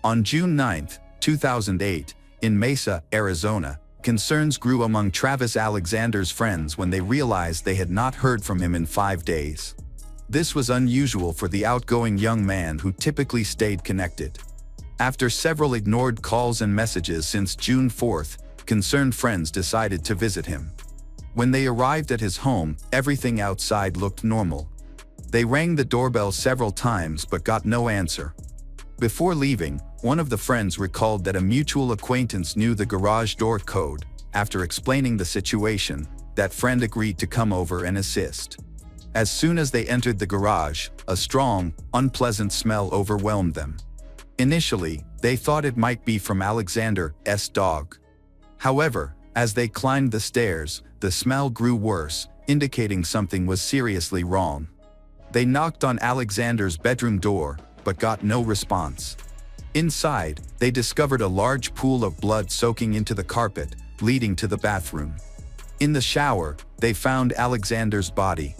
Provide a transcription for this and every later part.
On June 9, 2008, in Mesa, Arizona, concerns grew among Travis Alexander's friends when they realized they had not heard from him in 5 days. This was unusual for the outgoing young man who typically stayed connected. After several ignored calls and messages since June 4, concerned friends decided to visit him. When they arrived at his home, everything outside looked normal. They rang the doorbell several times but got no answer. Before leaving, one of the friends recalled that a mutual acquaintance knew the garage door code. After explaining the situation, that friend agreed to come over and assist. As soon as they entered the garage, a strong, unpleasant smell overwhelmed them. Initially, they thought it might be from Alexander's dog. However, as they climbed the stairs, the smell grew worse, indicating something was seriously wrong. They knocked on Alexander's bedroom door, but got no response. Inside, they discovered a large pool of blood soaking into the carpet, leading to the bathroom. In the shower, they found Alexander's body.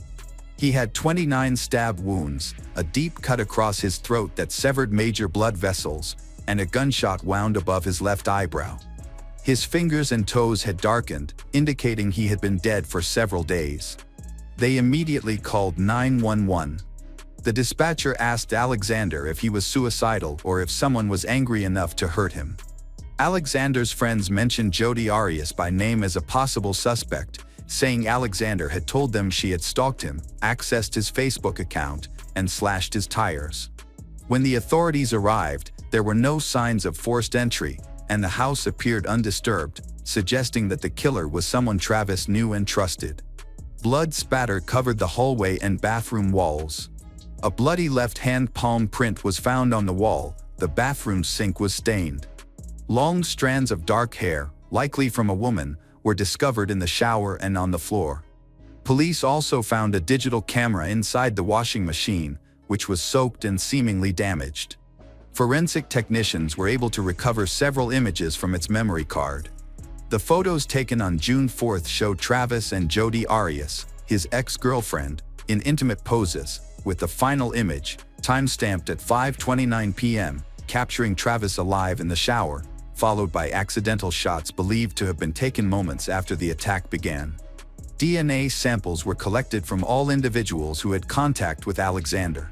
He had 29 stab wounds, a deep cut across his throat that severed major blood vessels, and a gunshot wound above his left eyebrow. His fingers and toes had darkened, indicating he had been dead for several days. They immediately called 911. The dispatcher asked Alexander if he was suicidal or if someone was angry enough to hurt him. Alexander's friends mentioned Jodi Arias by name as a possible suspect, saying Alexander had told them she had stalked him, accessed his Facebook account, and slashed his tires. When the authorities arrived, there were no signs of forced entry, and the house appeared undisturbed, suggesting that the killer was someone Travis knew and trusted. Blood spatter covered the hallway and bathroom walls. A bloody left-hand palm print was found on the wall. The bathroom sink was stained. Long strands of dark hair, likely from a woman, were discovered in the shower and on the floor. Police also found a digital camera inside the washing machine, which was soaked and seemingly damaged. Forensic technicians were able to recover several images from its memory card. The photos taken on June 4 showed Travis and Jodi Arias, his ex-girlfriend, in intimate poses, with the final image, time-stamped at 5:29 p.m., capturing Travis alive in the shower, followed by accidental shots believed to have been taken moments after the attack began. DNA samples were collected from all individuals who had contact with Alexander.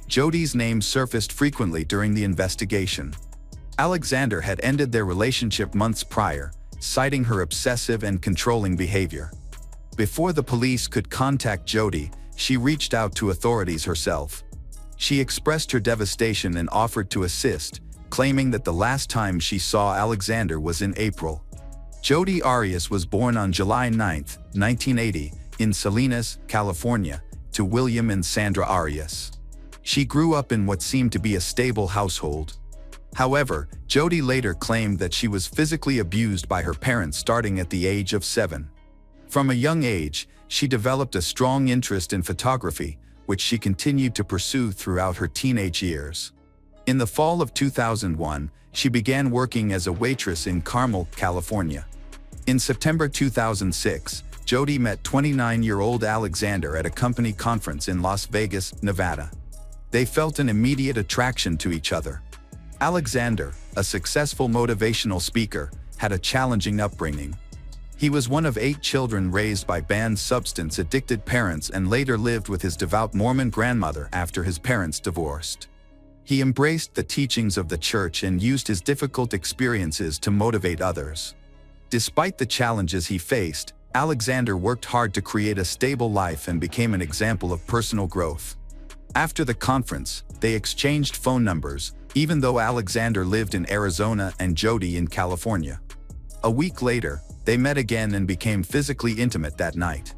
Jodi's name surfaced frequently during the investigation. Alexander had ended their relationship months prior, citing her obsessive and controlling behavior. Before the police could contact Jodi, she reached out to authorities herself. She expressed her devastation and offered to assist, claiming that the last time she saw Alexander was in April. Jodi Arias was born on July 9, 1980, in Salinas, California, to William and Sandra Arias. She grew up in what seemed to be a stable household. However, Jodi later claimed that she was physically abused by her parents starting at the age of 7. From a young age, she developed a strong interest in photography, which she continued to pursue throughout her teenage years. In the fall of 2001, she began working as a waitress in Carmel, California. In September 2006, Jodi met 29-year-old Alexander at a company conference in Las Vegas, Nevada. They felt an immediate attraction to each other. Alexander, a successful motivational speaker, had a challenging upbringing. He was one of 8 children raised by banned substance-addicted parents and later lived with his devout Mormon grandmother after his parents divorced. He embraced the teachings of the church and used his difficult experiences to motivate others. Despite the challenges he faced, Alexander worked hard to create a stable life and became an example of personal growth. After the conference, they exchanged phone numbers, even though Alexander lived in Arizona and Jodi in California. A week later, they met again and became physically intimate that night.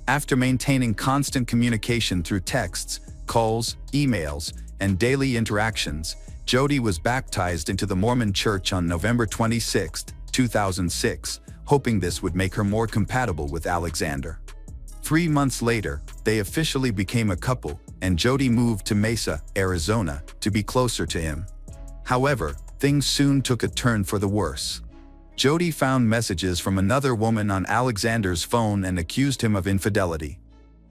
After maintaining constant communication through texts, calls, emails, and daily interactions, Jodi was baptized into the Mormon Church on November 26, 2006, hoping this would make her more compatible with Alexander. 3 months later, they officially became a couple, and Jodi moved to Mesa, Arizona, to be closer to him. However, things soon took a turn for the worse. Jodi found messages from another woman on Alexander's phone and accused him of infidelity.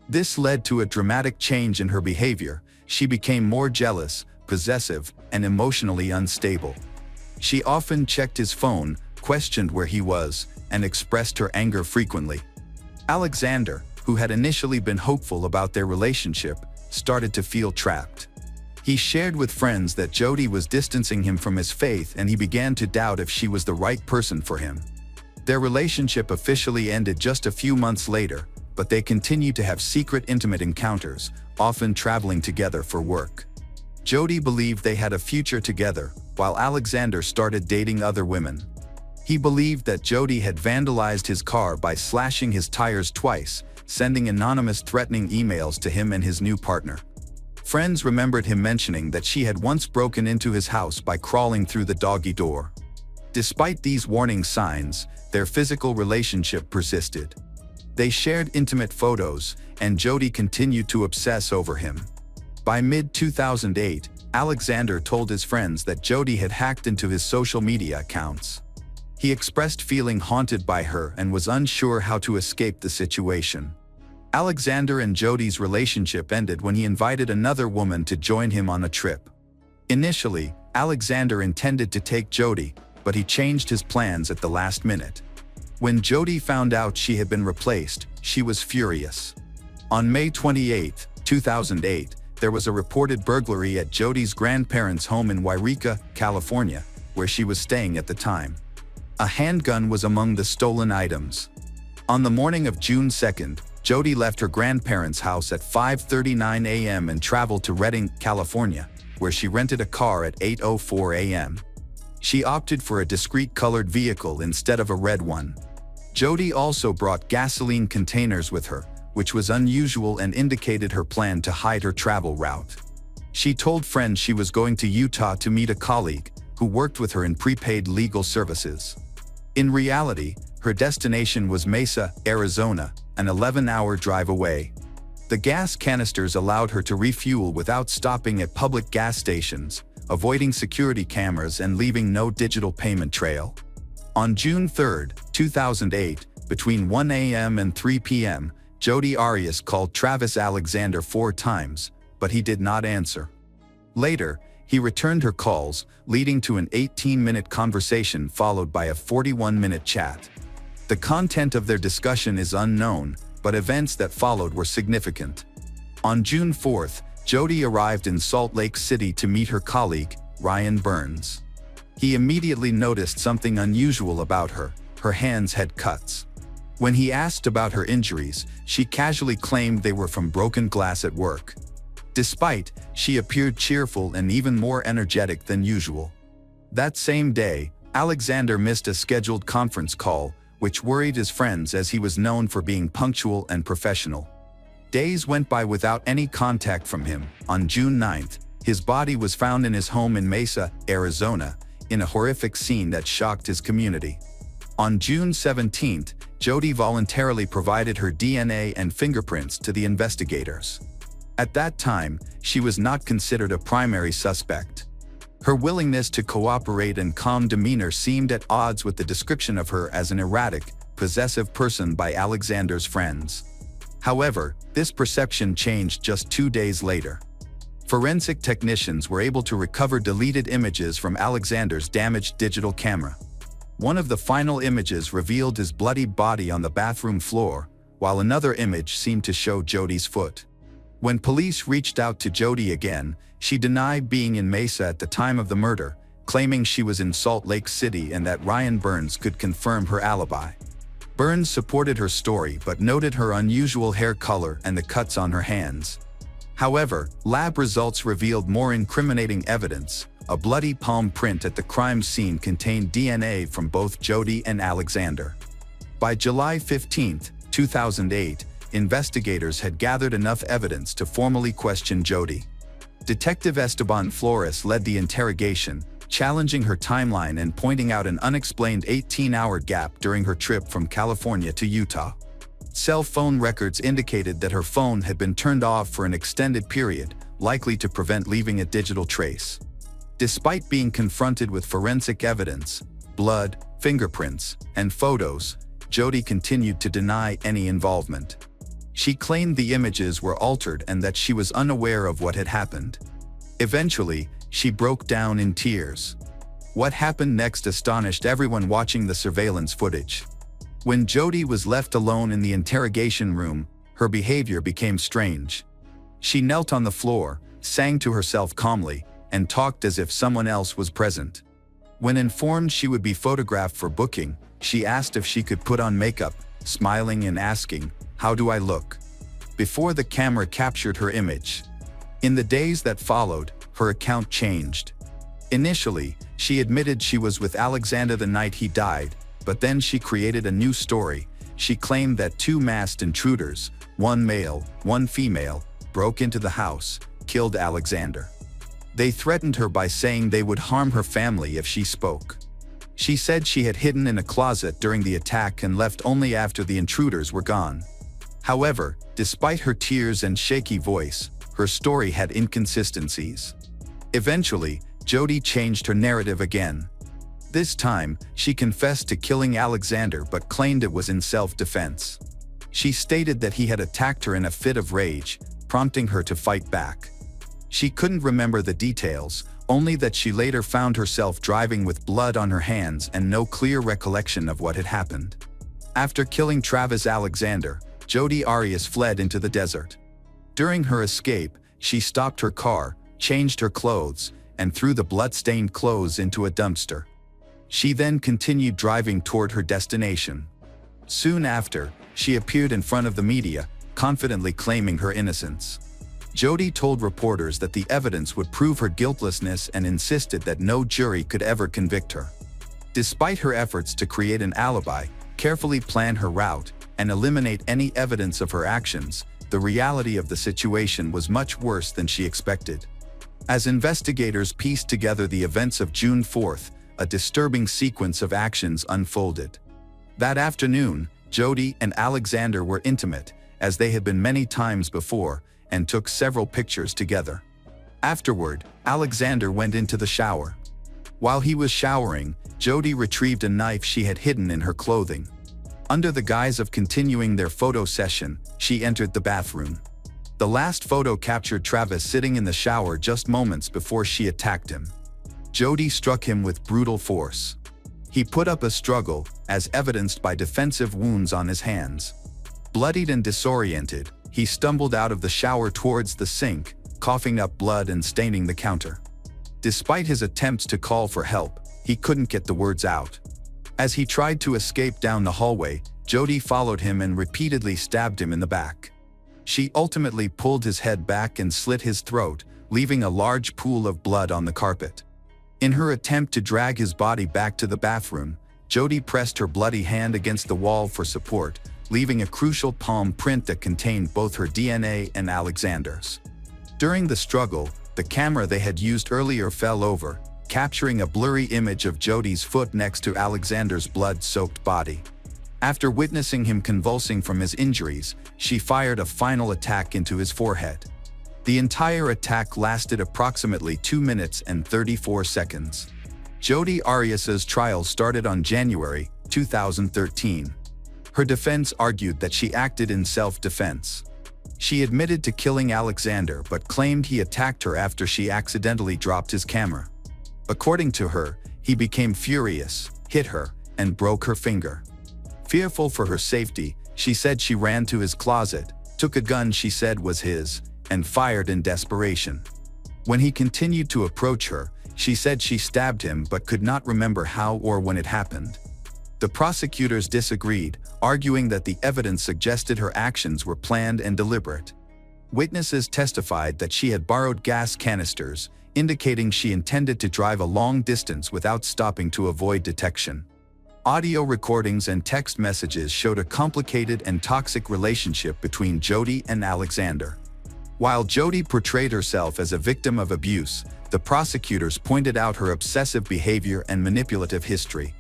This led to a dramatic change in her behavior. She became more jealous, possessive, and emotionally unstable. She often checked his phone, questioned where he was, and expressed her anger frequently. Alexander, who had initially been hopeful about their relationship, started to feel trapped. He shared with friends that Jody was distancing him from his faith, and he began to doubt if she was the right person for him. Their relationship officially ended just a few months later, but they continued to have secret intimate encounters, often traveling together for work. Jody believed they had a future together, while Alexander started dating other women. He believed that Jody had vandalized his car by slashing his tires twice, sending anonymous threatening emails to him and his new partner. Friends remembered him mentioning that she had once broken into his house by crawling through the doggy door. Despite these warning signs, their physical relationship persisted. They shared intimate photos, and Jody continued to obsess over him. By mid-2008, Alexander told his friends that Jody had hacked into his social media accounts. He expressed feeling haunted by her and was unsure how to escape the situation. Alexander and Jody's relationship ended when he invited another woman to join him on a trip. Initially, Alexander intended to take Jody, but he changed his plans at the last minute. When Jody found out she had been replaced, she was furious. On May 28, 2008, there was a reported burglary at Jody's grandparents' home in Yreka, California, where she was staying at the time. A handgun was among the stolen items. On the morning of June 2, Jody left her grandparents' house at 5:39 a.m. and traveled to Redding, California, where she rented a car at 8:04 a.m. She opted for a discreet colored vehicle instead of a red one. Jody also brought gasoline containers with her, which was unusual and indicated her plan to hide her travel route. She told friends she was going to Utah to meet a colleague who worked with her in prepaid legal services. In reality, her destination was Mesa, Arizona, an 11-hour drive away. The gas canisters allowed her to refuel without stopping at public gas stations, avoiding security cameras and leaving no digital payment trail. On June 3, 2008, between 1 a.m. and 3 p.m., Jody Arias called Travis Alexander 4 times, but he did not answer. Later, he returned her calls, leading to an 18-minute conversation followed by a 41-minute chat. The content of their discussion is unknown, but events that followed were significant. On June 4, Jody arrived in Salt Lake City to meet her colleague, Ryan Burns. He immediately noticed something unusual about her. Her hands had cuts. When he asked about her injuries, she casually claimed they were from broken glass at work. Despite, she appeared cheerful and even more energetic than usual. That same day, Alexander missed a scheduled conference call, which worried his friends as he was known for being punctual and professional. Days went by without any contact from him. On June 9, his body was found in his home in Mesa, Arizona, in a horrific scene that shocked his community. On June 17, Jody voluntarily provided her DNA and fingerprints to the investigators. At that time, she was not considered a primary suspect. Her willingness to cooperate and calm demeanor seemed at odds with the description of her as an erratic, possessive person by Alexander's friends. However, this perception changed just 2 days later. Forensic technicians were able to recover deleted images from Alexander's damaged digital camera. One of the final images revealed his bloody body on the bathroom floor, while another image seemed to show Jody's foot. When police reached out to Jody again, she denied being in Mesa at the time of the murder, claiming she was in Salt Lake City and that Ryan Burns could confirm her alibi. Burns supported her story but noted her unusual hair color and the cuts on her hands. However, lab results revealed more incriminating evidence. A bloody palm print at the crime scene contained DNA from both Jody and Alexander. By July 15, 2008, investigators had gathered enough evidence to formally question Jody. Detective Esteban Flores led the interrogation, challenging her timeline and pointing out an unexplained 18-hour gap during her trip from California to Utah. Cell phone records indicated that her phone had been turned off for an extended period, likely to prevent leaving a digital trace. Despite being confronted with forensic evidence, blood, fingerprints, and photos, Jody continued to deny any involvement. She claimed the images were altered and that she was unaware of what had happened. Eventually, she broke down in tears. What happened next astonished everyone watching the surveillance footage. When Jodi was left alone in the interrogation room, her behavior became strange. She knelt on the floor, sang to herself calmly, and talked as if someone else was present. When informed she would be photographed for booking, she asked if she could put on makeup, smiling and asking, "How do I look?" before the camera captured her image. In the days that followed, her account changed. Initially, she admitted she was with Alexander the night he died, but then she created a new story. She claimed that two masked intruders, one male, one female, broke into the house, killed Alexander. They threatened her by saying they would harm her family if she spoke. She said she had hidden in a closet during the attack and left only after the intruders were gone. However, despite her tears and shaky voice, her story had inconsistencies. Eventually, Jodi changed her narrative again. This time, she confessed to killing Alexander but claimed it was in self-defense. She stated that he had attacked her in a fit of rage, prompting her to fight back. She couldn't remember the details, only that she later found herself driving with blood on her hands and no clear recollection of what had happened. After killing Travis Alexander, Jodi Arias fled into the desert. During her escape, she stopped her car, changed her clothes, and threw the blood-stained clothes into a dumpster. She then continued driving toward her destination. Soon after, she appeared in front of the media, confidently claiming her innocence. Jodi told reporters that the evidence would prove her guiltlessness and insisted that no jury could ever convict her. Despite her efforts to create an alibi, carefully plan her route, and eliminate any evidence of her actions, the reality of the situation was much worse than she expected. As investigators pieced together the events of June 4th, a disturbing sequence of actions unfolded. That afternoon, Jodi and Alexander were intimate, as they had been many times before, and took several pictures together. Afterward, Alexander went into the shower. While he was showering, Jodi retrieved a knife she had hidden in her clothing. Under the guise of continuing their photo session, she entered the bathroom. The last photo captured Travis sitting in the shower just moments before she attacked him. Jodi struck him with brutal force. He put up a struggle, as evidenced by defensive wounds on his hands. Bloodied and disoriented, he stumbled out of the shower towards the sink, coughing up blood and staining the counter. Despite his attempts to call for help, he couldn't get the words out. As he tried to escape down the hallway, Jodi followed him and repeatedly stabbed him in the back. She ultimately pulled his head back and slit his throat, leaving a large pool of blood on the carpet. In her attempt to drag his body back to the bathroom, Jodi pressed her bloody hand against the wall for support, leaving a crucial palm print that contained both her DNA and Alexander's. During the struggle, the camera they had used earlier fell over, capturing a blurry image of Jodi's foot next to Alexander's blood-soaked body. After witnessing him convulsing from his injuries, she fired a final attack into his forehead. The entire attack lasted approximately 2 minutes and 34 seconds. Jodi Arias's trial started on January 2013. Her defense argued that she acted in self-defense. She admitted to killing Alexander but claimed he attacked her after she accidentally dropped his camera. According to her, he became furious, hit her, and broke her finger. Fearful for her safety, she said she ran to his closet, took a gun she said was his, and fired in desperation. When he continued to approach her, she said she stabbed him but could not remember how or when it happened. The prosecutors disagreed, arguing that the evidence suggested her actions were planned and deliberate. Witnesses testified that she had borrowed gas canisters, indicating she intended to drive a long distance without stopping to avoid detection. Audio recordings and text messages showed a complicated and toxic relationship between Jodi and Alexander. While Jodi portrayed herself as a victim of abuse, the prosecutors pointed out her obsessive behavior and manipulative history.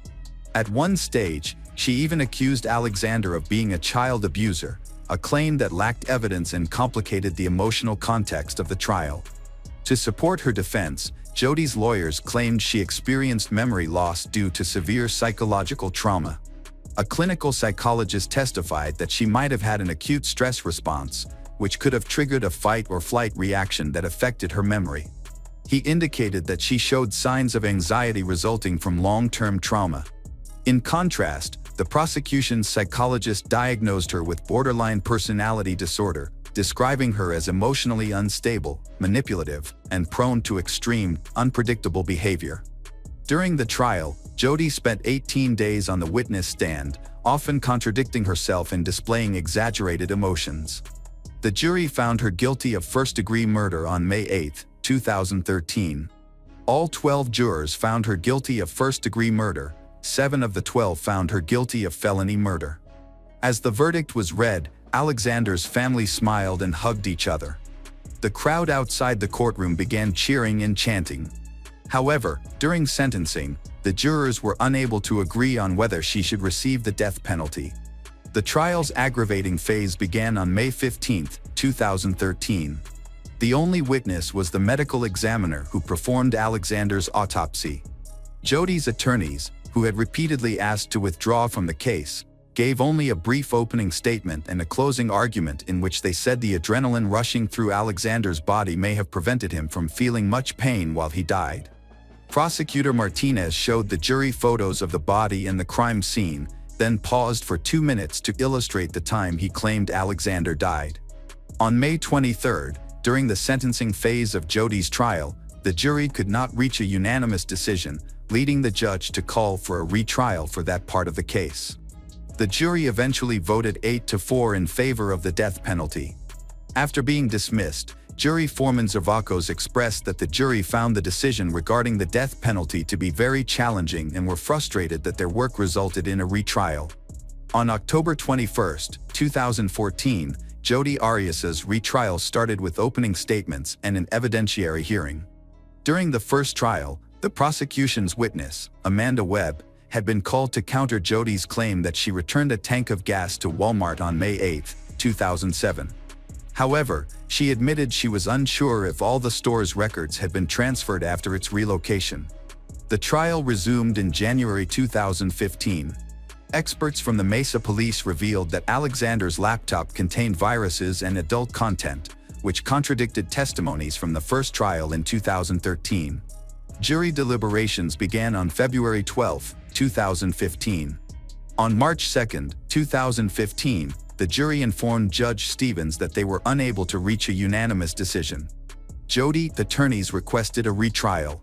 At one stage, she even accused Alexander of being a child abuser, a claim that lacked evidence and complicated the emotional context of the trial. To support her defense, Jodi's lawyers claimed she experienced memory loss due to severe psychological trauma. A clinical psychologist testified that she might have had an acute stress response, which could have triggered a fight or flight reaction that affected her memory. He indicated that she showed signs of anxiety resulting from long-term trauma. In contrast, the prosecution's psychologist diagnosed her with borderline personality disorder, describing her as emotionally unstable, manipulative, and prone to extreme, unpredictable behavior. During the trial, Jodi spent 18 days on the witness stand, often contradicting herself and displaying exaggerated emotions. The jury found her guilty of first-degree murder on May 8, 2013. All 12 jurors found her guilty of first-degree murder. 7 of the 12 found her guilty of felony murder. As the verdict was read, Alexander's family smiled and hugged each other. The crowd outside the courtroom began cheering and chanting. However, during sentencing, the jurors were unable to agree on whether she should receive the death penalty. The trial's aggravating phase began on May 15, 2013. The only witness was the medical examiner who performed Alexander's autopsy. Jodi's attorneys, who had repeatedly asked to withdraw from the case, gave only a brief opening statement and a closing argument in which they said the adrenaline rushing through Alexander's body may have prevented him from feeling much pain while he died. Prosecutor Martinez showed the jury photos of the body and the crime scene, then paused for 2 minutes to illustrate the time he claimed Alexander died. On May 23, during the sentencing phase of Jodi's trial, the jury could not reach a unanimous decision, leading the judge to call for a retrial for that part of the case. The jury eventually voted 8-4 in favor of the death penalty. After being dismissed, jury foreman Zavakos expressed that the jury found the decision regarding the death penalty to be very challenging and were frustrated that their work resulted in a retrial. On October 21, 2014, Jodi Arias's retrial started with opening statements and an evidentiary hearing. During the first trial, the prosecution's witness, Amanda Webb, had been called to counter Jodi's claim that she returned a tank of gas to Walmart on May 8, 2007. However, she admitted she was unsure if all the store's records had been transferred after its relocation. The trial resumed in January 2015. Experts from the Mesa Police revealed that Alexander's laptop contained viruses and adult content, which contradicted testimonies from the first trial in 2013. Jury deliberations began on February 12, 2015. On March 2, 2015, the jury informed Judge Stevens that they were unable to reach a unanimous decision. Jodi's attorneys requested a retrial.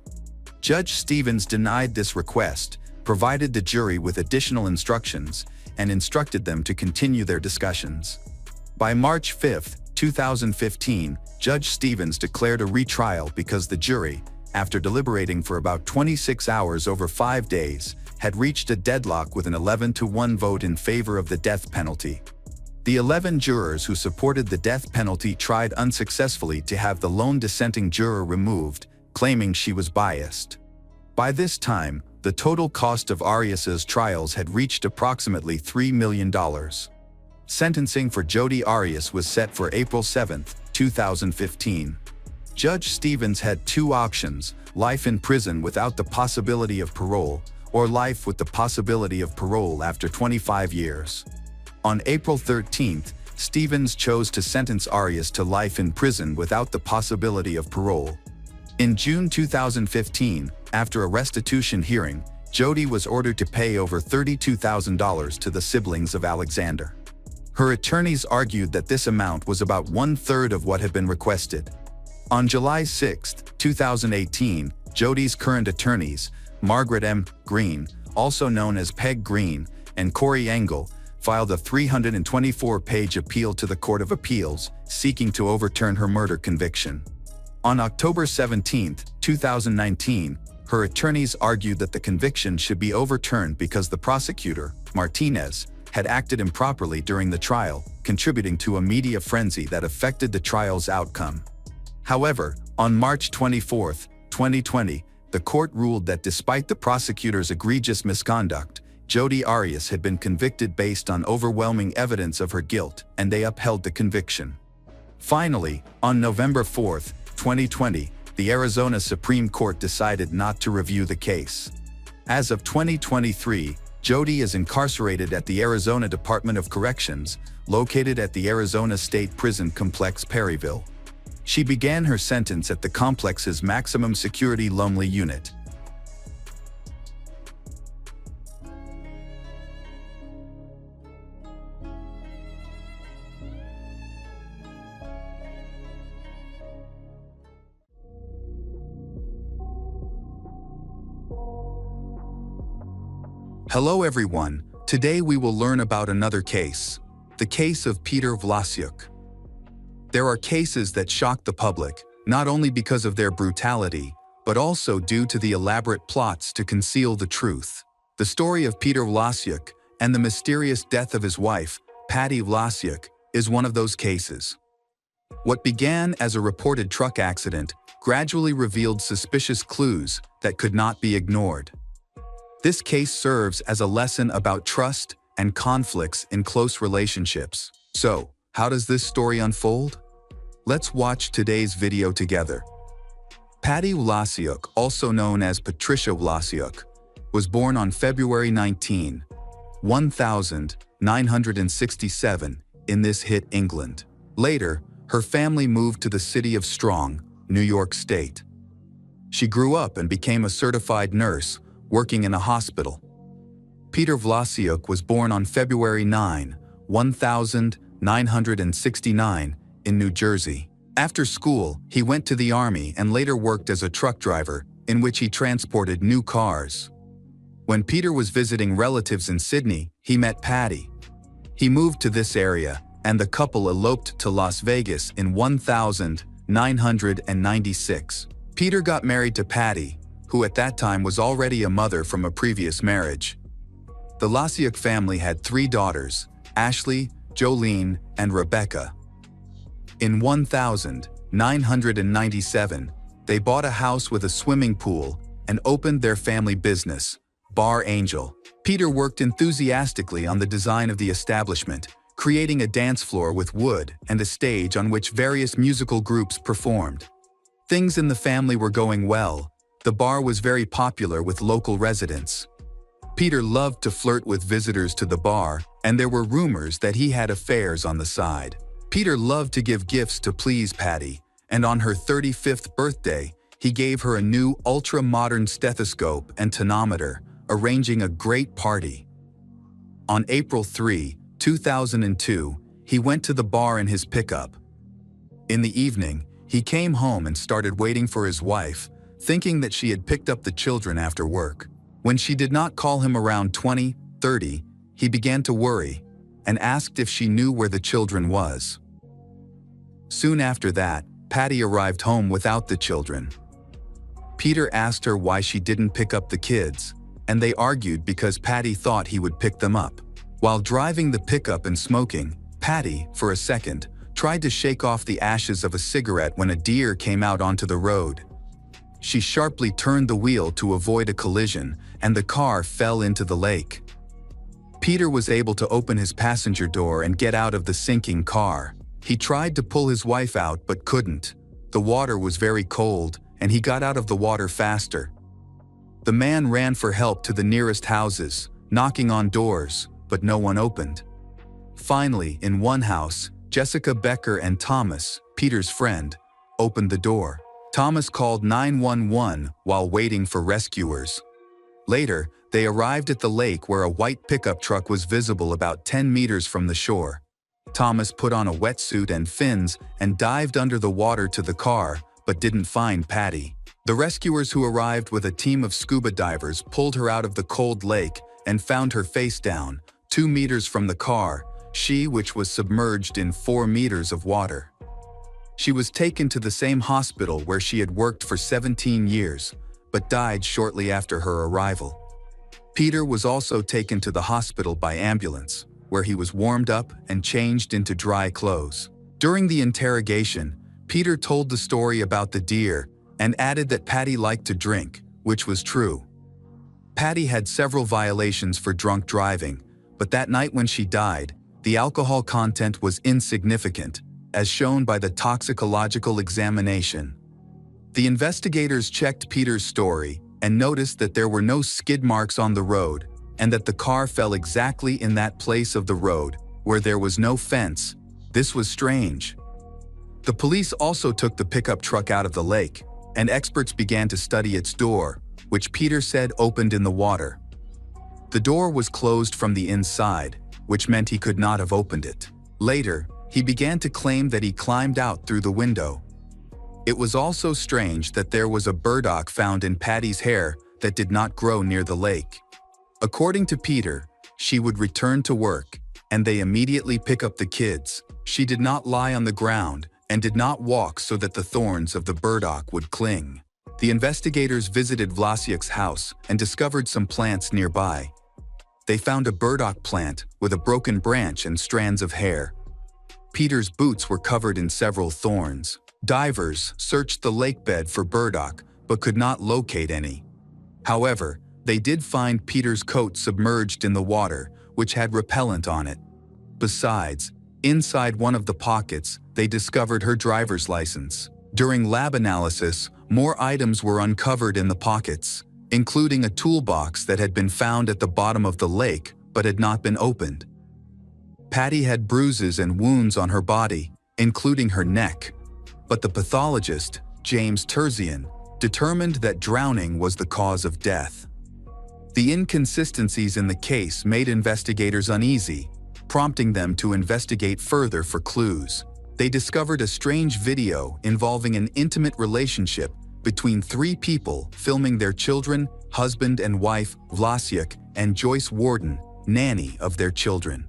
Judge Stevens denied this request, provided the jury with additional instructions, and instructed them to continue their discussions. By March 5, 2015, Judge Stevens declared a retrial because the jury, after deliberating for about 26 hours over 5 days, had reached a deadlock with an 11-1 vote in favor of the death penalty. The 11 jurors who supported the death penalty tried unsuccessfully to have the lone dissenting juror removed, claiming she was biased. By this time, the total cost of Arias's trials had reached approximately $3 million. Sentencing for Jodi Arias was set for April 7, 2015. Judge Stevens had 2 options: life in prison without the possibility of parole, or life with the possibility of parole after 25 years. On April 13, Stevens chose to sentence Arias to life in prison without the possibility of parole. In June 2015, after a restitution hearing, Jodi was ordered to pay over $32,000 to the siblings of Alexander. Her attorneys argued that this amount was about 1/3 of what had been requested. On July 6, 2018, Jodi's current attorneys, Margaret M. Green, also known as Peg Green, and Corey Engel, filed a 324-page appeal to the Court of Appeals, seeking to overturn her murder conviction. On October 17, 2019, her attorneys argued that the conviction should be overturned because the prosecutor, Martinez, had acted improperly during the trial, contributing to a media frenzy that affected the trial's outcome. However, on March 24, 2020, the court ruled that despite the prosecutor's egregious misconduct, Jodi Arias had been convicted based on overwhelming evidence of her guilt, and they upheld the conviction. Finally, on November 4, 2020, the Arizona Supreme Court decided not to review the case. As of 2023, Jodi is incarcerated at the Arizona Department of Corrections, located at the Arizona State Prison Complex Perryville. She began her sentence at the complex's maximum security Lumley unit. Hello everyone, today we will learn about another case, the case of Peter Vlasiuk. There are cases that shock the public, not only because of their brutality, but also due to the elaborate plots to conceal the truth. The story of Peter Vlasiuk and the mysterious death of his wife, Patty Vlasiuk, is one of those cases. What began as a reported truck accident gradually revealed suspicious clues that could not be ignored. This case serves as a lesson about trust and conflicts in close relationships. So, how does this story unfold? Let's watch today's video together. Patty Vlasiuk, also known as Patricia Vlasiuk, was born on February 19, 1967, in this hit England. Later, her family moved to the city of Strong, New York State. She grew up and became a certified nurse, working in a hospital. Peter Vlasiuk was born on February 9, 1969, in New Jersey. After school, he went to the army and later worked as a truck driver, in which he transported new cars. When Peter was visiting relatives in Sydney, he met Patty. He moved to this area, and the couple eloped to Las Vegas in 1996. Peter got married to Patty, who at that time was already a mother from a previous marriage. The Vlasiuk family had 3 daughters, Ashley, Jolene, and Rebecca. In 1997, they bought a house with a swimming pool and opened their family business, Bar Angel. Peter worked enthusiastically on the design of the establishment, creating a dance floor with wood and a stage on which various musical groups performed. Things in the family were going well. The bar was very popular with local residents. Peter loved to flirt with visitors to the bar, and there were rumors that he had affairs on the side. Peter loved to give gifts to please Patty, and on her 35th birthday, he gave her a new ultra-modern stethoscope and tonometer, arranging a great party. On April 3, 2002, he went to the bar in his pickup. In the evening, he came home and started waiting for his wife, thinking that she had picked up the children after work. When she did not call him around 20:30, he began to worry and asked if she knew where the children was. Soon after that, Patty arrived home without the children. Peter asked her why she didn't pick up the kids, and they argued because Patty thought he would pick them up. While driving the pickup and smoking, Patty, for a second, tried to shake off the ashes of a cigarette when a deer came out onto the road. She sharply turned the wheel to avoid a collision, and the car fell into the lake. Peter was able to open his passenger door and get out of the sinking car. He tried to pull his wife out but couldn't. The water was very cold, and he got out of the water faster. The man ran for help to the nearest houses, knocking on doors, but no one opened. Finally, in one house, Jessica Becker and Thomas, Peter's friend, opened the door. Thomas called 911 while waiting for rescuers. Later, they arrived at the lake where a white pickup truck was visible about 10 meters from the shore. Thomas put on a wetsuit and fins and dived under the water to the car, but didn't find Patty. The rescuers who arrived with a team of scuba divers pulled her out of the cold lake and found her face down, 2 meters from the car, which was submerged in 4 meters of water. She was taken to the same hospital where she had worked for 17 years, but died shortly after her arrival. Peter was also taken to the hospital by ambulance, where he was warmed up and changed into dry clothes. During the interrogation, Peter told the story about the deer and added that Patty liked to drink, which was true. Patty had several violations for drunk driving, but that night when she died, the alcohol content was insignificant, as shown by the toxicological examination. The investigators checked Peter's story and noticed that there were no skid marks on the road and that the car fell exactly in that place of the road where there was no fence. This was strange. The police also took the pickup truck out of the lake, and experts began to study its door, which Peter said opened in the water. The door was closed from the inside, which meant he could not have opened it. Later, he began to claim that he climbed out through the window. It was also strange that there was a burdock found in Patty's hair that did not grow near the lake. According to Peter, she would return to work, and they immediately pick up the kids. She did not lie on the ground and did not walk so that the thorns of the burdock would cling. The investigators visited Vlasiek's house and discovered some plants nearby. They found a burdock plant with a broken branch and strands of hair. Peter's boots were covered in several thorns. Divers searched the lakebed for burdock but could not locate any. However, they did find Peter's coat submerged in the water, which had repellent on it. Besides, inside one of the pockets, they discovered her driver's license. During lab analysis, more items were uncovered in the pockets, including a toolbox that had been found at the bottom of the lake but had not been opened. Patty had bruises and wounds on her body, including her neck, but the pathologist, James Terzian, determined that drowning was the cause of death. The inconsistencies in the case made investigators uneasy, prompting them to investigate further for clues. They discovered a strange video involving an intimate relationship between three people filming their children, husband and wife, Vlasiek, and Joyce Warden, nanny of their children.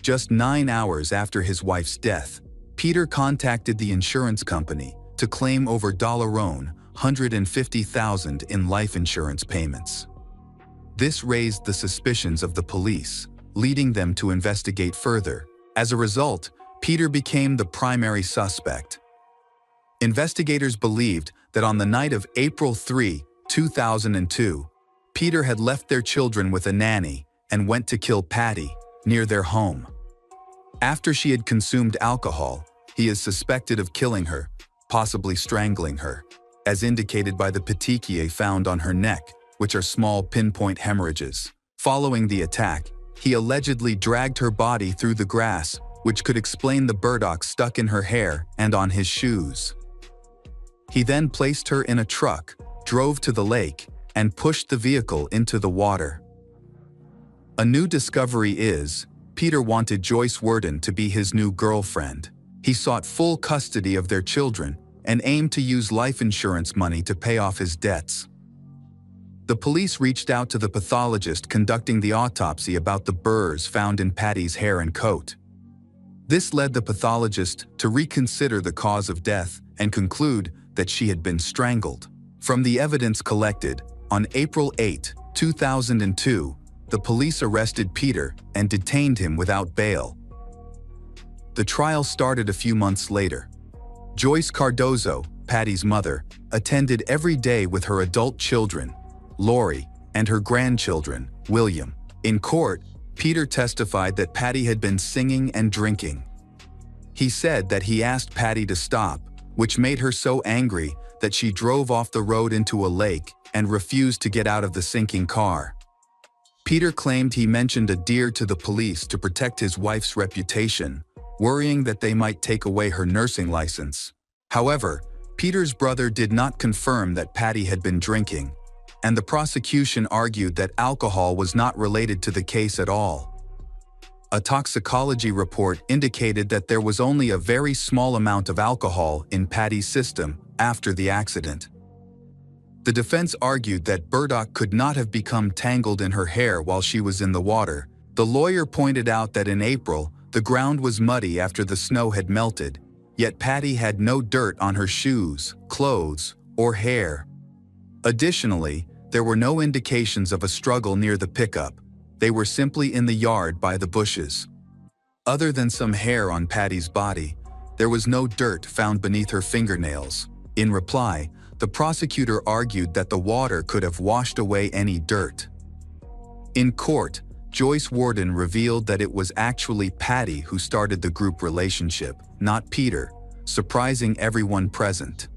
Just 9 hours after his wife's death, Peter contacted the insurance company to claim over $150,000 in life insurance payments. This raised the suspicions of the police, leading them to investigate further. As a result, Peter became the primary suspect. Investigators believed that on the night of April 3, 2002, Peter had left their children with a nanny and went to kill Patty near their home. After she had consumed alcohol, he is suspected of killing her, possibly strangling her, as indicated by the petechiae found on her neck, which are small pinpoint hemorrhages. Following the attack, he allegedly dragged her body through the grass, which could explain the burdock stuck in her hair and on his shoes. He then placed her in a truck, drove to the lake, and pushed the vehicle into the water. A new discovery is, Peter wanted Joyce Warden to be his new girlfriend. He sought full custody of their children and aimed to use life insurance money to pay off his debts. The police reached out to the pathologist conducting the autopsy about the burrs found in Patty's hair and coat. This led the pathologist to reconsider the cause of death and conclude that she had been strangled. From the evidence collected, on April 8, 2002, the police arrested Peter and detained him without bail. The trial started a few months later. Joyce Cardozo, Patty's mother, attended every day with her adult children, Lori, and her grandchildren, William. In court, Peter testified that Patty had been singing and drinking. He said that he asked Patty to stop, which made her so angry that she drove off the road into a lake and refused to get out of the sinking car. Peter claimed he mentioned a deer to the police to protect his wife's reputation, worrying that they might take away her nursing license. However, Peter's brother did not confirm that Patty had been drinking, and the prosecution argued that alcohol was not related to the case at all. A toxicology report indicated that there was only a very small amount of alcohol in Patty's system after the accident. The defense argued that burdock could not have become tangled in her hair while she was in the water. The lawyer pointed out that in April, the ground was muddy after the snow had melted, yet Patty had no dirt on her shoes, clothes, or hair. Additionally, there were no indications of a struggle near the pickup. They were simply in the yard by the bushes. Other than some hair on Patty's body, there was no dirt found beneath her fingernails. In reply, the prosecutor argued that the water could have washed away any dirt. In court, Joyce Warden revealed that it was actually Patty who started the group relationship, not Peter, surprising everyone present.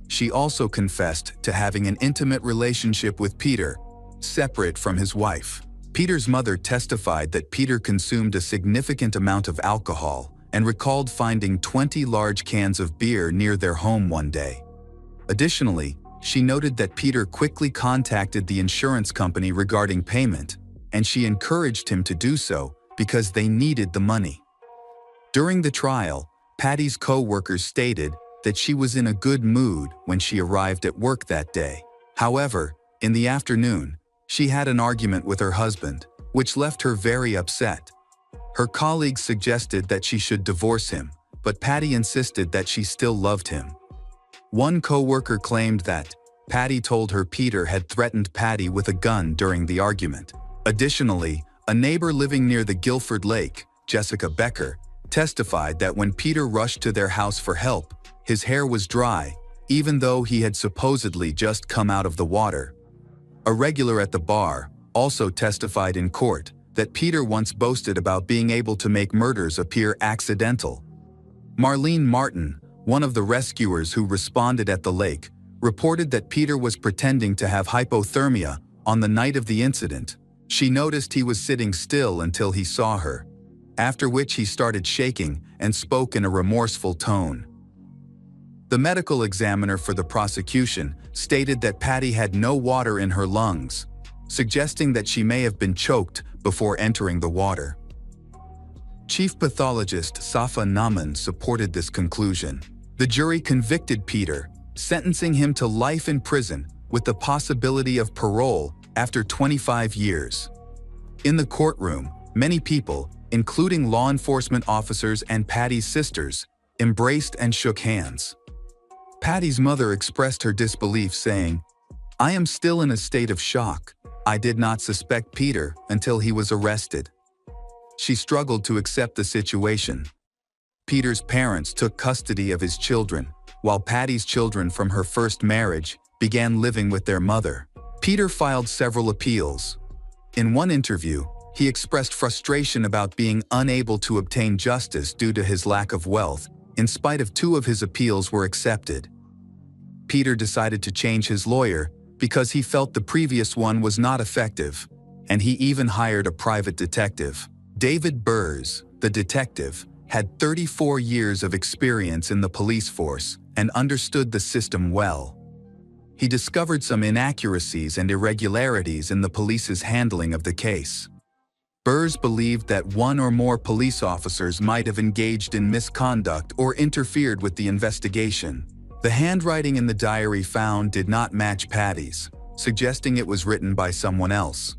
She also confessed to having an intimate relationship with Peter, separate from his wife. Peter's mother testified that Peter consumed a significant amount of alcohol and recalled finding 20 large cans of beer near their home one day. Additionally, she noted that Peter quickly contacted the insurance company regarding payment, and she encouraged him to do so because they needed the money. During the trial, Patty's co-workers stated that she was in a good mood when she arrived at work that day. However, in the afternoon, she had an argument with her husband, which left her very upset. Her colleagues suggested that she should divorce him, but Patty insisted that she still loved him. One co-worker claimed that Patty told her Peter had threatened Patty with a gun during the argument. Additionally, a neighbor living near the Guilford Lake, Jessica Becker, testified that when Peter rushed to their house for help, his hair was dry, even though he had supposedly just come out of the water. A regular at the bar also testified in court that Peter once boasted about being able to make murders appear accidental. Marlene Martin, one of the rescuers who responded at the lake, reported that Peter was pretending to have hypothermia on the night of the incident. She noticed he was sitting still until he saw her, after which he started shaking and spoke in a remorseful tone. The medical examiner for the prosecution stated that Patty had no water in her lungs, suggesting that she may have been choked before entering the water. Chief pathologist Safa Naman supported this conclusion. The jury convicted Peter, sentencing him to life in prison with the possibility of parole after 25 years. In the courtroom, many people, including law enforcement officers and Patty's sisters, embraced and shook hands. Patty's mother expressed her disbelief, saying, "I am still in a state of shock. I did not suspect Peter until he was arrested." She struggled to accept the situation. Peter's parents took custody of his children, while Patty's children from her first marriage began living with their mother. Peter filed several appeals. In one interview, he expressed frustration about being unable to obtain justice due to his lack of wealth, in spite of 2 of his appeals were accepted. Peter decided to change his lawyer because he felt the previous one was not effective, and he even hired a private detective. David Burrs, the detective, had 34 years of experience in the police force and understood the system well. He discovered some inaccuracies and irregularities in the police's handling of the case. Burrs believed that 1 or more police officers might have engaged in misconduct or interfered with the investigation. The handwriting in the diary found did not match Patty's, suggesting it was written by someone else.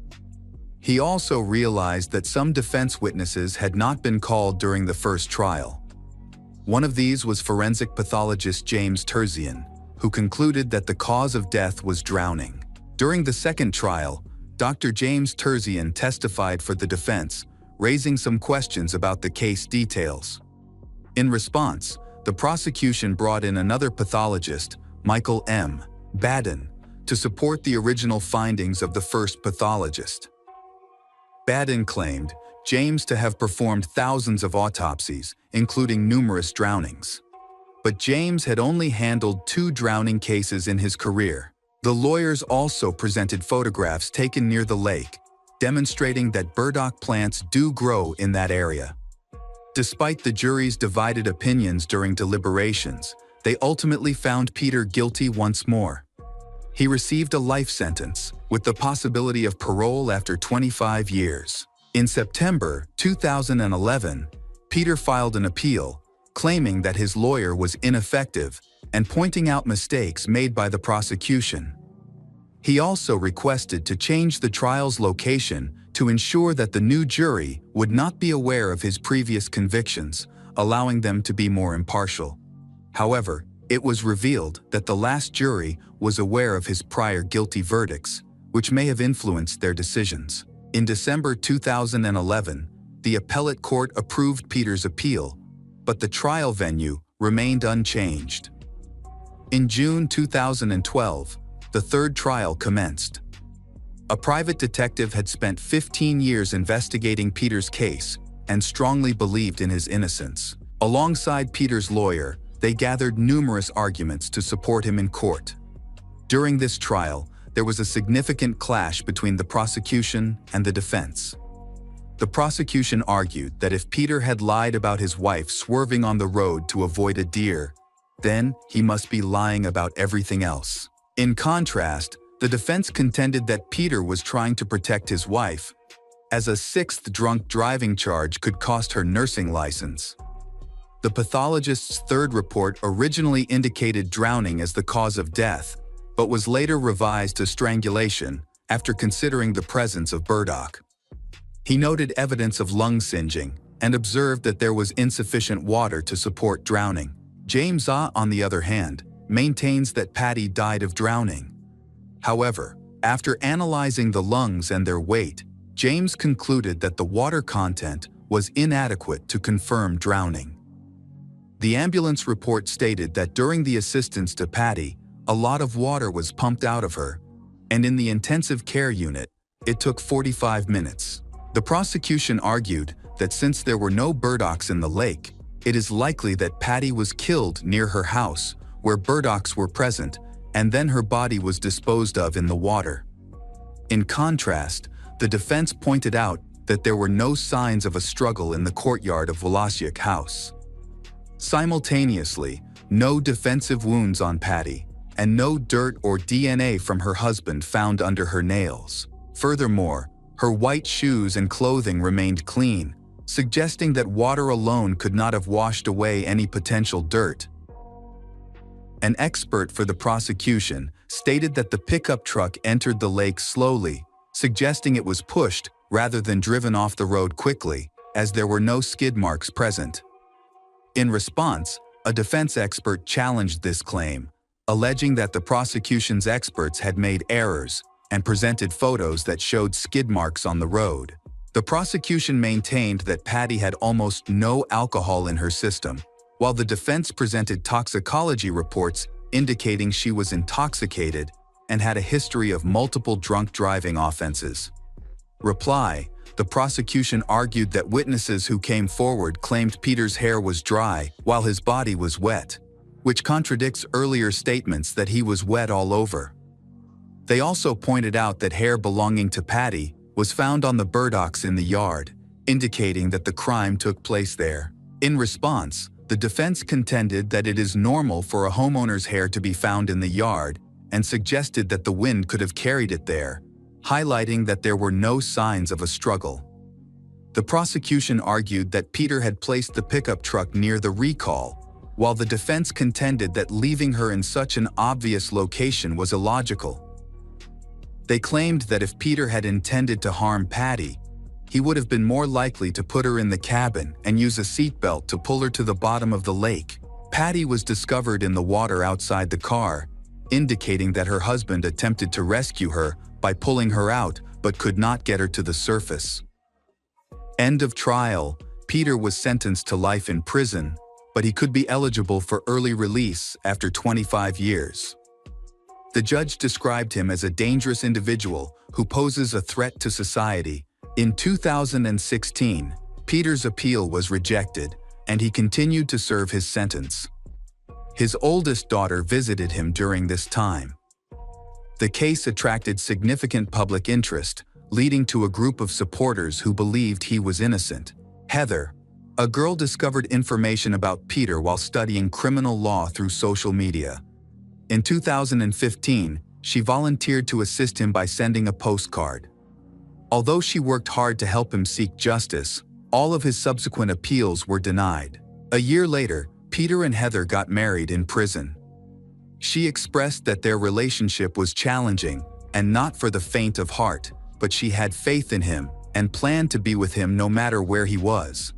He also realized that some defense witnesses had not been called during the first trial. One of these was forensic pathologist James Terzian, who concluded that the cause of death was drowning. During the second trial, Dr. James Terzian testified for the defense, raising some questions about the case details. In response, the prosecution brought in another pathologist, Michael M. Baden, to support the original findings of the first pathologist. Baden claimed James to have performed thousands of autopsies, including numerous drownings. But James had only handled 2 drowning cases in his career. The lawyers also presented photographs taken near the lake, demonstrating that burdock plants do grow in that area. Despite the jury's divided opinions during deliberations, they ultimately found Peter guilty once more. He received a life sentence, with the possibility of parole after 25 years. In September 2011, Peter filed an appeal, claiming that his lawyer was ineffective and pointing out mistakes made by the prosecution. He also requested to change the trial's location to ensure that the new jury would not be aware of his previous convictions, allowing them to be more impartial. However, it was revealed that the last jury was aware of his prior guilty verdicts, which may have influenced their decisions. In December 2011, the appellate court approved Peter's appeal, but the trial venue remained unchanged. In June 2012, the third trial commenced. A private detective had spent 15 years investigating Peter's case and strongly believed in his innocence. Alongside Peter's lawyer, they gathered numerous arguments to support him in court. During this trial, there was a significant clash between the prosecution and the defense. The prosecution argued that if Peter had lied about his wife swerving on the road to avoid a deer, then he must be lying about everything else. In contrast, the defense contended that Peter was trying to protect his wife, as a sixth drunk driving charge could cost her nursing license. The pathologist's third report originally indicated drowning as the cause of death, but was later revised to strangulation after considering the presence of burdock. He noted evidence of lung singeing and observed that there was insufficient water to support drowning. James A., on the other hand, maintains that Patty died of drowning. However, after analyzing the lungs and their weight, James concluded that the water content was inadequate to confirm drowning. The ambulance report stated that during the assistance to Patty, a lot of water was pumped out of her, and in the intensive care unit, it took 45 minutes. The prosecution argued that since there were no burdocks in the lake, it is likely that Patty was killed near her house, where burdocks were present, and then her body was disposed of in the water. In contrast, the defense pointed out that there were no signs of a struggle in the courtyard of Wlasiuk House. Simultaneously, no defensive wounds on Patty, and no dirt or DNA from her husband found under her nails. Furthermore, her white shoes and clothing remained clean, suggesting that water alone could not have washed away any potential dirt. An expert for the prosecution stated that the pickup truck entered the lake slowly, suggesting it was pushed rather than driven off the road quickly, as there were no skid marks present. In response, a defense expert challenged this claim, alleging that the prosecution's experts had made errors and presented photos that showed skid marks on the road. The prosecution maintained that Patty had almost no alcohol in her system, while the defense presented toxicology reports indicating she was intoxicated and had a history of multiple drunk driving offenses. Reply: the prosecution argued that witnesses who came forward claimed Peter's hair was dry while his body was wet, which contradicts earlier statements that he was wet all over. They also pointed out that hair belonging to Patty was found on the burdocks in the yard, indicating that the crime took place there. In response, the defense contended that it is normal for a homeowner's hair to be found in the yard and suggested that the wind could have carried it there, highlighting that there were no signs of a struggle. The prosecution argued that Peter had placed the pickup truck near the recall, while the defense contended that leaving her in such an obvious location was illogical. They claimed that if Peter had intended to harm Patty, he would have been more likely to put her in the cabin and use a seatbelt to pull her to the bottom of the lake. Patty was discovered in the water outside the car, indicating that her husband attempted to rescue her by pulling her out but could not get her to the surface. End of trial. Peter was sentenced to life in prison, but he could be eligible for early release after 25 years. The judge described him as a dangerous individual who poses a threat to society. In 2016, Peter's appeal was rejected, and he continued to serve his sentence. His oldest daughter visited him during this time. The case attracted significant public interest, leading to a group of supporters who believed he was innocent. Heather, a girl, discovered information about Peter while studying criminal law through social media. In 2015, she volunteered to assist him by sending a postcard. Although she worked hard to help him seek justice, all of his subsequent appeals were denied. A year later, Peter and Heather got married in prison. She expressed that their relationship was challenging and not for the faint of heart, but she had faith in him and planned to be with him no matter where he was.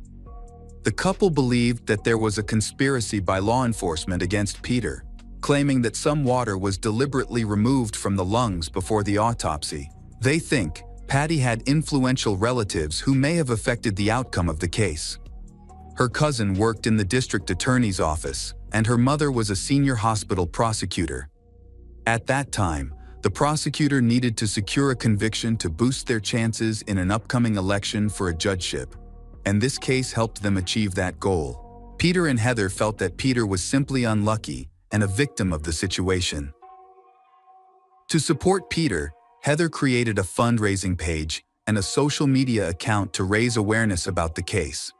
The couple believed that there was a conspiracy by law enforcement against Peter, claiming that some water was deliberately removed from the lungs before the autopsy. They think Patty had influential relatives who may have affected the outcome of the case. Her cousin worked in the district attorney's office, and her mother was a senior hospital prosecutor. At that time, the prosecutor needed to secure a conviction to boost their chances in an upcoming election for a judgeship, and this case helped them achieve that goal. Peter and Heather felt that Peter was simply unlucky and a victim of the situation. To support Peter, Heather created a fundraising page and a social media account to raise awareness about the case.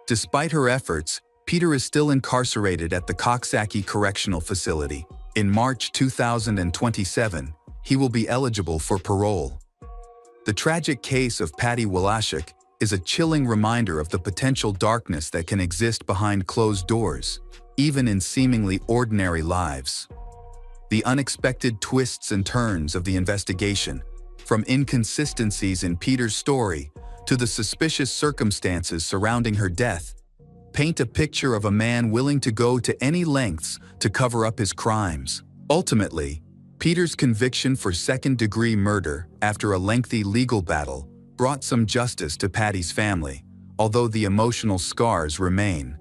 Despite her efforts, Peter is still incarcerated at the Coxsackie Correctional Facility. In March 2027, he will be eligible for parole. The tragic case of Patty Wlaszczak is a chilling reminder of the potential darkness that can exist behind closed doors, even in seemingly ordinary lives. The unexpected twists and turns of the investigation, from inconsistencies in Peter's story to the suspicious circumstances surrounding her death, paint a picture of a man willing to go to any lengths to cover up his crimes. Ultimately, Peter's conviction for second-degree murder after a lengthy legal battle brought some justice to Patty's family, although the emotional scars remain.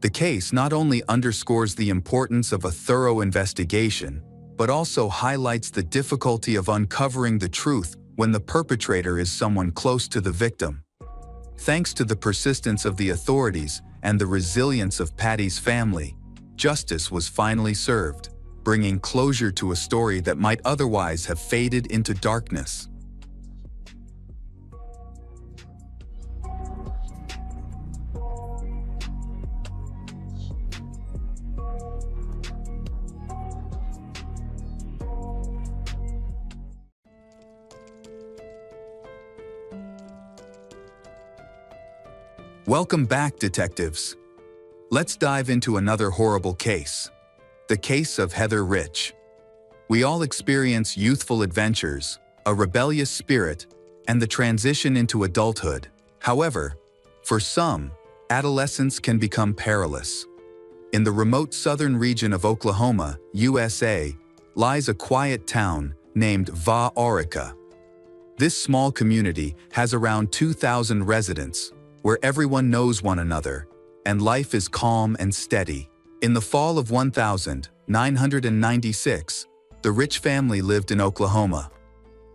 The case not only underscores the importance of a thorough investigation, but also highlights the difficulty of uncovering the truth when the perpetrator is someone close to the victim. Thanks to the persistence of the authorities and the resilience of Patty's family, justice was finally served, bringing closure to a story that might otherwise have faded into darkness. Welcome back, detectives. Let's dive into another horrible case. The case of Heather Rich. We all experience youthful adventures, a rebellious spirit, and the transition into adulthood. However, for some, adolescence can become perilous. In the remote southern region of Oklahoma, USA, lies a quiet town named Waurika. This small community has around 2,000 residents, where everyone knows one another, and life is calm and steady. In the fall of 1996, the Rich family lived in Oklahoma.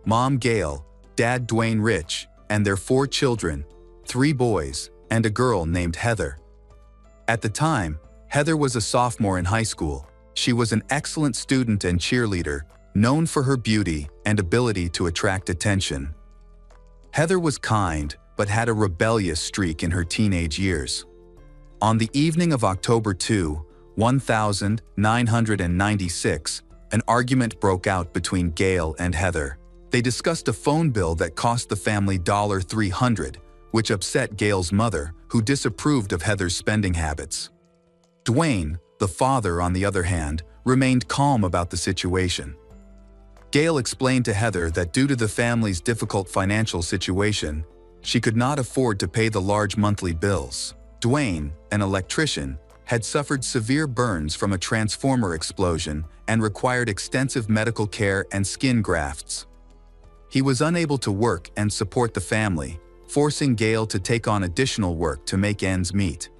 Mom Gail, Dad Dwayne Rich, and their 4 children, 3 boys, and a girl named Heather. At the time, Heather was a sophomore in high school. She was an excellent student and cheerleader, known for her beauty and ability to attract attention. Heather was kind, but had a rebellious streak in her teenage years. On the evening of October 2, 1996, an argument broke out between Gail and Heather. They discussed a phone bill that cost the family $300, which upset Gail's mother, who disapproved of Heather's spending habits. Dwayne, the father, on the other hand, remained calm about the situation. Gail explained to Heather that due to the family's difficult financial situation, she could not afford to pay the large monthly bills. Dwayne, an electrician, had suffered severe burns from a transformer explosion and required extensive medical care and skin grafts. He was unable to work and support the family, forcing Gail to take on additional work to make ends meet.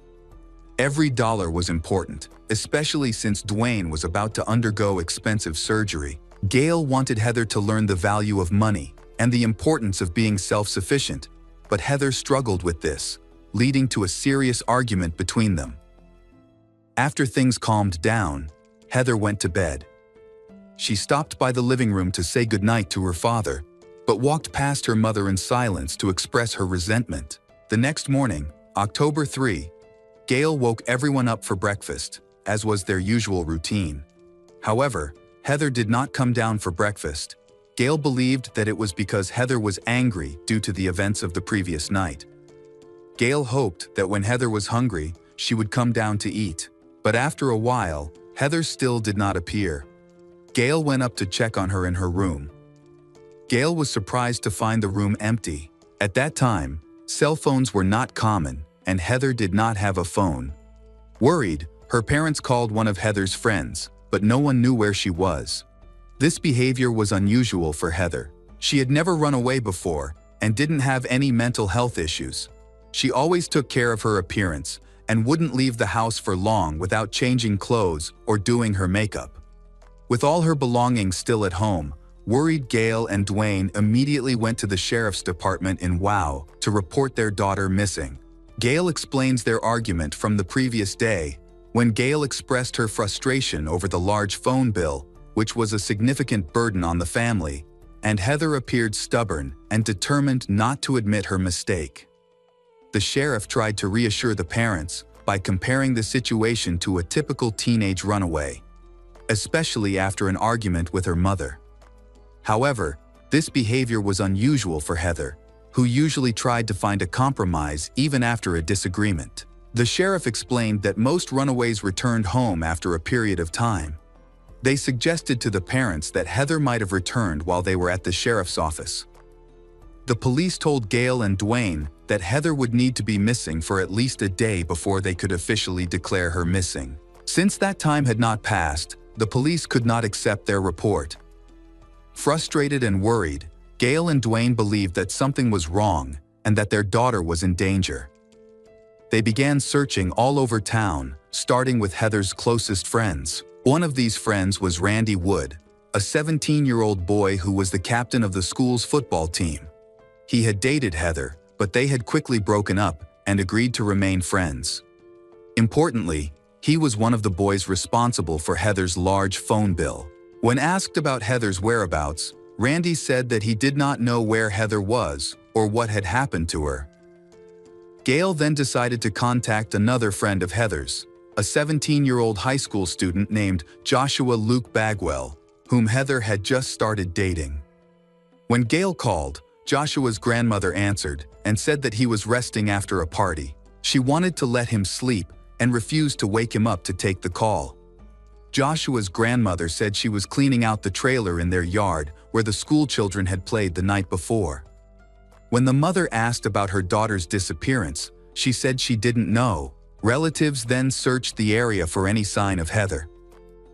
Every dollar was important, especially since Dwayne was about to undergo expensive surgery. Gail wanted Heather to learn the value of money and the importance of being self-sufficient, but Heather struggled with this, leading to a serious argument between them. After things calmed down, Heather went to bed. She stopped by the living room to say goodnight to her father, but walked past her mother in silence to express her resentment. The next morning, October 3, Gail woke everyone up for breakfast, as was their usual routine. However, Heather did not come down for breakfast. Gail believed that it was because Heather was angry due to the events of the previous night. Gail hoped that when Heather was hungry, she would come down to eat. But after a while, Heather still did not appear. Gail went up to check on her in her room. Gail was surprised to find the room empty. At that time, cell phones were not common, and Heather did not have a phone. Worried, her parents called one of Heather's friends, but no one knew where she was. This behavior was unusual for Heather. She had never run away before and didn't have any mental health issues. She always took care of her appearance and wouldn't leave the house for long without changing clothes or doing her makeup. With all her belongings still at home, worried Gail and Dwayne immediately went to the sheriff's department in Wow to report their daughter missing. Gail explains their argument from the previous day, when Gail expressed her frustration over the large phone bill, which was a significant burden on the family. and Heather appeared stubborn and determined not to admit her mistake. The sheriff tried to reassure the parents by comparing the situation to a typical teenage runaway, especially after an argument with her mother. However, this behavior was unusual for Heather, who usually tried to find a compromise even after a disagreement. The sheriff explained that most runaways returned home after a period of time. They suggested to the parents that Heather might have returned while they were at the sheriff's office. The police told Gail and Dwayne that Heather would need to be missing for at least a day before they could officially declare her missing. Since that time had not passed, the police could not accept their report. Frustrated and worried, Gail and Dwayne believed that something was wrong and that their daughter was in danger. They began searching all over town, starting with Heather's closest friends. One of these friends was Randy Wood, a 17-year-old boy who was the captain of the school's football team. He had dated Heather, but they had quickly broken up and agreed to remain friends. Importantly, he was one of the boys responsible for Heather's large phone bill. When asked about Heather's whereabouts, Randy said that he did not know where Heather was or what had happened to her. Gail then decided to contact another friend of Heather's, a 17-year-old high school student named Joshua Luke Bagwell, whom Heather had just started dating. When Gail called, Joshua's grandmother answered and said that he was resting after a party. She wanted to let him sleep and refused to wake him up to take the call. Joshua's grandmother said she was cleaning out the trailer in their yard where the school children had played the night before. When the mother asked about her daughter's disappearance, she said she didn't know. Relatives then searched the area for any sign of Heather.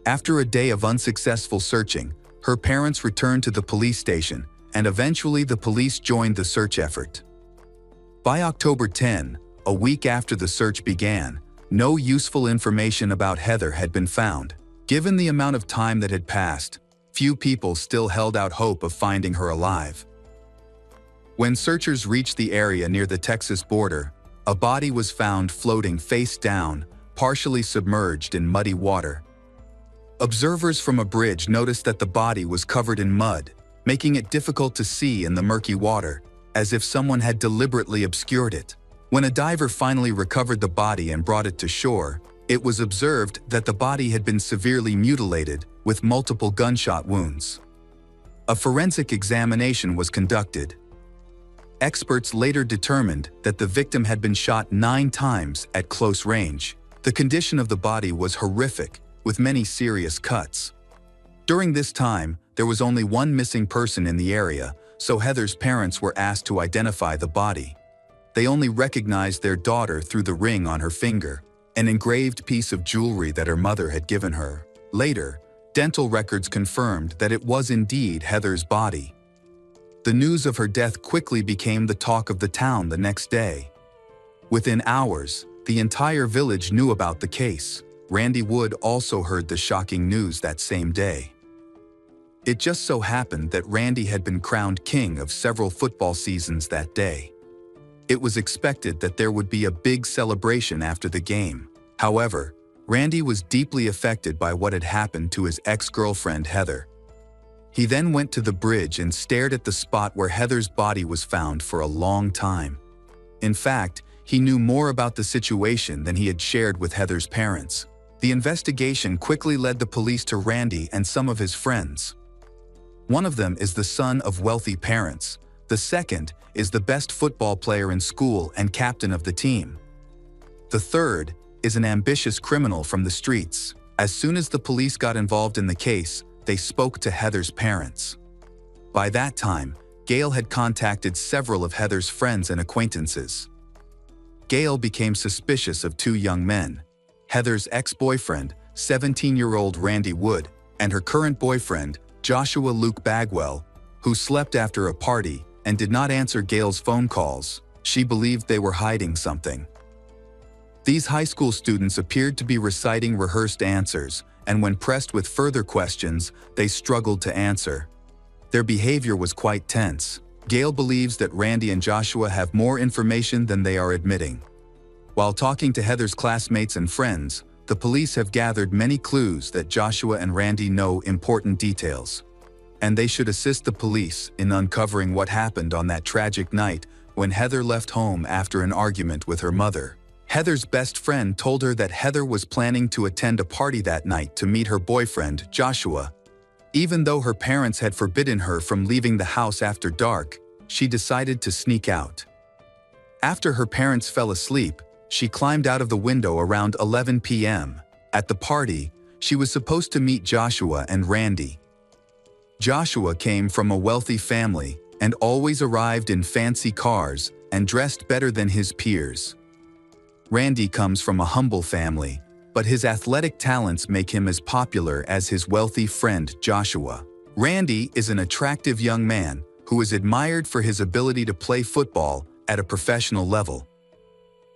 After a day of unsuccessful searching, her parents returned to the police station, and eventually the police joined the search effort. By October 10, a week after the search began, no useful information about Heather had been found. Given the amount of time that had passed, few people still held out hope of finding her alive. When searchers reached the area near the Texas border, a body was found floating face down, partially submerged in muddy water. Observers from a bridge noticed that the body was covered in mud, making it difficult to see in the murky water, as if someone had deliberately obscured it. When a diver finally recovered the body and brought it to shore, it was observed that the body had been severely mutilated with multiple gunshot wounds. A forensic examination was conducted. Experts later determined that the victim had been shot 9 times at close range. The condition of the body was horrific, with many serious cuts. During this time, there was only one missing person in the area, so Heather's parents were asked to identify the body. They only recognized their daughter through the ring on her finger, an engraved piece of jewelry that her mother had given her. Later, dental records confirmed that it was indeed Heather's body. The news of her death quickly became the talk of the town the next day. Within hours, the entire village knew about the case. Randy Wood also heard the shocking news that same day. It just so happened that Randy had been crowned king of several football seasons that day. It was expected that there would be a big celebration after the game. However, Randy was deeply affected by what had happened to his ex-girlfriend Heather. He then went to the bridge and stared at the spot where Heather's body was found for a long time. In fact, he knew more about the situation than he had shared with Heather's parents. The investigation quickly led the police to Randy and some of his friends. One of them is the son of wealthy parents. The second is the best football player in school and captain of the team. The third is an ambitious criminal from the streets. As soon as the police got involved in the case, they spoke to Heather's parents. By that time, Gail had contacted several of Heather's friends and acquaintances. Gail became suspicious of 2 young men, Heather's ex-boyfriend, 17-year-old Randy Wood, and her current boyfriend, Joshua Luke Bagwell, who slept after a party and did not answer Gail's phone calls. She believed they were hiding something. These high school students appeared to be reciting rehearsed answers, and when pressed with further questions, they struggled to answer. Their behavior was quite tense. Gail believes that Randy and Joshua have more information than they are admitting. While talking to Heather's classmates and friends, the police have gathered many clues that Joshua and Randy know important details. and they should assist the police in uncovering what happened on that tragic night when Heather left home after an argument with her mother. Heather's best friend told her that Heather was planning to attend a party that night to meet her boyfriend, Joshua. Even though her parents had forbidden her from leaving the house after dark, she decided to sneak out. After her parents fell asleep, she climbed out of the window around 11 p.m. At the party, she was supposed to meet Joshua and Randy. Joshua came from a wealthy family and always arrived in fancy cars and dressed better than his peers. Randy comes from a humble family, but his athletic talents make him as popular as his wealthy friend Joshua. Randy is an attractive young man who is admired for his ability to play football at a professional level.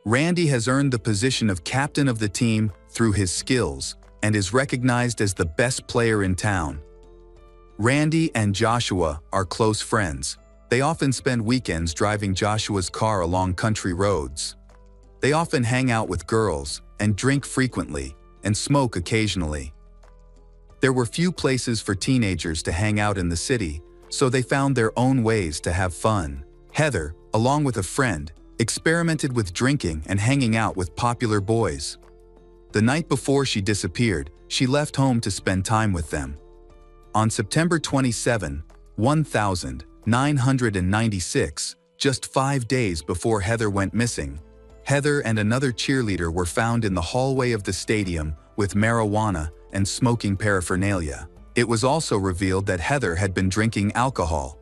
Randy has earned the position of captain of the team through his skills and is recognized as the best player in town. Randy and Joshua are close friends. They often spend weekends driving Joshua's car along country roads. They often hang out with girls and drink frequently and smoke occasionally. There were few places for teenagers to hang out in the city, so they found their own ways to have fun. Heather, along with a friend, experimented with drinking and hanging out with popular boys. The night before she disappeared, she left home to spend time with them. On September 27, 1996, just 5 days before Heather went missing, Heather and another cheerleader were found in the hallway of the stadium with marijuana and smoking paraphernalia. It was also revealed that Heather had been drinking alcohol.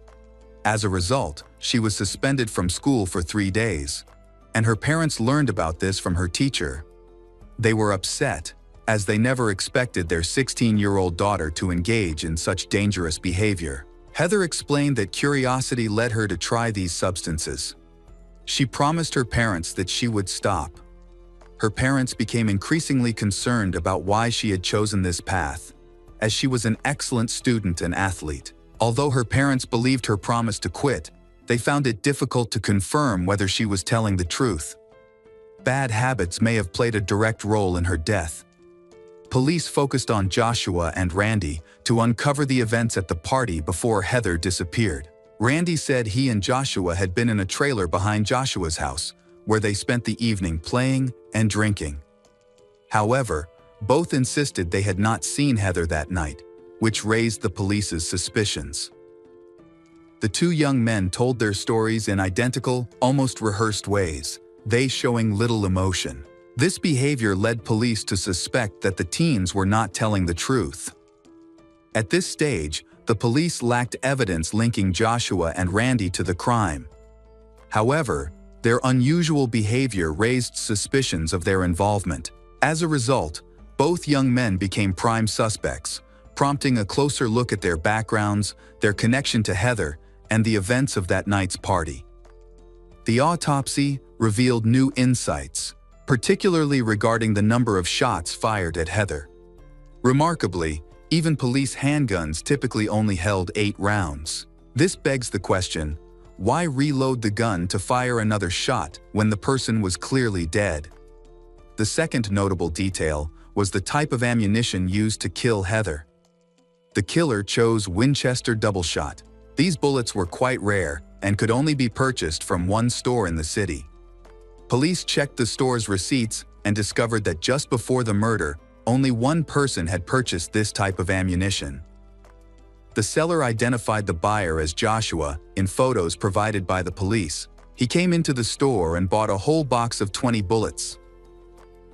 As a result, she was suspended from school for 3 days, and her parents learned about this from her teacher. They were upset, as they never expected their 16-year-old daughter to engage in such dangerous behavior. Heather explained that curiosity led her to try these substances. She promised her parents that she would stop. Her parents became increasingly concerned about why she had chosen this path, as she was an excellent student and athlete. Although her parents believed her promise to quit, they found it difficult to confirm whether she was telling the truth. Bad habits may have played a direct role in her death. Police focused on Joshua and Randy to uncover the events at the party before Heather disappeared. Randy said he and Joshua had been in a trailer behind Joshua's house, where they spent the evening playing and drinking. However, both insisted they had not seen Heather that night, which raised the police's suspicions. The two young men told their stories in identical, almost rehearsed ways, they showing little emotion. This behavior led police to suspect that the teens were not telling the truth. At this stage, the police lacked evidence linking Joshua and Randy to the crime. However, their unusual behavior raised suspicions of their involvement. As a result, both young men became prime suspects, prompting a closer look at their backgrounds, their connection to Heather, and the events of that night's party. The autopsy revealed new insights, particularly regarding the number of shots fired at Heather. Remarkably, even police handguns typically only held 8 rounds. This begs the question, why reload the gun to fire another shot when the person was clearly dead? The second notable detail was the type of ammunition used to kill Heather. The killer chose Winchester double-shot. These bullets were quite rare and could only be purchased from one store in the city. Police checked the store's receipts and discovered that just before the murder, only one person had purchased this type of ammunition. The seller identified the buyer as Joshua in photos provided by the police. He came into the store and bought a whole box of 20 bullets.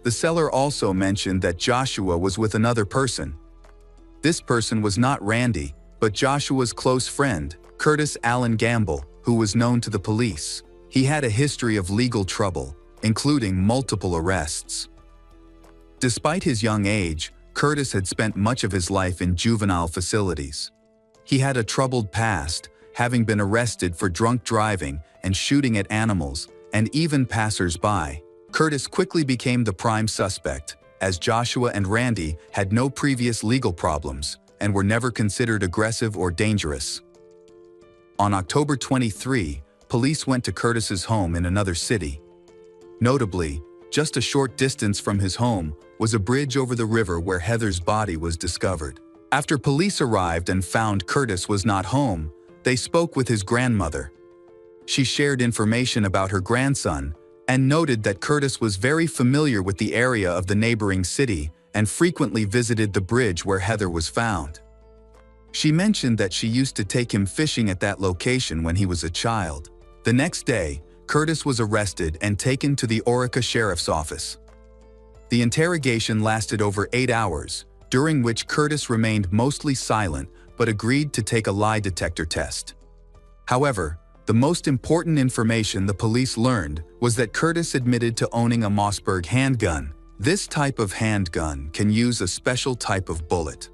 The seller also mentioned that Joshua was with another person. This person was not Randy, but Joshua's close friend, Curtis Allen Gamble, who was known to the police. He had a history of legal trouble, including multiple arrests. Despite his young age, Curtis had spent much of his life in juvenile facilities. He had a troubled past, having been arrested for drunk driving and shooting at animals, and even passers-by. Curtis quickly became the prime suspect, as Joshua and Randy had no previous legal problems and were never considered aggressive or dangerous. On October 23, police went to Curtis's home in another city. Notably, just a short distance from his home was a bridge over the river where Heather's body was discovered. After police arrived and found Curtis was not home, they spoke with his grandmother. She shared information about her grandson and noted that Curtis was very familiar with the area of the neighboring city and frequently visited the bridge where Heather was found. She mentioned that she used to take him fishing at that location when he was a child. The next day, Curtis was arrested and taken to the Orica Sheriff's Office. The interrogation lasted over 8 hours, during which Curtis remained mostly silent but agreed to take a lie detector test. However, the most important information the police learned was that Curtis admitted to owning a Mossberg handgun. This type of handgun can use a special type of bullet.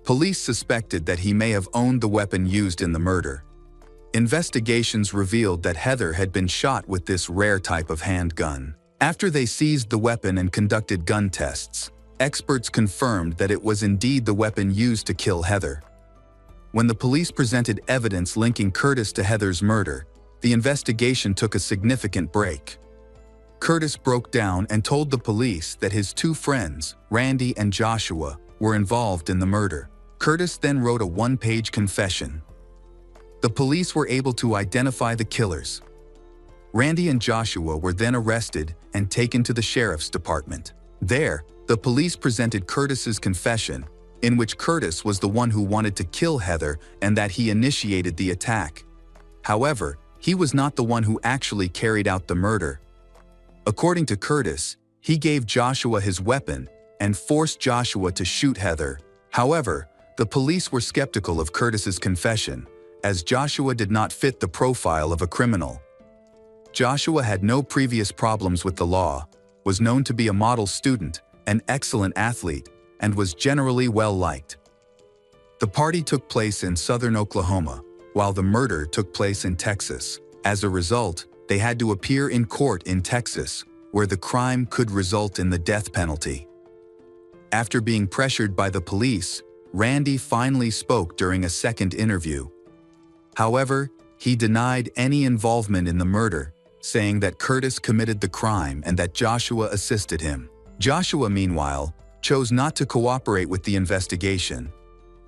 Police suspected that he may have owned the weapon used in the murder. Investigations revealed that Heather had been shot with this rare type of handgun. After they seized the weapon and conducted gun tests, experts confirmed that it was indeed the weapon used to kill Heather. When the police presented evidence linking Curtis to Heather's murder, the investigation took a significant break. Curtis broke down and told the police that his 2 friends, Randy and Joshua, were involved in the murder. Curtis then wrote a 1-page confession. The police were able to identify the killers. Randy and Joshua were then arrested and taken to the sheriff's department. There, the police presented Curtis's confession, in which Curtis was the one who wanted to kill Heather and that he initiated the attack. However, he was not the one who actually carried out the murder. According to Curtis, he gave Joshua his weapon and forced Joshua to shoot Heather. However, the police were skeptical of Curtis's confession, as Joshua did not fit the profile of a criminal. Joshua had no previous problems with the law, was known to be a model student, an excellent athlete, and was generally well-liked. The party took place in southern Oklahoma, while the murder took place in Texas. As a result, they had to appear in court in Texas, where the crime could result in the death penalty. After being pressured by the police, Randy finally spoke during a second interview. However, he denied any involvement in the murder, saying that Curtis committed the crime and that Joshua assisted him. Joshua, meanwhile, chose not to cooperate with the investigation.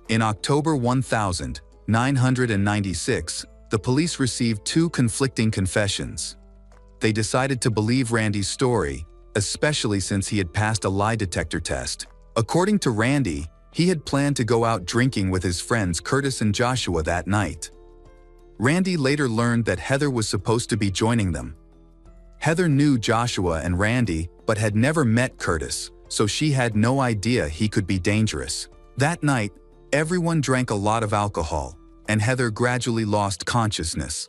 In October 1996, the police received 2 conflicting confessions. They decided to believe Randy's story, especially since he had passed a lie detector test. According to Randy, he had planned to go out drinking with his friends Curtis and Joshua that night. Randy later learned that Heather was supposed to be joining them. Heather knew Joshua and Randy but had never met Curtis, so she had no idea he could be dangerous. That night, everyone drank a lot of alcohol, and Heather gradually lost consciousness.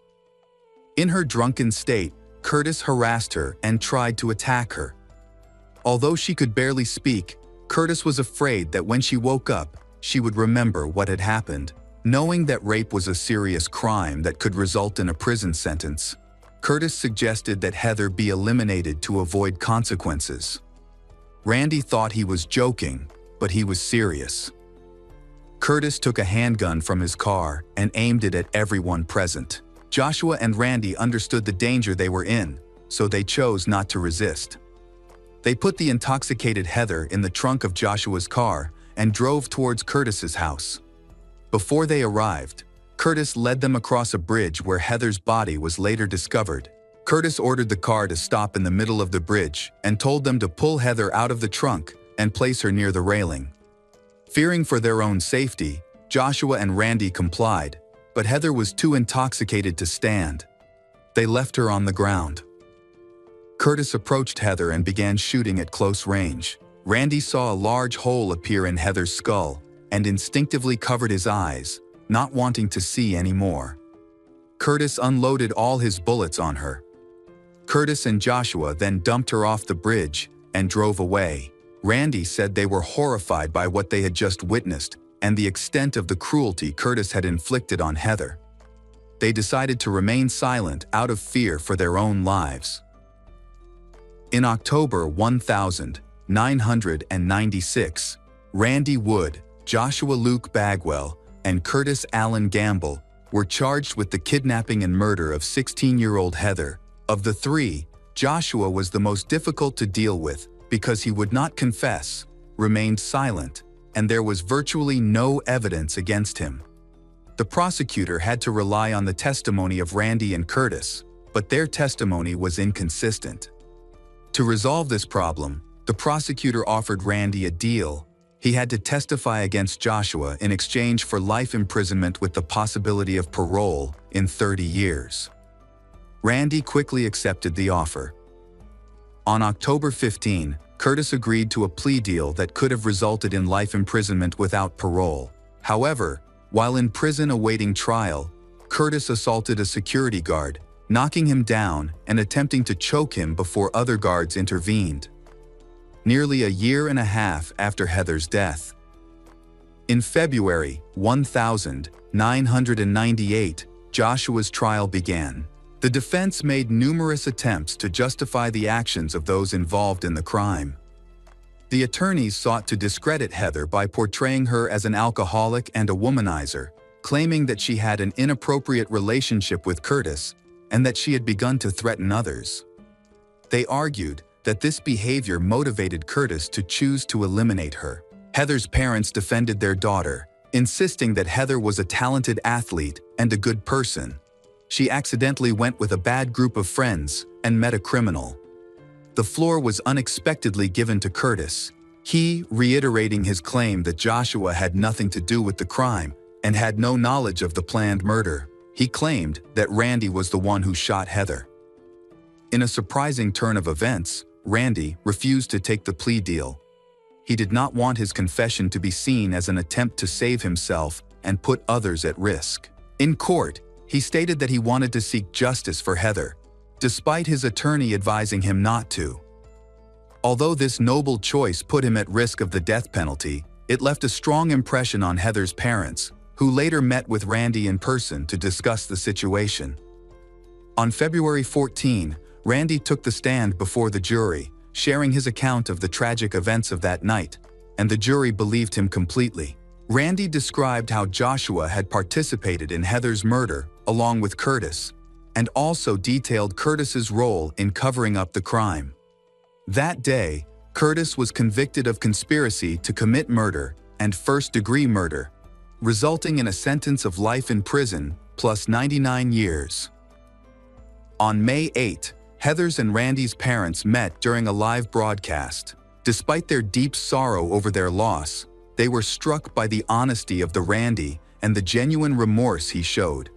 In her drunken state, Curtis harassed her and tried to attack her. Although she could barely speak, Curtis was afraid that when she woke up, she would remember what had happened. Knowing that rape was a serious crime that could result in a prison sentence, Curtis suggested that Heather be eliminated to avoid consequences. Randy thought he was joking, but he was serious. Curtis took a handgun from his car and aimed it at everyone present. Joshua and Randy understood the danger they were in, so they chose not to resist. They put the intoxicated Heather in the trunk of Joshua's car and drove towards Curtis's house. Before they arrived, Curtis led them across a bridge where Heather's body was later discovered. Curtis ordered the car to stop in the middle of the bridge and told them to pull Heather out of the trunk and place her near the railing. Fearing for their own safety, Joshua and Randy complied, but Heather was too intoxicated to stand. They left her on the ground. Curtis approached Heather and began shooting at close range. Randy saw a large hole appear in Heather's skull and instinctively covered his eyes, not wanting to see any more. Curtis unloaded all his bullets on her. Curtis and Joshua then dumped her off the bridge and drove away. Randy said they were horrified by what they had just witnessed and the extent of the cruelty Curtis had inflicted on Heather. They decided to remain silent out of fear for their own lives. In October 1996, Randy Wood, Joshua Luke Bagwell, and Curtis Allen Gamble were charged with the kidnapping and murder of 16-year-old Heather. Of the 3, Joshua was the most difficult to deal with because he would not confess, remained silent, and there was virtually no evidence against him. The prosecutor had to rely on the testimony of Randy and Curtis, but their testimony was inconsistent. To resolve this problem, the prosecutor offered Randy a deal. He had to testify against Joshua in exchange for life imprisonment with the possibility of parole in 30 years. Randy quickly accepted the offer. On October 15, Curtis agreed to a plea deal that could have resulted in life imprisonment without parole. However, while in prison awaiting trial, Curtis assaulted a security guard, knocking him down and attempting to choke him before other guards intervened. Nearly a year and a half after Heather's death. In February 1998, Joshua's trial began. The defense made numerous attempts to justify the actions of those involved in the crime. The attorneys sought to discredit Heather by portraying her as an alcoholic and a womanizer, claiming that she had an inappropriate relationship with Curtis and that she had begun to threaten others. They argued that this behavior motivated Curtis to choose to eliminate her. Heather's parents defended their daughter, insisting that Heather was a talented athlete and a good person. She accidentally went with a bad group of friends and met a criminal. The floor was unexpectedly given to Curtis, he reiterating his claim that Joshua had nothing to do with the crime and had no knowledge of the planned murder. He claimed that Randy was the one who shot Heather. In a surprising turn of events, Randy refused to take the plea deal. He did not want his confession to be seen as an attempt to save himself and put others at risk. In court, he stated that he wanted to seek justice for Heather, despite his attorney advising him not to. Although this noble choice put him at risk of the death penalty, it left a strong impression on Heather's parents, who later met with Randy in person to discuss the situation. On February 14, Randy took the stand before the jury, sharing his account of the tragic events of that night, and the jury believed him completely. Randy described how Joshua had participated in Heather's murder along with Curtis, and also detailed Curtis's role in covering up the crime. That day, Curtis was convicted of conspiracy to commit murder and first-degree murder, resulting in a sentence of life in prison plus 99 years. On May 8, Heather's and Randy's parents met during a live broadcast. Despite their deep sorrow over their loss, they were struck by the honesty of the Randy and the genuine remorse he showed.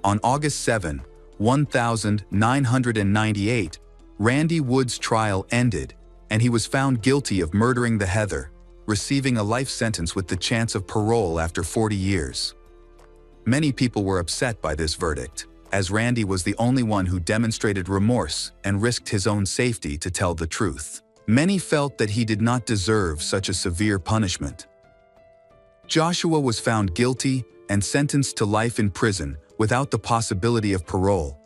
On August 7, 1998, Randy Wood's trial ended, and he was found guilty of murdering the Heather, receiving a life sentence with the chance of parole after 40 years. Many people were upset by this verdict, as Randy was the only one who demonstrated remorse and risked his own safety to tell the truth. Many felt that he did not deserve such a severe punishment. Joshua was found guilty and sentenced to life in prison without the possibility of parole.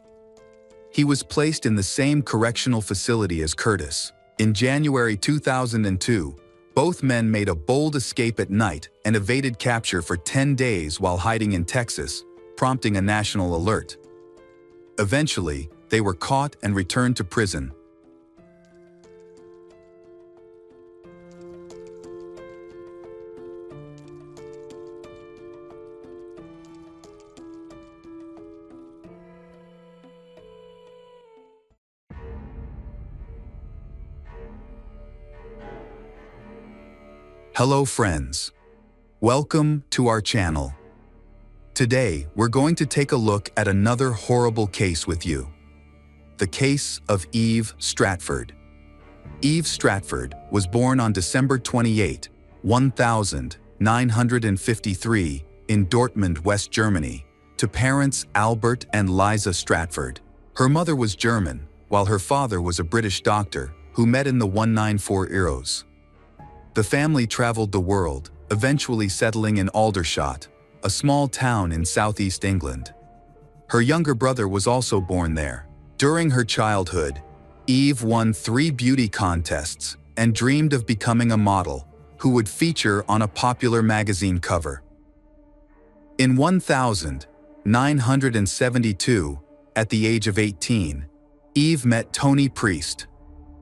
He was placed in the same correctional facility as Curtis. In January 2002, both men made a bold escape at night and evaded capture for 10 days while hiding in Texas, prompting a national alert. Eventually, they were caught and returned to prison. Hello friends. Welcome to our channel. Today, we're going to take a look at another horrible case with you. The case of Eve Stratford. Eve Stratford was born on December 28, 1953, in Dortmund, West Germany, to parents Albert and Liza Stratford. Her mother was German, while her father was a British doctor who met in the 194 Eros. The family traveled the world, eventually settling in Aldershot, a small town in southeast England. Her younger brother was also born there. During her childhood, Eve won 3 beauty contests and dreamed of becoming a model who would feature on a popular magazine cover. In 1972, at the age of 18, Eve met Tony Priest,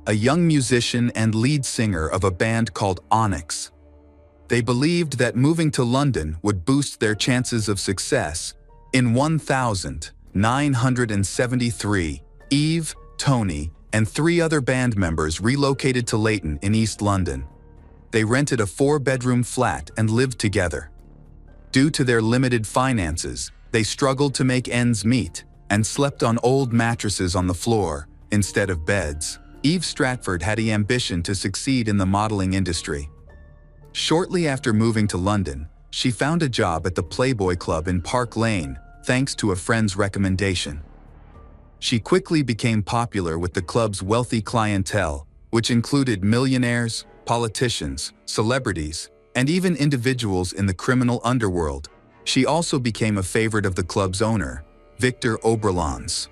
a young musician and lead singer of a band called Onyx. They believed that moving to London would boost their chances of success. In 1973, Eve, Tony, and 3 other band members relocated to Leighton in East London. They rented a 4-bedroom flat and lived together. Due to their limited finances, they struggled to make ends meet and slept on old mattresses on the floor instead of beds. Eve Stratford had the ambition to succeed in the modeling industry. Shortly after moving to London, she found a job at the Playboy Club in Park Lane, thanks to a friend's recommendation. She quickly became popular with the club's wealthy clientele, which included millionaires, politicians, celebrities, and even individuals in the criminal underworld. She also became a favorite of the club's owner, Victor Oberlans.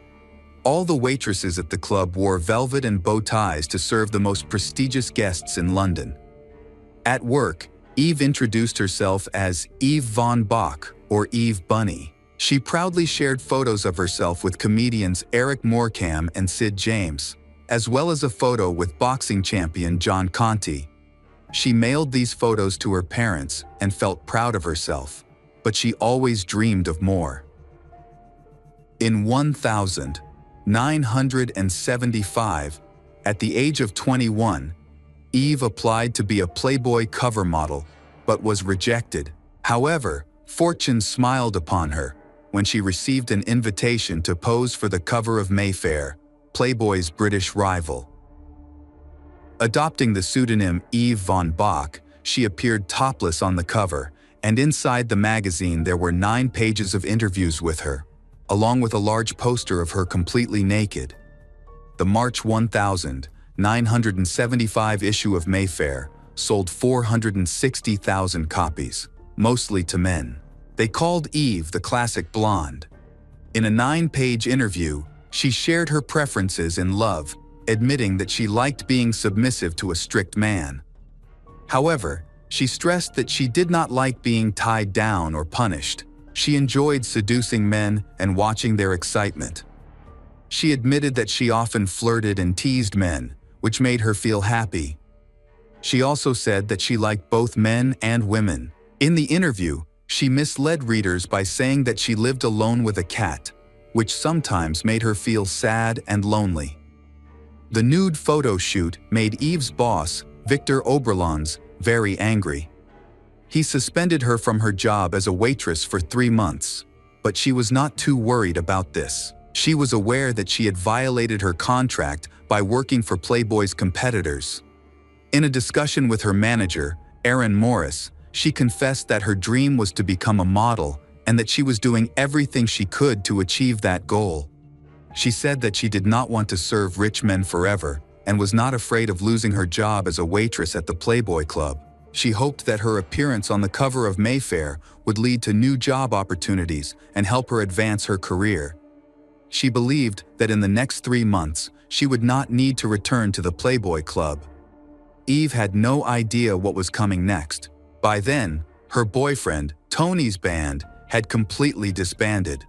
All the waitresses at the club wore velvet and bow ties to serve the most prestigious guests in London. At work, Eve introduced herself as Eve Von Bach, or Eve Bunny. She proudly shared photos of herself with comedians Eric Morecambe and Sid James, as well as a photo with boxing champion John Conti. She mailed these photos to her parents and felt proud of herself, but she always dreamed of more. In 1975, at the age of 21, Eve applied to be a Playboy cover model, but was rejected. However, fortune smiled upon her when she received an invitation to pose for the cover of Mayfair, Playboy's British rival. Adopting the pseudonym Eve Von Bach, she appeared topless on the cover, and inside the magazine there were 9 pages of interviews with her, along with a large poster of her completely naked. The March 1975 issue of Mayfair sold 460,000 copies, mostly to men. They called Eve the classic blonde. In a 9-page interview, she shared her preferences in love, admitting that she liked being submissive to a strict man. However, she stressed that she did not like being tied down or punished. She enjoyed seducing men and watching their excitement. She admitted that she often flirted and teased men, which made her feel happy. She also said that she liked both men and women. In the interview, she misled readers by saying that she lived alone with a cat, which sometimes made her feel sad and lonely. The nude photo shoot made Eve's boss, Victor Oberlans, very angry. He suspended her from her job as a waitress for 3 months, but she was not too worried about this. She was aware that she had violated her contract by working for Playboy's competitors. In a discussion with her manager, Aaron Morris, she confessed that her dream was to become a model and that she was doing everything she could to achieve that goal. She said that she did not want to serve rich men forever and was not afraid of losing her job as a waitress at the Playboy Club. She hoped that her appearance on the cover of Mayfair would lead to new job opportunities and help her advance her career. She believed that in the next 3 months, she would not need to return to the Playboy Club. Eve had no idea what was coming next. By then, her boyfriend, Tony's band, had completely disbanded.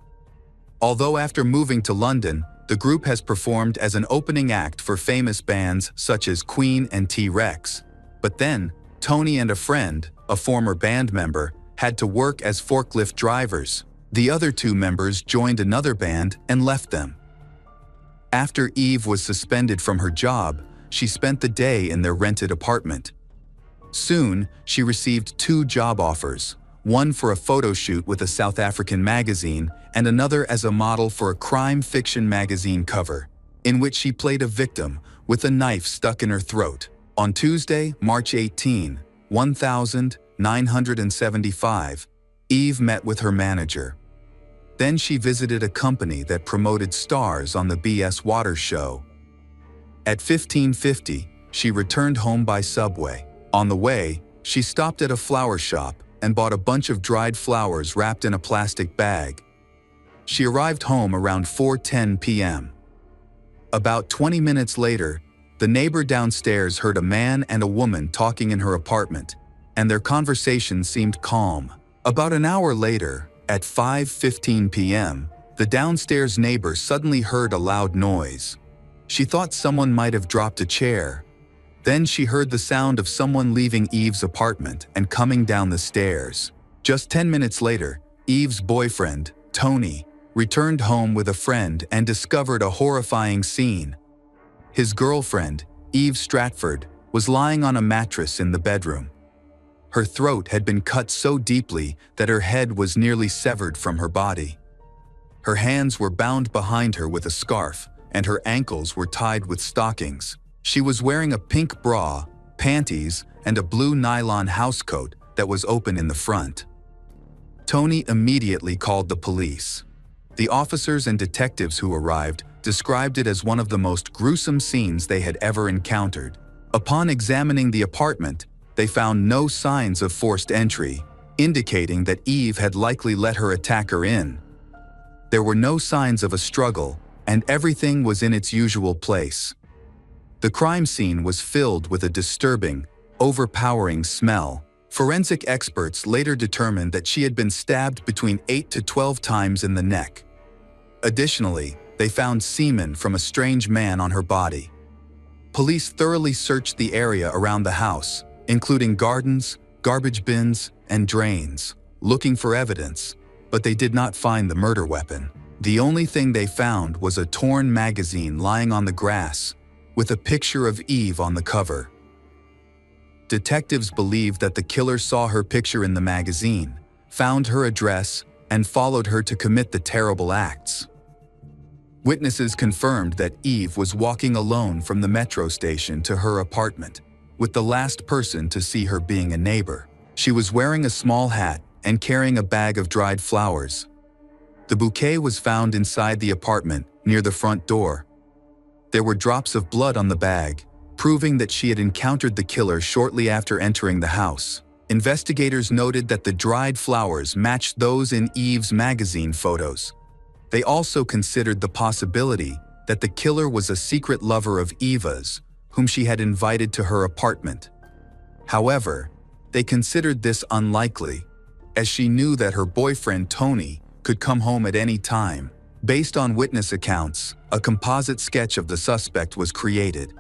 Although after moving to London, the group has performed as an opening act for famous bands such as Queen and T-Rex. But then, Tony and a friend, a former band member, had to work as forklift drivers. The other 2 members joined another band and left them. After Eve was suspended from her job, she spent the day in their rented apartment. Soon, she received 2 job offers, one for a photo shoot with a South African magazine and another as a model for a crime fiction magazine cover, in which she played a victim with a knife stuck in her throat. On Tuesday, March 18, 1975, Eve met with her manager. Then she visited a company that promoted stars on the B.S. Waters show. At 15:50, she returned home by subway. On the way, she stopped at a flower shop and bought a bunch of dried flowers wrapped in a plastic bag. She arrived home around 4:10 p.m. About 20 minutes later, the neighbor downstairs heard a man and a woman talking in her apartment, and their conversation seemed calm. About an hour later, at 5:15 p.m., the downstairs neighbor suddenly heard a loud noise. She thought someone might have dropped a chair. Then she heard the sound of someone leaving Eve's apartment and coming down the stairs. Just 10 minutes later, Eve's boyfriend, Tony, returned home with a friend and discovered a horrifying scene. His girlfriend, Eve Stratford, was lying on a mattress in the bedroom. Her throat had been cut so deeply that her head was nearly severed from her body. Her hands were bound behind her with a scarf, and her ankles were tied with stockings. She was wearing a pink bra, panties, and a blue nylon housecoat that was open in the front. Tony immediately called the police. The officers and detectives who arrived described it as one of the most gruesome scenes they had ever encountered. Upon examining the apartment, they found no signs of forced entry, indicating that Eve had likely let her attacker in. There were no signs of a struggle, and everything was in its usual place. The crime scene was filled with a disturbing, overpowering smell. Forensic experts later determined that she had been stabbed between 8 to 12 times in the neck. Additionally, they found semen from a strange man on her body. Police thoroughly searched the area around the house, including gardens, garbage bins, and drains, looking for evidence, but they did not find the murder weapon. The only thing they found was a torn magazine lying on the grass, with a picture of Eve on the cover. Detectives believe that the killer saw her picture in the magazine, found her address, and followed her to commit the terrible acts. Witnesses confirmed that Eve was walking alone from the metro station to her apartment, with the last person to see her being a neighbor. She was wearing a small hat and carrying a bag of dried flowers. The bouquet was found inside the apartment, near the front door. There were drops of blood on the bag, proving that she had encountered the killer shortly after entering the house. Investigators noted that the dried flowers matched those in Eve's magazine photos. They also considered the possibility that the killer was a secret lover of Eva's, whom she had invited to her apartment. However, they considered this unlikely, as she knew that her boyfriend Tony could come home at any time. Based on witness accounts, a composite sketch of the suspect was created.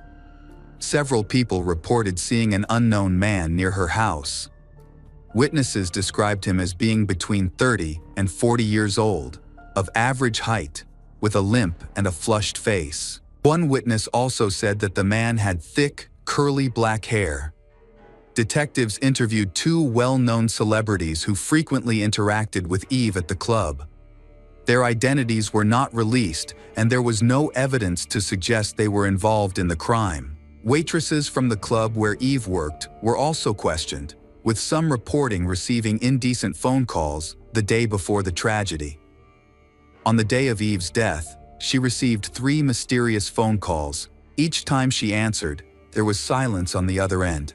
Several people reported seeing an unknown man near her house. Witnesses described him as being between 30 and 40 years old, of average height, with a limp and a flushed face. One witness also said that the man had thick, curly black hair. Detectives interviewed two well-known celebrities who frequently interacted with Eve at the club. Their identities were not released, and there was no evidence to suggest they were involved in the crime. Waitresses from the club where Eve worked were also questioned, with some reporting receiving indecent phone calls the day before the tragedy. On the day of Eve's death, she received 3 mysterious phone calls. Each time she answered, there was silence on the other end,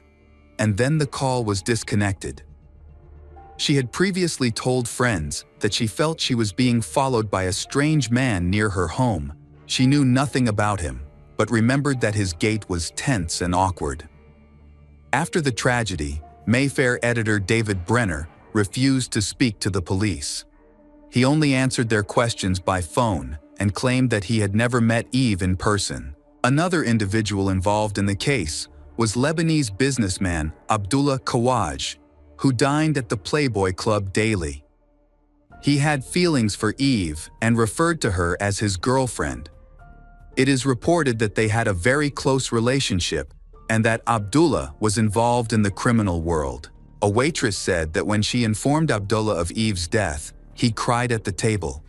and then the call was disconnected. She had previously told friends that she felt she was being followed by a strange man near her home. She knew nothing about him, but remembered that his gait was tense and awkward. After the tragedy, Mayfair editor David Brenner refused to speak to the police. He only answered their questions by phone and claimed that he had never met Eve in person. Another individual involved in the case was Lebanese businessman Abdullah Kawaj, who dined at the Playboy Club daily. He had feelings for Eve and referred to her as his girlfriend. It is reported that they had a very close relationship and that Abdullah was involved in the criminal world. A waitress said that when she informed Abdullah of Eve's death, he cried at the table.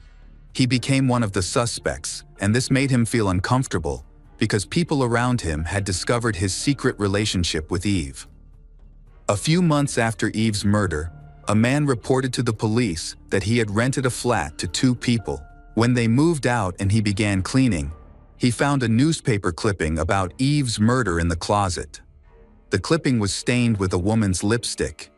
He became one of the suspects, and this made him feel uncomfortable because people around him had discovered his secret relationship with Eve. A few months after Eve's murder, a man reported to the police that he had rented a flat to 2 people. When they moved out and he began cleaning, he found a newspaper clipping about Eve's murder in the closet. The clipping was stained with a woman's lipstick.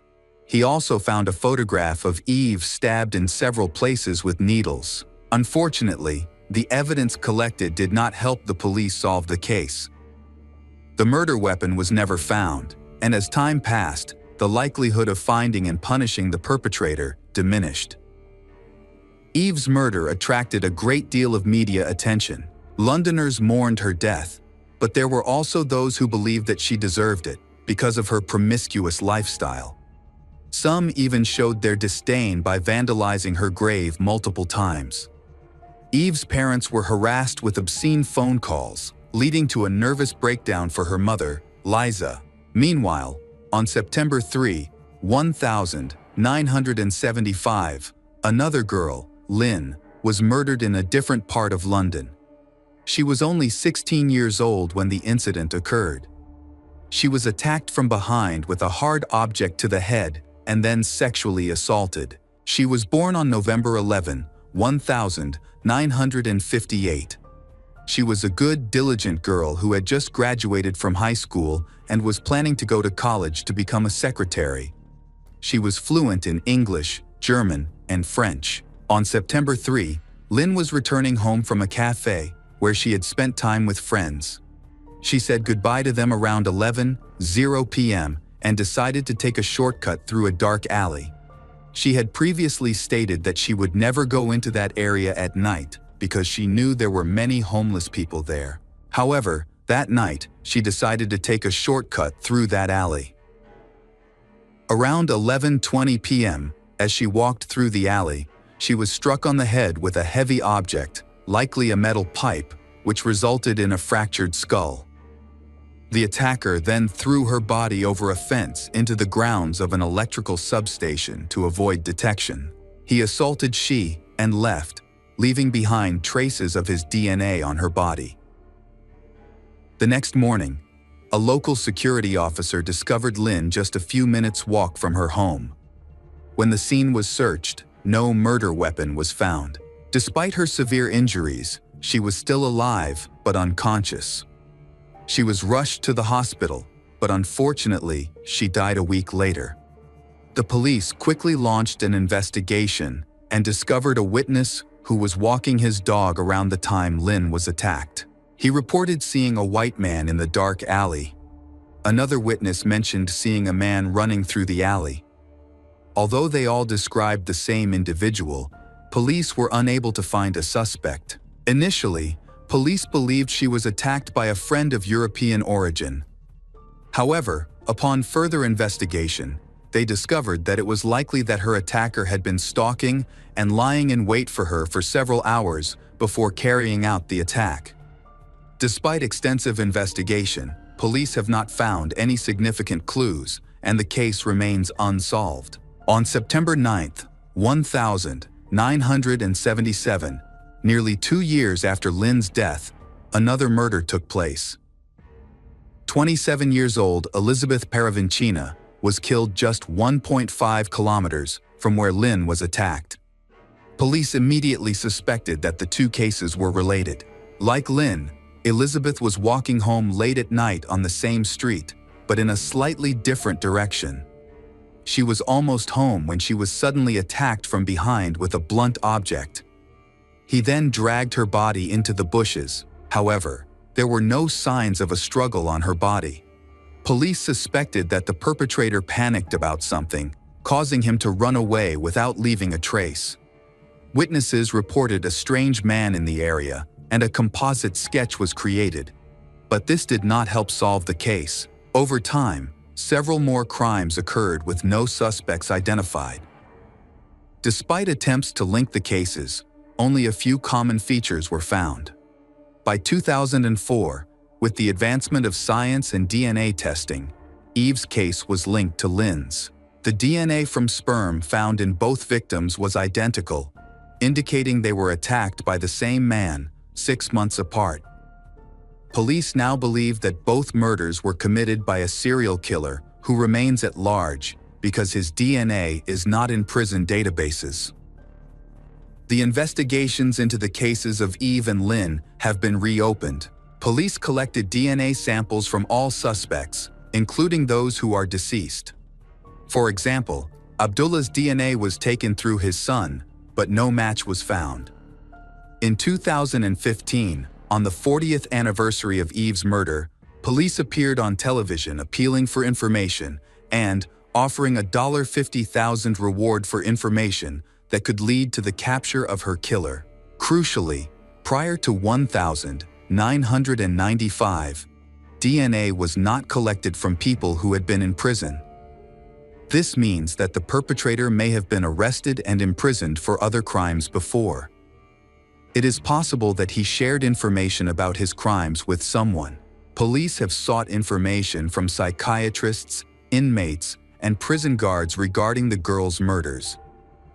He also found a photograph of Eve stabbed in several places with needles. Unfortunately, the evidence collected did not help the police solve the case. The murder weapon was never found, and as time passed, the likelihood of finding and punishing the perpetrator diminished. Eve's murder attracted a great deal of media attention. Londoners mourned her death, But there were also those who believed that she deserved it because of her promiscuous lifestyle. Some even showed their disdain by vandalizing her grave multiple times. Eve's parents were harassed with obscene phone calls, leading to a nervous breakdown for her mother, Liza. Meanwhile, on September 3, 1975, another girl, Lynn, was murdered in a different part of London. She was only 16 years old when the incident occurred. She was attacked from behind with a hard object to the head and then sexually assaulted. She was born on November 11, 1958. She was a good, diligent girl who had just graduated from high school and was planning to go to college to become a secretary. She was fluent in English, German, and French. On September 3, Lynn was returning home from a cafe where she had spent time with friends. She said goodbye to them around 11:00 p.m. and decided to take a shortcut through a dark alley. She had previously stated that she would never go into that area at night because she knew there were many homeless people there. However, that night, she decided to take a shortcut through that alley. Around 11:20 p.m., as she walked through the alley, she was struck on the head with a heavy object, likely a metal pipe, which resulted in a fractured skull. The attacker then threw her body over a fence into the grounds of an electrical substation to avoid detection. He assaulted she and left, leaving behind traces of his DNA on her body. The next morning, a local security officer discovered Lynn just a few minutes' walk from her home. When the scene was searched, no murder weapon was found. Despite her severe injuries, she was still alive but unconscious. She was rushed to the hospital, but unfortunately, she died a week later. The police quickly launched an investigation and discovered a witness who was walking his dog around the time Lynn was attacked. He reported seeing a white man in the dark alley. Another witness mentioned seeing a man running through the alley. Although they all described the same individual, police were unable to find a suspect. Initially, police believed she was attacked by a friend of European origin. However, upon further investigation, they discovered that it was likely that her attacker had been stalking and lying in wait for her for several hours before carrying out the attack. Despite extensive investigation, police have not found any significant clues, and the case remains unsolved. On September 9, 1977, nearly 2 years after Lynn's death, another murder took place. 27 years old Elizabeth Paravincina was killed just 1.5 kilometers from where Lynn was attacked. Police immediately suspected that the two cases were related. Like Lynn, Elizabeth was walking home late at night on the same street, but in a slightly different direction. She was almost home when she was suddenly attacked from behind with a blunt object. He then dragged her body into the bushes. However, there were no signs of a struggle on her body. Police suspected that the perpetrator panicked about something, causing him to run away without leaving a trace. Witnesses reported a strange man in the area, and a composite sketch was created. But this did not help solve the case. Over time, several more crimes occurred with no suspects identified. Despite attempts to link the cases, only a few common features were found. By 2004, with the advancement of science and DNA testing, Eve's case was linked to Lynn's. The DNA from sperm found in both victims was identical, indicating they were attacked by the same man 6 months apart. Police now believe that both murders were committed by a serial killer who remains at large because his DNA is not in prison databases. The investigations into the cases of Eve and Lynn have been reopened. Police collected DNA samples from all suspects, including those who are deceased. For example, Abdullah's DNA was taken through his son, but no match was found. In 2015, on the 40th anniversary of Eve's murder, police appeared on television appealing for information and offering a $50,000 reward for information that could lead to the capture of her killer. Crucially, prior to 995, DNA was not collected from people who had been in prison. This means that the perpetrator may have been arrested and imprisoned for other crimes before. It is possible that he shared information about his crimes with someone. Police have sought information from psychiatrists, inmates, and prison guards regarding the girls' murders.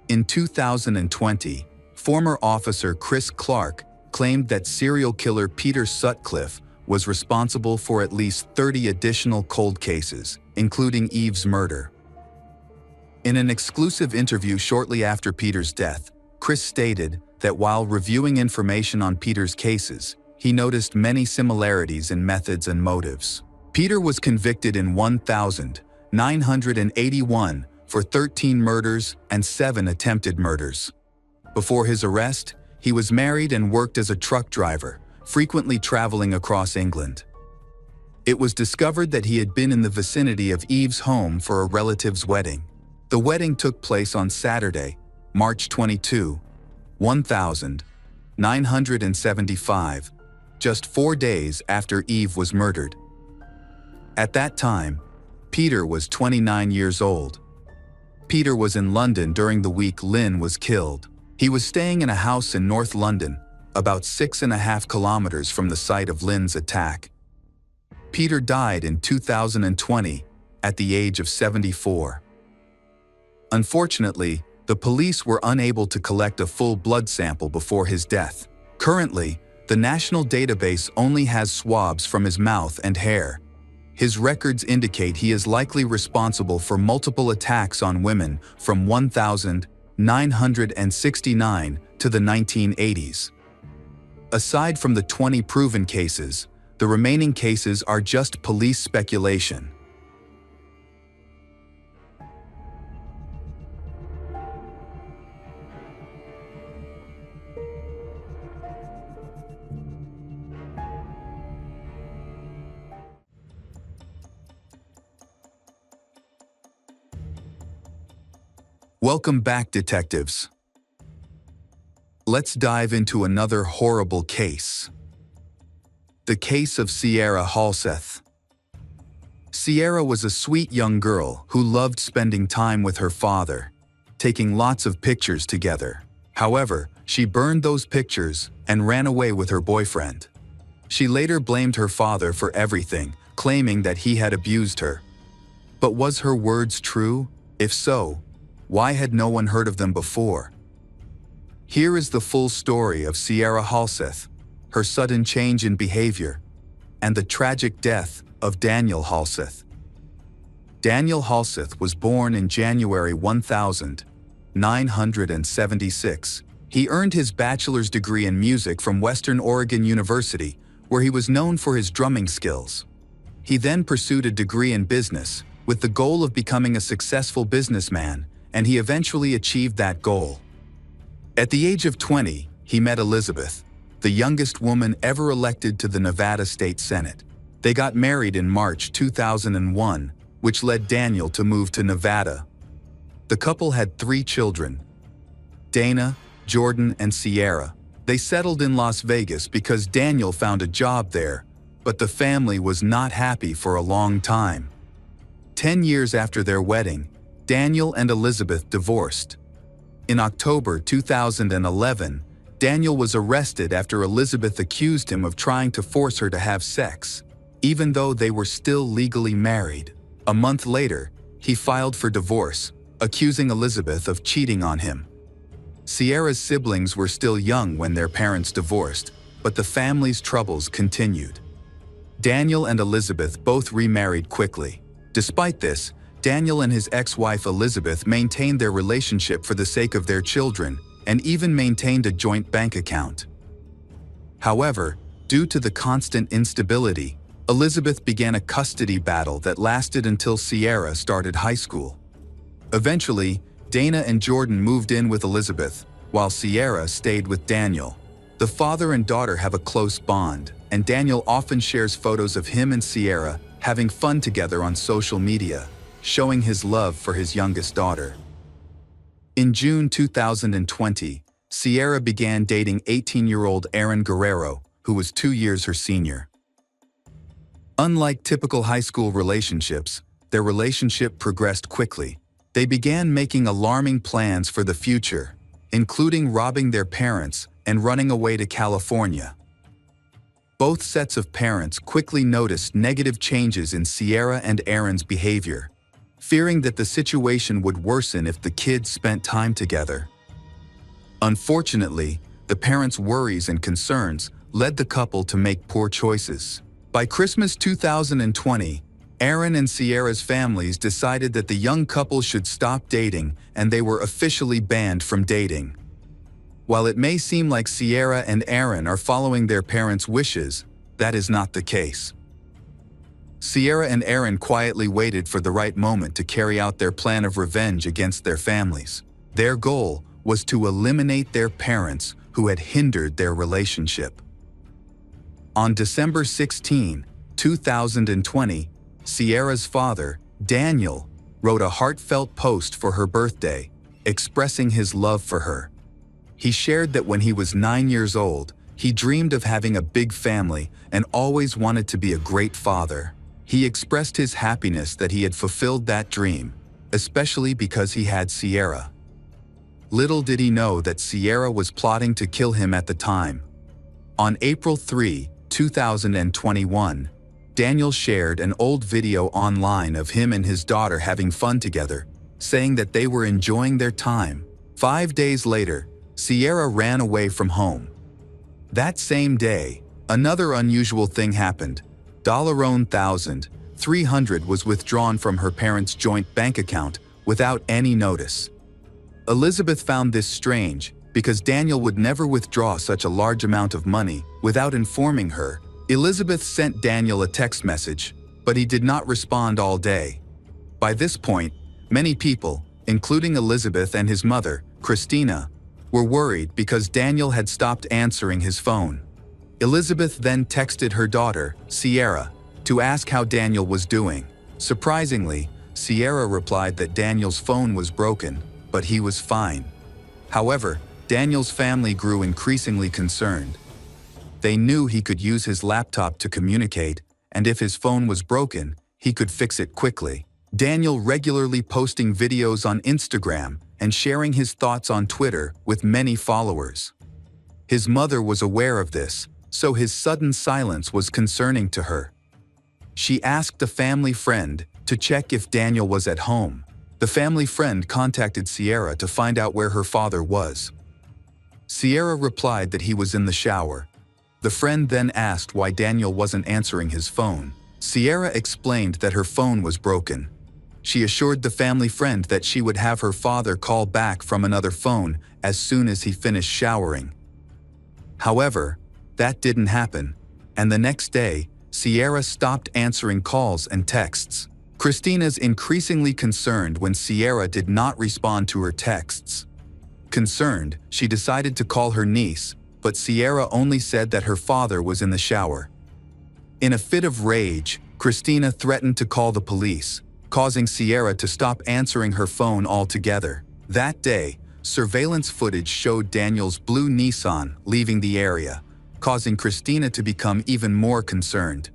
In 2020, former officer Chris Clark claimed that serial killer Peter Sutcliffe was responsible for at least 30 additional cold cases, including Eve's murder. In an exclusive interview shortly after Peter's death, Chris stated that while reviewing information on Peter's cases, he noticed many similarities in methods and motives. Peter was convicted in 1981 for 13 murders and 7 attempted murders. Before his arrest, he was married and worked as a truck driver, frequently traveling across England. It was discovered that he had been in the vicinity of Eve's home for a relative's wedding. The wedding took place on Saturday, March 22, 1975, just 4 days after Eve was murdered. At that time, Peter was 29 years old. Peter was in London during the week Lynn was killed. He was staying in a house in North London, about 6.5 kilometers from the site of Lynn's attack. Peter died in 2020 at the age of 74. Unfortunately, the police were unable to collect a full blood sample before his death. Currently, the national database only has swabs from his mouth and hair. His records indicate he is likely responsible for multiple attacks on women from 1969 to the 1980s. Aside from the 20 proven cases, the remaining cases are just police speculation. Welcome back, detectives. Let's dive into another horrible case. The case of Sierra Halseth. Sierra was a sweet young girl who loved spending time with her father, taking lots of pictures together. However, she burned those pictures and ran away with her boyfriend. She later blamed her father for everything, claiming that he had abused her. But was her words true? If so, why had no one heard of them before? Here is the full story of Sierra Halseth, her sudden change in behavior, and the tragic death of Daniel Halseth. Daniel Halseth was born in January 1976. He earned his bachelor's degree in music from Western Oregon University, where he was known for his drumming skills. He then pursued a degree in business, with the goal of becoming a successful businessman, and he eventually achieved that goal. At the age of 20, he met Elizabeth, the youngest woman ever elected to the Nevada State Senate. They got married in March 2001, which led Daniel to move to Nevada. The couple had 3 children: Dana, Jordan, and Sierra. They settled in Las Vegas because Daniel found a job there, but the family was not happy for a long time. 10 years after their wedding, Daniel and Elizabeth divorced. In October 2011, Daniel was arrested after Elizabeth accused him of trying to force her to have sex, even though they were still legally married. A month later, he filed for divorce, accusing Elizabeth of cheating on him. Sierra's siblings were still young when their parents divorced, but the family's troubles continued. Daniel and Elizabeth both remarried quickly. Despite this, Daniel and his ex-wife Elizabeth maintained their relationship for the sake of their children and even maintained a joint bank account. However, due to the constant instability, Elizabeth began a custody battle that lasted until Sierra started high school. Eventually, Dana and Jordan moved in with Elizabeth, while Sierra stayed with Daniel. The father and daughter have a close bond, and Daniel often shares photos of him and Sierra having fun together on social media, showing his love for his youngest daughter. In June 2020, Sierra began dating 18-year-old Aaron Guerrero, who was 2 years her senior. Unlike typical high school relationships, their relationship progressed quickly. They began making alarming plans for the future, including robbing their parents and running away to California. Both sets of parents quickly noticed negative changes in Sierra and Aaron's behavior, fearing that the situation would worsen if the kids spent time together. Unfortunately, the parents' worries and concerns led the couple to make poor choices. By Christmas 2020, Aaron and Sierra's families decided that the young couple should stop dating, and they were officially banned from dating. While it may seem like Sierra and Aaron are following their parents' wishes, that is not the case. Sierra and Aaron quietly waited for the right moment to carry out their plan of revenge against their families. Their goal was to eliminate their parents who had hindered their relationship. On December 16, 2020, Sierra's father, Daniel, wrote a heartfelt post for her birthday, expressing his love for her. He shared that when he was 9 years old, he dreamed of having a big family and always wanted to be a great father. He expressed his happiness that he had fulfilled that dream, especially because he had Sierra. Little did he know that Sierra was plotting to kill him at the time. On April 3, 2021, Daniel shared an old video online of him and his daughter having fun together, saying that they were enjoying their time. 5 days later, Sierra ran away from home. That same day, another unusual thing happened. $1,300 was withdrawn from her parents' joint bank account without any notice. Elizabeth found this strange because Daniel would never withdraw such a large amount of money without informing her. Elizabeth sent Daniel a text message, but he did not respond all day. By this point, many people, including Elizabeth and his mother, Christina, were worried because Daniel had stopped answering his phone. Elizabeth then texted her daughter, Sierra, to ask how Daniel was doing. Surprisingly, Sierra replied that Daniel's phone was broken, but he was fine. However, Daniel's family grew increasingly concerned. They knew he could use his laptop to communicate, and if his phone was broken, he could fix it quickly. Daniel regularly posting videos on Instagram and sharing his thoughts on Twitter with many followers. His mother was aware of this, so his sudden silence was concerning to her. She asked a family friend to check if Daniel was at home. The family friend contacted Sierra to find out where her father was. Sierra replied that he was in the shower. The friend then asked why Daniel wasn't answering his phone. Sierra explained that her phone was broken. She assured the family friend that she would have her father call back from another phone as soon as he finished showering. However, that didn't happen, and the next day, Sierra stopped answering calls and texts. Christina's increasingly concerned when Sierra did not respond to her texts. Concerned, she decided to call her niece, but Sierra only said that her father was in the shower. In a fit of rage, Christina threatened to call the police, causing Sierra to stop answering her phone altogether. That day, surveillance footage showed Daniel's blue Nissan leaving the area, causing Christina to become even more concerned.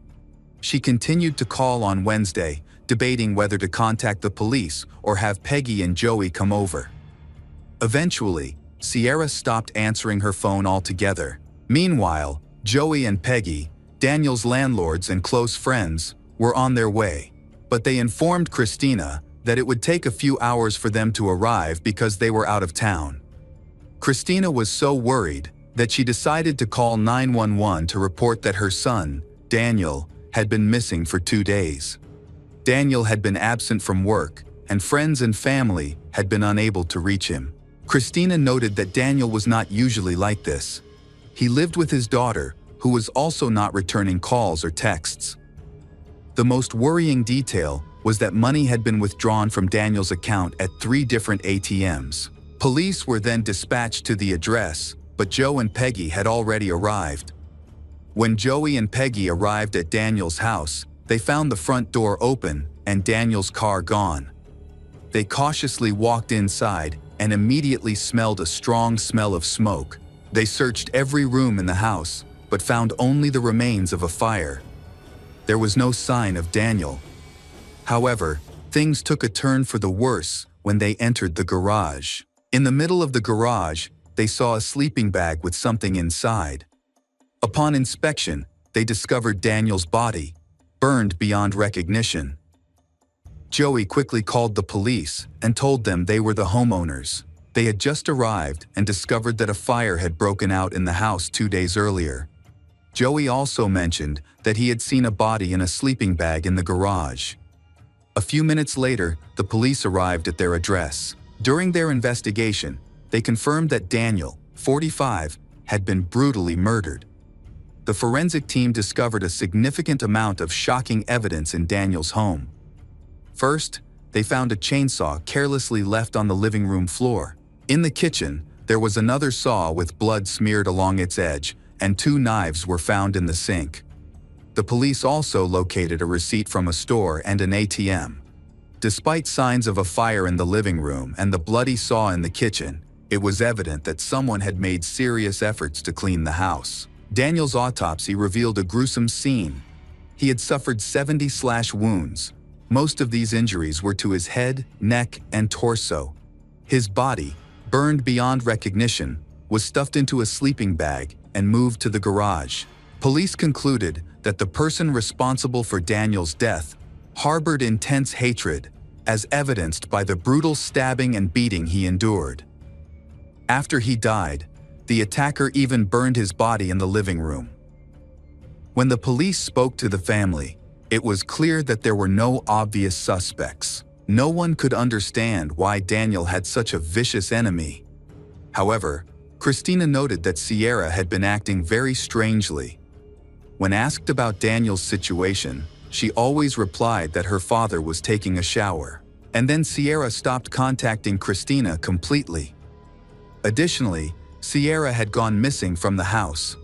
She continued to call on Wednesday, debating whether to contact the police or have Peggy and Joey come over. Eventually, Sierra stopped answering her phone altogether. Meanwhile, Joey and Peggy, Daniel's landlords and close friends, were on their way, but they informed Christina that it would take a few hours for them to arrive because they were out of town. Christina was so worried that she decided to call 911 to report that her son, Daniel, had been missing for 2 days. Daniel had been absent from work, and friends and family had been unable to reach him. Christina noted that Daniel was not usually like this. He lived with his daughter, who was also not returning calls or texts. The most worrying detail was that money had been withdrawn from Daniel's account at 3 different ATMs. Police were then dispatched to the address, but Joe and Peggy had already arrived. When Joey and Peggy arrived at Daniel's house, they found the front door open and Daniel's car gone. They cautiously walked inside and immediately smelled a strong smell of smoke. They searched every room in the house, but found only the remains of a fire. There was no sign of Daniel. However, things took a turn for the worse when they entered the garage. In the middle of the garage, they saw a sleeping bag with something inside. Upon inspection, they discovered Daniel's body, burned beyond recognition. Joey quickly called the police and told them they were the homeowners. They had just arrived and discovered that a fire had broken out in the house 2 days earlier. Joey also mentioned that he had seen a body in a sleeping bag in the garage. A few minutes later, the police arrived at their address. During their investigation, they confirmed that Daniel, 45, had been brutally murdered. The forensic team discovered a significant amount of shocking evidence in Daniel's home. First, they found a chainsaw carelessly left on the living room floor. In the kitchen, there was another saw with blood smeared along its edge, and 2 knives were found in the sink. The police also located a receipt from a store and an ATM. Despite signs of a fire in the living room and the bloody saw in the kitchen, it was evident that someone had made serious efforts to clean the house. Daniel's autopsy revealed a gruesome scene. He had suffered 70 slash wounds. Most of these injuries were to his head, neck, and torso. His body, burned beyond recognition, was stuffed into a sleeping bag and moved to the garage. Police concluded that the person responsible for Daniel's death harbored intense hatred, as evidenced by the brutal stabbing and beating he endured. After he died, the attacker even burned his body in the living room. When the police spoke to the family, it was clear that there were no obvious suspects. No one could understand why Daniel had such a vicious enemy. However, Christina noted that Sierra had been acting very strangely. When asked about Daniel's situation, she always replied that her father was taking a shower. And then Sierra stopped contacting Christina completely. Additionally, Sierra had gone missing from the house.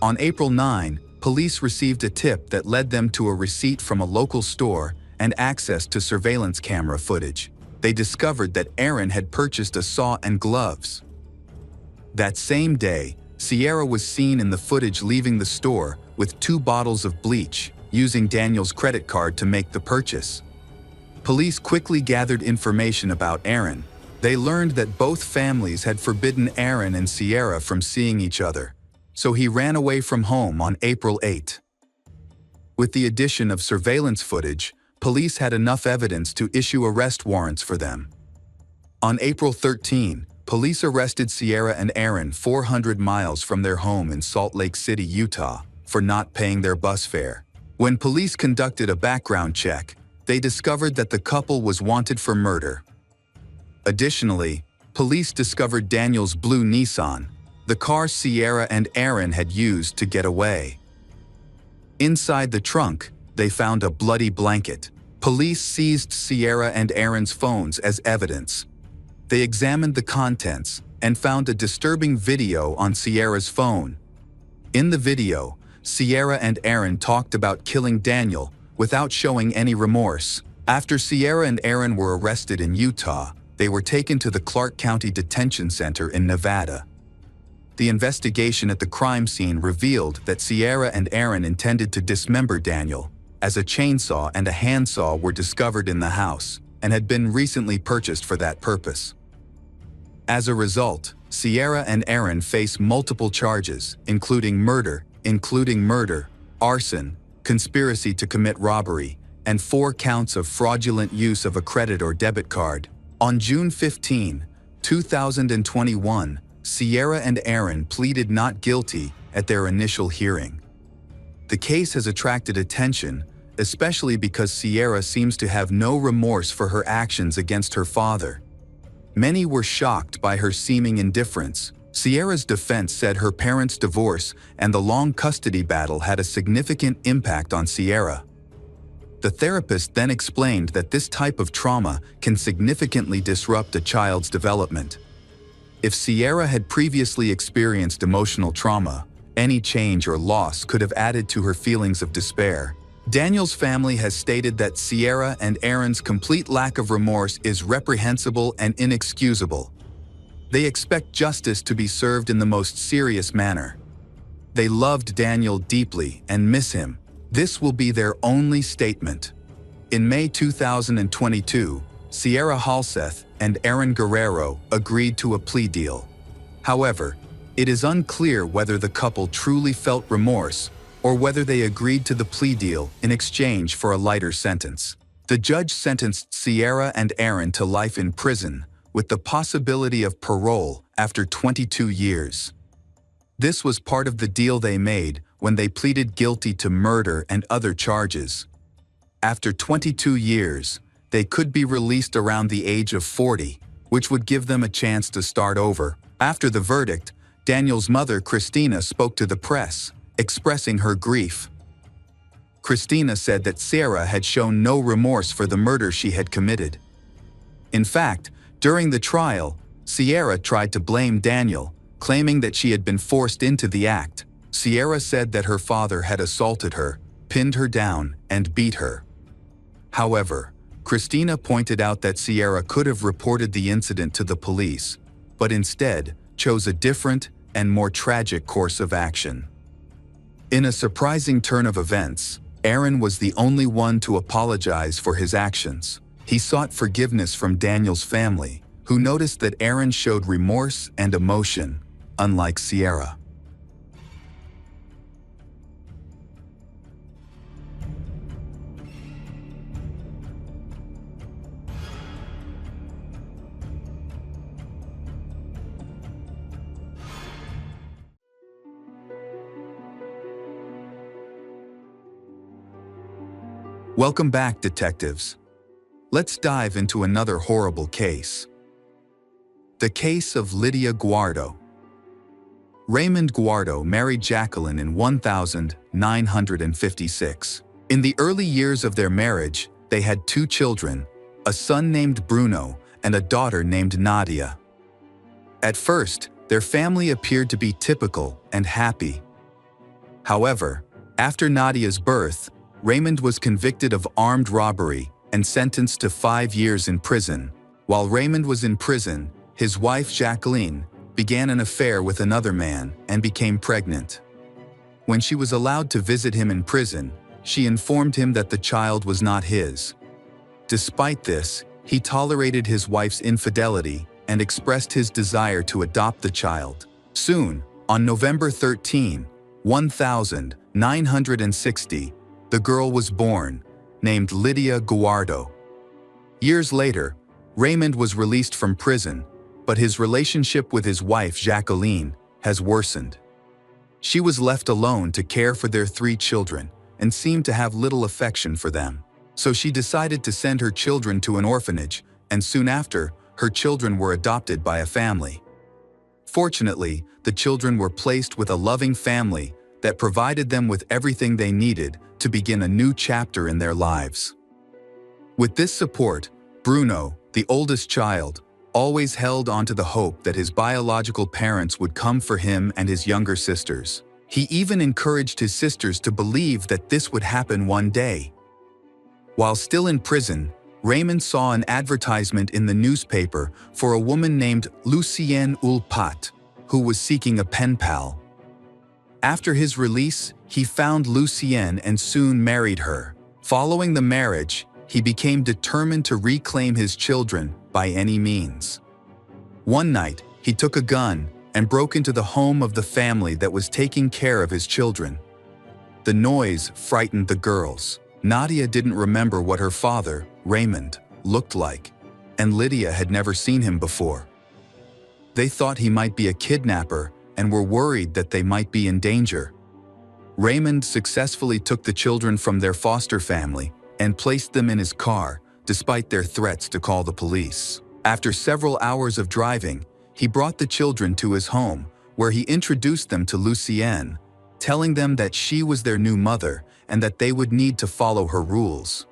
On April 9, police received a tip that led them to a receipt from a local store and access to surveillance camera footage. They discovered that Aaron had purchased a saw and gloves. That same day, Sierra was seen in the footage leaving the store with 2 bottles of bleach, using Daniel's credit card to make the purchase. Police quickly gathered information about Aaron. They learned that both families had forbidden Aaron and Sierra from seeing each other, so he ran away from home on April 8. With the addition of surveillance footage, police had enough evidence to issue arrest warrants for them. On April 13, police arrested Sierra and Aaron 400 miles from their home in Salt Lake City, Utah, for not paying their bus fare. When police conducted a background check, they discovered that the couple was wanted for murder. Additionally, police discovered Daniel's blue Nissan, the car Sierra and Aaron had used to get away. Inside the trunk, they found a bloody blanket. Police seized Sierra and Aaron's phones as evidence. They examined the contents and found a disturbing video on Sierra's phone. In the video, Sierra and Aaron talked about killing Daniel without showing any remorse. After Sierra and Aaron were arrested in Utah, they were taken to the Clark County Detention Center in Nevada. The investigation at the crime scene revealed that Sierra and Aaron intended to dismember Daniel, as a chainsaw and a handsaw were discovered in the house and had been recently purchased for that purpose. As a result, Sierra and Aaron face multiple charges, including murder, arson, conspiracy to commit robbery, and 4 counts of fraudulent use of a credit or debit card. On June 15, 2021, Sierra and Aaron pleaded not guilty at their initial hearing. The case has attracted attention, especially because Sierra seems to have no remorse for her actions against her father. Many were shocked by her seeming indifference. Sierra's defense said her parents' divorce and the long custody battle had a significant impact on Sierra. The therapist then explained that this type of trauma can significantly disrupt a child's development. If Sierra had previously experienced emotional trauma, any change or loss could have added to her feelings of despair. Daniel's family has stated that Sierra and Aaron's complete lack of remorse is reprehensible and inexcusable. They expect justice to be served in the most serious manner. They loved Daniel deeply and miss him. This will be their only statement. In May 2022, Sierra Halseth and Aaron Guerrero agreed to a plea deal. However, it is unclear whether the couple truly felt remorse or whether they agreed to the plea deal in exchange for a lighter sentence. The judge sentenced Sierra and Aaron to life in prison, with the possibility of parole after 22 years. This was part of the deal they made when they pleaded guilty to murder and other charges. After 22 years, they could be released around the age of 40, which would give them a chance to start over. After the verdict, Daniel's mother, Christina, spoke to the press, expressing her grief. Christina said that Sierra had shown no remorse for the murder she had committed. In fact, during the trial, Sierra tried to blame Daniel, claiming that she had been forced into the act. Sierra said that her father had assaulted her, pinned her down, and beat her. However, Christina pointed out that Sierra could have reported the incident to the police, but instead chose a different and more tragic course of action. In a surprising turn of events, Aaron was the only one to apologize for his actions. He sought forgiveness from Daniel's family, who noticed that Aaron showed remorse and emotion, unlike Sierra. Welcome back, detectives. Let's dive into another horrible case. The case of Lydia Guardo. Raymond Guardo married Jacqueline in 1956. In the early years of their marriage, they had 2 children, a son named Bruno and a daughter named Nadia. At first, their family appeared to be typical and happy. However, after Nadia's birth, Raymond was convicted of armed robbery and sentenced to 5 years in prison. While Raymond was in prison, his wife Jacqueline began an affair with another man and became pregnant. When she was allowed to visit him in prison, she informed him that the child was not his. Despite this, he tolerated his wife's infidelity and expressed his desire to adopt the child. Soon, on November 13, 1960, the girl was born, named Lydia Guardo. Years later, Raymond was released from prison, but his relationship with his wife Jacqueline has worsened. She was left alone to care for their 3 children and seemed to have little affection for them. So she decided to send her children to an orphanage, and soon after, her children were adopted by a family. Fortunately, the children were placed with a loving family that provided them with everything they needed to begin a new chapter in their lives. With this support, Bruno, the oldest child, always held on to the hope that his biological parents would come for him and his younger sisters. He even encouraged his sisters to believe that this would happen one day. While still in prison, Raymond saw an advertisement in the newspaper for a woman named Lucienne Ulpat, who was seeking a pen pal. After his release, he found Lucienne and soon married her. Following the marriage, he became determined to reclaim his children by any means. One night, he took a gun and broke into the home of the family that was taking care of his children. The noise frightened the girls. Nadia didn't remember what her father, Raymond, looked like, and Lydia had never seen him before. They thought he might be a kidnapper and were worried that they might be in danger. Raymond successfully took the children from their foster family and placed them in his car, despite their threats to call the police. After several hours of driving, he brought the children to his home, where he introduced them to Lucienne, telling them that she was their new mother and that they would need to follow her rules.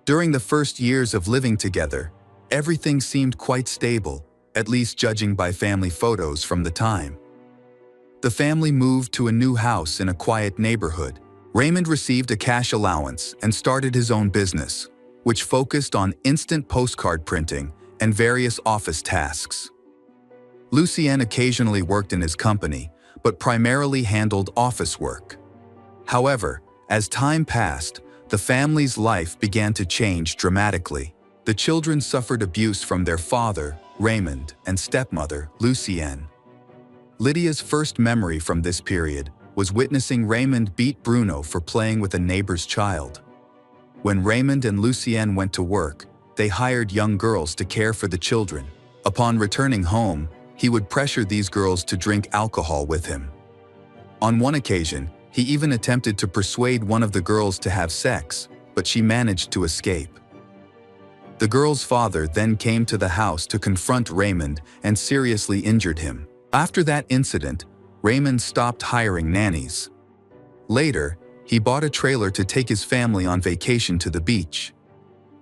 During the first years of living together, everything seemed quite stable, at least judging by family photos from the time. The family moved to a new house in a quiet neighborhood. Raymond received a cash allowance and started his own business, which focused on instant postcard printing and various office tasks. Lucien occasionally worked in his company, but primarily handled office work. However, as time passed, the family's life began to change dramatically. The children suffered abuse from their father, Raymond, and stepmother, Lucienne. Lydia's first memory from this period was witnessing Raymond beat Bruno for playing with a neighbor's child. When Raymond and Lucienne went to work, they hired young girls to care for the children. Upon returning home, he would pressure these girls to drink alcohol with him. On one occasion, he even attempted to persuade one of the girls to have sex, but she managed to escape. The girl's father then came to the house to confront Raymond and seriously injured him. After that incident, Raymond stopped hiring nannies. Later, he bought a trailer to take his family on vacation to the beach.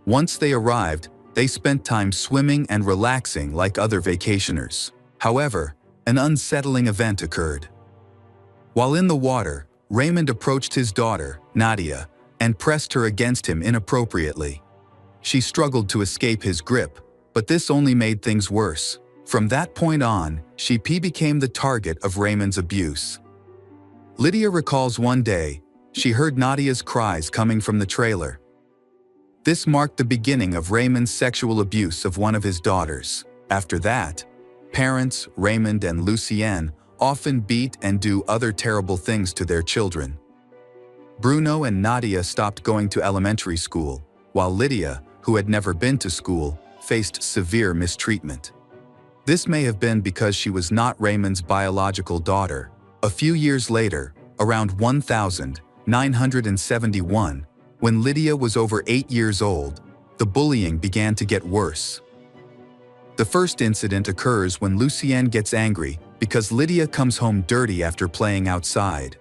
Once they arrived, they spent time swimming and relaxing like other vacationers. However, an unsettling event occurred. While in the water, Raymond approached his daughter, Nadia, and pressed her against him inappropriately. She struggled to escape his grip, but this only made things worse. From that point on, she became the target of Raymond's abuse. Lydia recalls one day, she heard Nadia's cries coming from the trailer. This marked the beginning of Raymond's sexual abuse of one of his daughters. After that, parents, Raymond and Lucienne, often beat and do other terrible things to their children. Bruno and Nadia stopped going to elementary school, while Lydia, who had never been to school, faced severe mistreatment. This may have been because she was not Raymond's biological daughter. A few years later, around 1971, when Lydia was over 8 years old, the bullying began to get worse. The first incident occurs when Lucienne gets angry because Lydia comes home dirty after playing outside.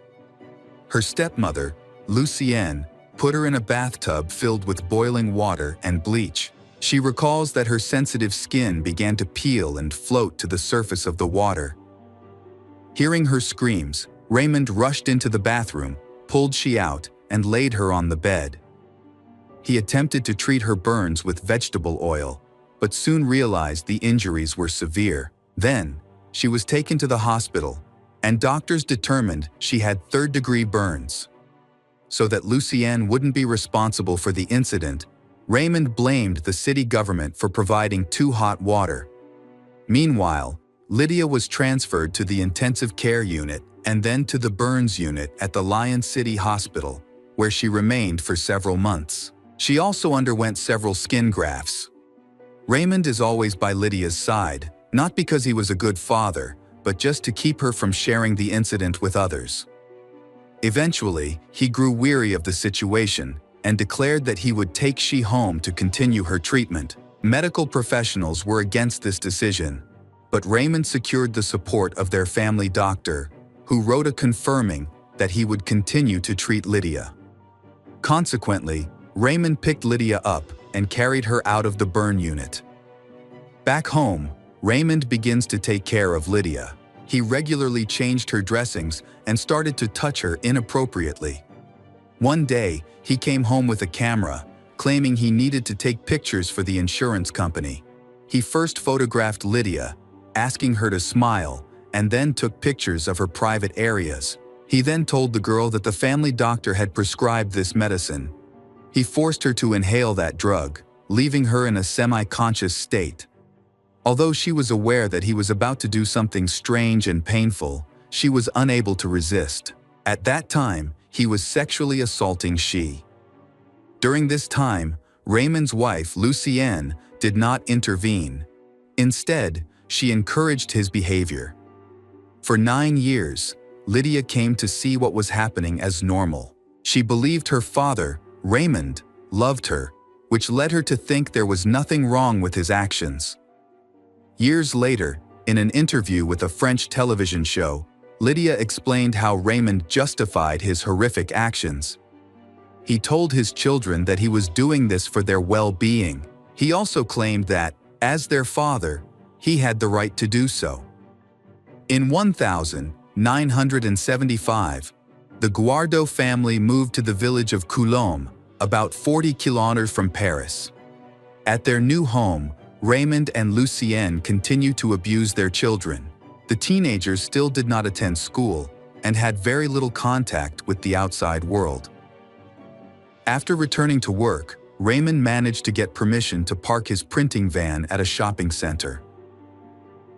Her stepmother, Lucienne, put her in a bathtub filled with boiling water and bleach. She recalls that her sensitive skin began to peel and float to the surface of the water. Hearing her screams, Raymond rushed into the bathroom, pulled she out, and laid her on the bed. He attempted to treat her burns with vegetable oil, but soon realized the injuries were severe. Then, she was taken to the hospital, and doctors determined she had third-degree burns. So that Lucienne wouldn't be responsible for the incident, Raymond blamed the city government for providing too hot water. Meanwhile, Lydia was transferred to the intensive care unit and then to the burns unit at the Lion City Hospital, where she remained for several months. She also underwent several skin grafts. Raymond is always by Lydia's side, not because he was a good father, but just to keep her from sharing the incident with others. Eventually, he grew weary of the situation and declared that he would take she home to continue her treatment. Medical professionals were against this decision, but Raymond secured the support of their family doctor, who wrote a confirming that he would continue to treat Lydia. Consequently, Raymond picked Lydia up and carried her out of the burn unit. Back home, Raymond begins to take care of Lydia. He regularly changed her dressings and started to touch her inappropriately. One day, he came home with a camera, claiming he needed to take pictures for the insurance company. He first photographed Lydia, asking her to smile, and then took pictures of her private areas. He then told the girl that the family doctor had prescribed this medicine. He forced her to inhale that drug, leaving her in a semi-conscious state. Although she was aware that he was about to do something strange and painful, she was unable to resist. At that time, he was sexually assaulting she. During this time, Raymond's wife, Lucienne, did not intervene. Instead, she encouraged his behavior. For 9 years, Lydia came to see what was happening as normal. She believed her father, Raymond, loved her, which led her to think there was nothing wrong with his actions. Years later, in an interview with a French television show, Lydia explained how Raymond justified his horrific actions. He told his children that he was doing this for their well-being. He also claimed that, as their father, he had the right to do so. In 1975, the Guardo family moved to the village of Coulombe, about 40 kilometers from Paris. At their new home, Raymond and Lucienne continued to abuse their children. The teenagers still did not attend school and had very little contact with the outside world. After returning to work, Raymond managed to get permission to park his printing van at a shopping center.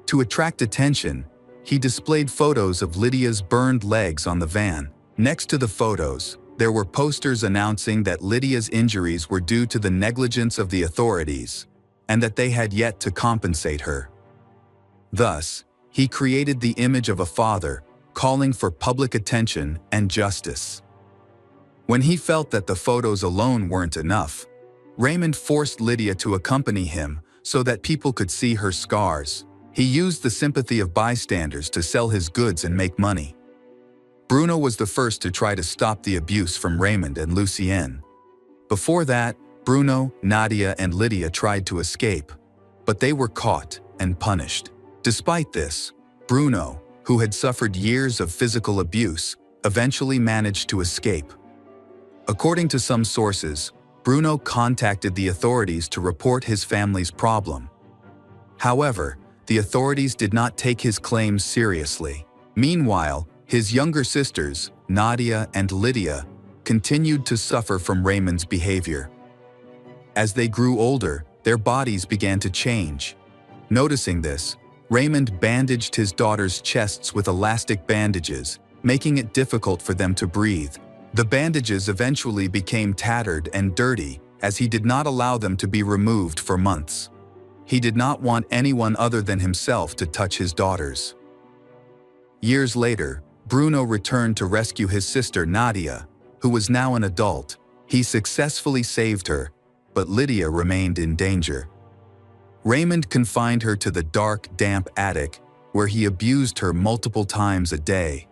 To attract attention, he displayed photos of Lydia's burned legs on the van. Next to the photos, there were posters announcing that Lydia's injuries were due to the negligence of the authorities and that they had yet to compensate her. Thus, he created the image of a father calling for public attention and justice. When he felt that the photos alone weren't enough, Raymond forced Lydia to accompany him so that people could see her scars. He used the sympathy of bystanders to sell his goods and make money. Bruno was the first to try to stop the abuse from Raymond and Lucienne. Before that, Bruno, Nadia, and Lydia tried to escape, but they were caught and punished. Despite this, Bruno, who had suffered years of physical abuse, eventually managed to escape. According to some sources, Bruno contacted the authorities to report his family's problem. However, the authorities did not take his claims seriously. Meanwhile, his younger sisters, Nadia and Lydia, continued to suffer from Raymond's behavior. As they grew older, their bodies began to change. Noticing this, Raymond bandaged his daughters' chests with elastic bandages, making it difficult for them to breathe. The bandages eventually became tattered and dirty, as he did not allow them to be removed for months. He did not want anyone other than himself to touch his daughters. Years later, Bruno returned to rescue his sister Nadia, who was now an adult. He successfully saved her, but Lydia remained in danger. Raymond confined her to the dark, damp attic, where he abused her multiple times a day.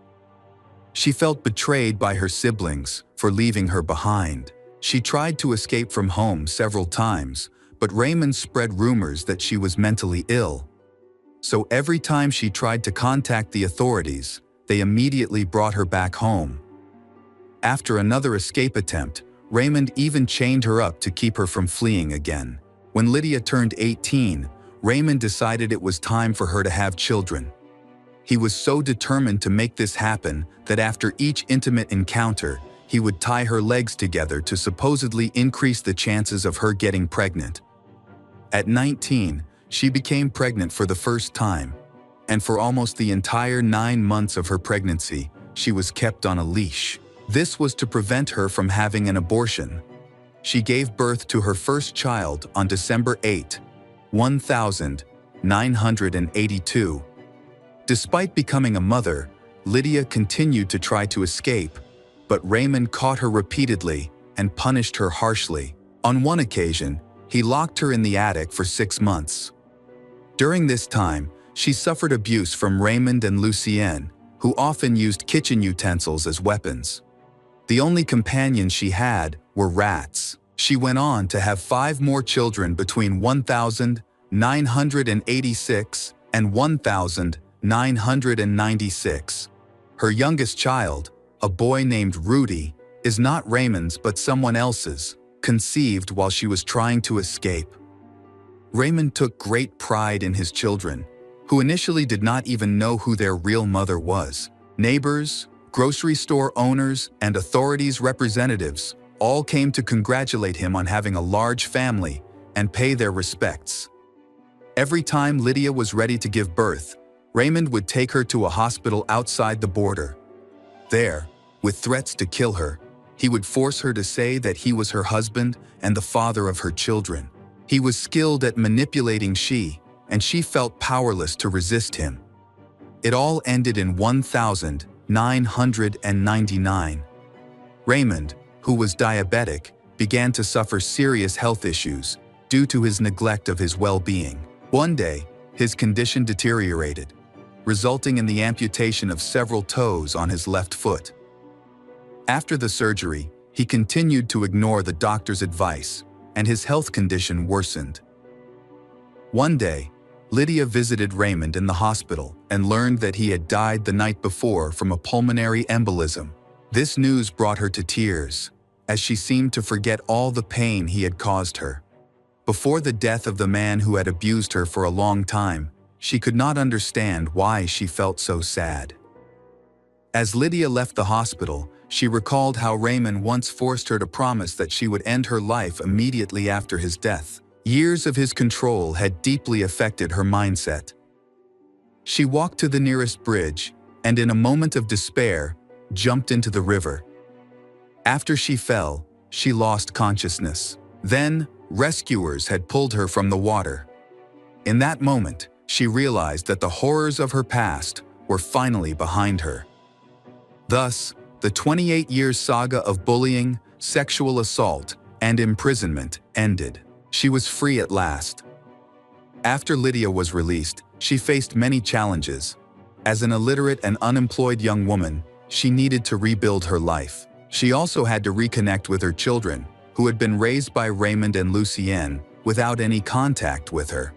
She felt betrayed by her siblings for leaving her behind. She tried to escape from home several times, but Raymond spread rumors that she was mentally ill. So every time she tried to contact the authorities, they immediately brought her back home. After another escape attempt, Raymond even chained her up to keep her from fleeing again. When Lydia turned 18, Raymond decided it was time for her to have children. He was so determined to make this happen that after each intimate encounter, he would tie her legs together to supposedly increase the chances of her getting pregnant. At 19, she became pregnant for the first time, and for almost the entire 9 months of her pregnancy, she was kept on a leash. This was to prevent her from having an abortion. She gave birth to her first child on December 8, 1982. Despite becoming a mother, Lydia continued to try to escape, but Raymond caught her repeatedly and punished her harshly. On one occasion, he locked her in the attic for 6 months. During this time, she suffered abuse from Raymond and Lucienne, who often used kitchen utensils as weapons. The only companions she had were rats. She went on to have 5 more children between 1986 and 1996. Her youngest child, a boy named Rudy, is not Raymond's but someone else's, conceived while she was trying to escape. Raymond took great pride in his children, who initially did not even know who their real mother was. Neighbors, grocery store owners, and authorities representatives all came to congratulate him on having a large family and pay their respects. Every time Lydia was ready to give birth, Raymond would take her to a hospital outside the border. There, with threats to kill her, he would force her to say that he was her husband and the father of her children. He was skilled at manipulating and she felt powerless to resist him. It all ended in 1999. Raymond, who was diabetic, began to suffer serious health issues due to his neglect of his well-being. One day, his condition deteriorated, resulting in the amputation of several toes on his left foot. After the surgery, he continued to ignore the doctor's advice, and his health condition worsened. One day, Lydia visited Raymond in the hospital and learned that he had died the night before from a pulmonary embolism. This news brought her to tears, as she seemed to forget all the pain he had caused her. Before the death of the man who had abused her for a long time, she could not understand why she felt so sad. As Lydia left the hospital, she recalled how Raymond once forced her to promise that she would end her life immediately after his death. Years of his control had deeply affected her mindset. She walked to the nearest bridge and, in a moment of despair, jumped into the river. After she fell, she lost consciousness. Then, rescuers had pulled her from the water. In that moment, she realized that the horrors of her past were finally behind her. Thus, the 28-year saga of bullying, sexual assault, and imprisonment ended. She was free at last. After Lydia was released, she faced many challenges. As an illiterate and unemployed young woman, she needed to rebuild her life. She also had to reconnect with her children, who had been raised by Raymond and Lucienne without any contact with her.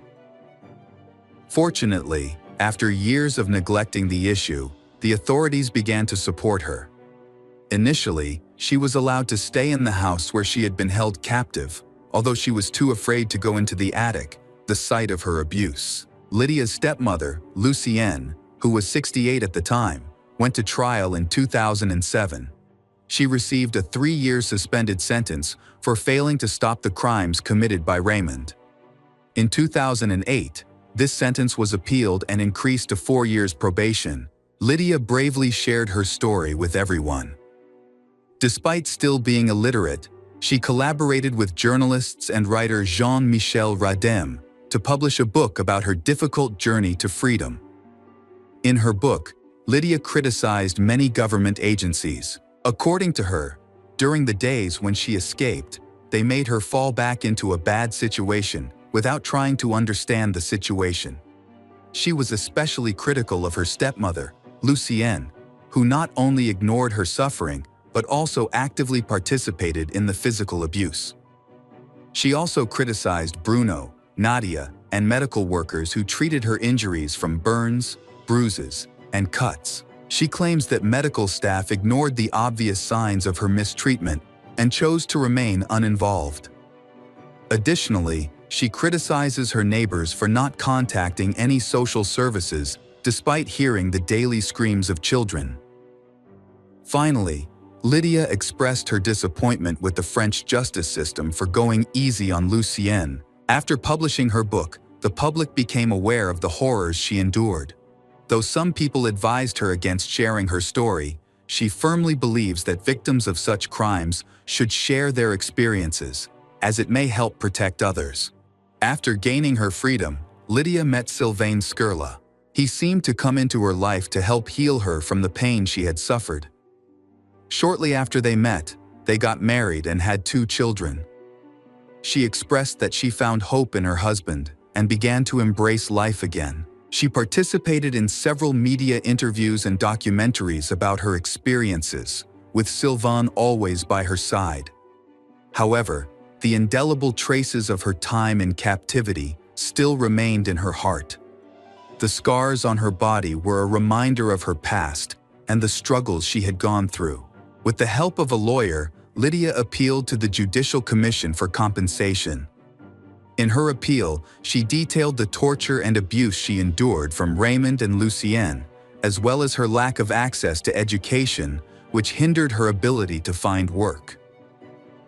Fortunately, after years of neglecting the issue, the authorities began to support her. Initially, she was allowed to stay in the house where she had been held captive, although she was too afraid to go into the attic, the site of her abuse. Lydia's stepmother, Lucienne, who was 68 at the time, went to trial in 2007. She received a 3-year suspended sentence for failing to stop the crimes committed by Raymond. In 2008, this sentence was appealed and increased to 4 years probation. Lydia bravely shared her story with everyone. Despite still being illiterate, she collaborated with journalists and writer Jean-Michel Radem to publish a book about her difficult journey to freedom. In her book, Lydia criticized many government agencies. According to her, during the days when she escaped, they made her fall back into a bad situation without trying to understand the situation. She was especially critical of her stepmother, Lucienne, who not only ignored her suffering, but also actively participated in the physical abuse. She also criticized Bruno, Nadia, and medical workers who treated her injuries from burns, bruises, and cuts. She claims that medical staff ignored the obvious signs of her mistreatment and chose to remain uninvolved. Additionally, she criticizes her neighbors for not contacting any social services despite hearing the daily screams of children. Finally, Lydia expressed her disappointment with the French justice system for going easy on Lucienne. After publishing her book, the public became aware of the horrors she endured. Though some people advised her against sharing her story, she firmly believes that victims of such crimes should share their experiences, as it may help protect others. After gaining her freedom, Lydia met Sylvain Skurla. He seemed to come into her life to help heal her from the pain she had suffered. Shortly after they met, they got married and had 2 children. She expressed that she found hope in her husband and began to embrace life again. She participated in several media interviews and documentaries about her experiences, with Sylvain always by her side. However, the indelible traces of her time in captivity still remained in her heart. The scars on her body were a reminder of her past and the struggles she had gone through. With the help of a lawyer, Lydia appealed to the Judicial Commission for compensation. In her appeal, she detailed the torture and abuse she endured from Raymond and Lucienne, as well as her lack of access to education, which hindered her ability to find work.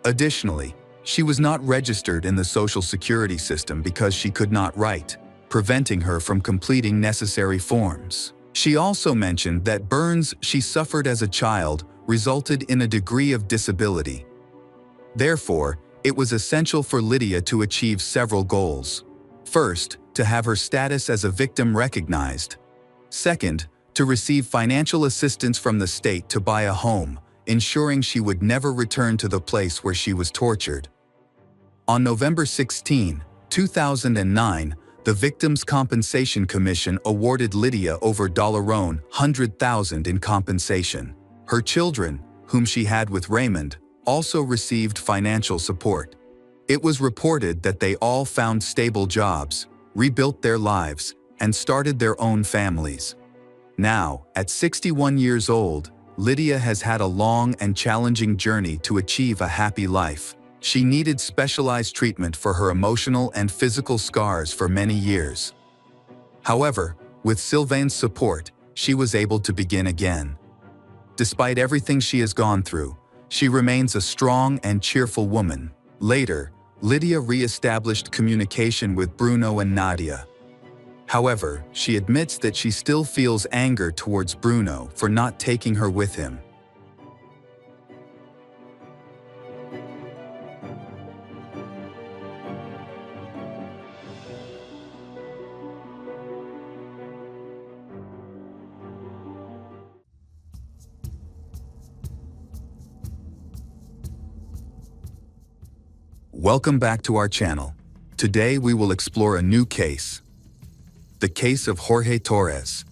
Additionally, she was not registered in the Social Security system because she could not write, preventing her from completing necessary forms. She also mentioned that burns she suffered as a child resulted in a degree of disability. Therefore, it was essential for Lydia to achieve several goals. First, to have her status as a victim recognized. Second, to receive financial assistance from the state to buy a home, ensuring she would never return to the place where she was tortured. On November 16, 2009, the Victims' Compensation Commission awarded Lydia over $100,000 in compensation. Her children, whom she had with Raymond, also received financial support. It was reported that they all found stable jobs, rebuilt their lives, and started their own families. Now, at 61 years old, Lydia has had a long and challenging journey to achieve a happy life. She needed specialized treatment for her emotional and physical scars for many years. However, with Sylvain's support, she was able to begin again. Despite everything she has gone through, she remains a strong and cheerful woman. Later, Lydia re-established communication with Bruno and Nadia. However, she admits that she still feels anger towards Bruno for not taking her with him. Welcome back to our channel. Today we will explore a new case. The case of Jorge Torres.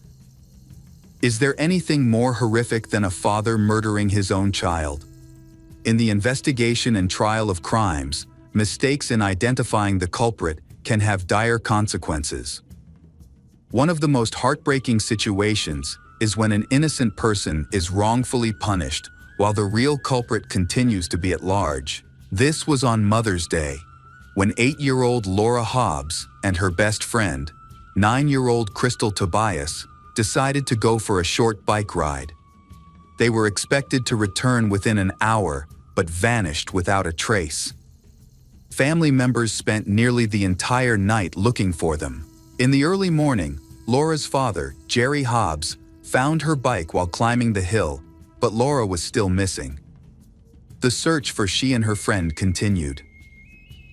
Is there anything more horrific than a father murdering his own child? In the investigation and trial of crimes, mistakes in identifying the culprit can have dire consequences. One of the most heartbreaking situations is when an innocent person is wrongfully punished while the real culprit continues to be at large. This was on Mother's Day, when 8-year-old Laura Hobbs and her best friend, 9-year-old Crystal Tobias, decided to go for a short bike ride. They were expected to return within an hour, but vanished without a trace. Family members spent nearly the entire night looking for them. In the early morning, Laura's father, Jerry Hobbs, found her bike while climbing the hill, but Laura was still missing. The search for she and her friend continued.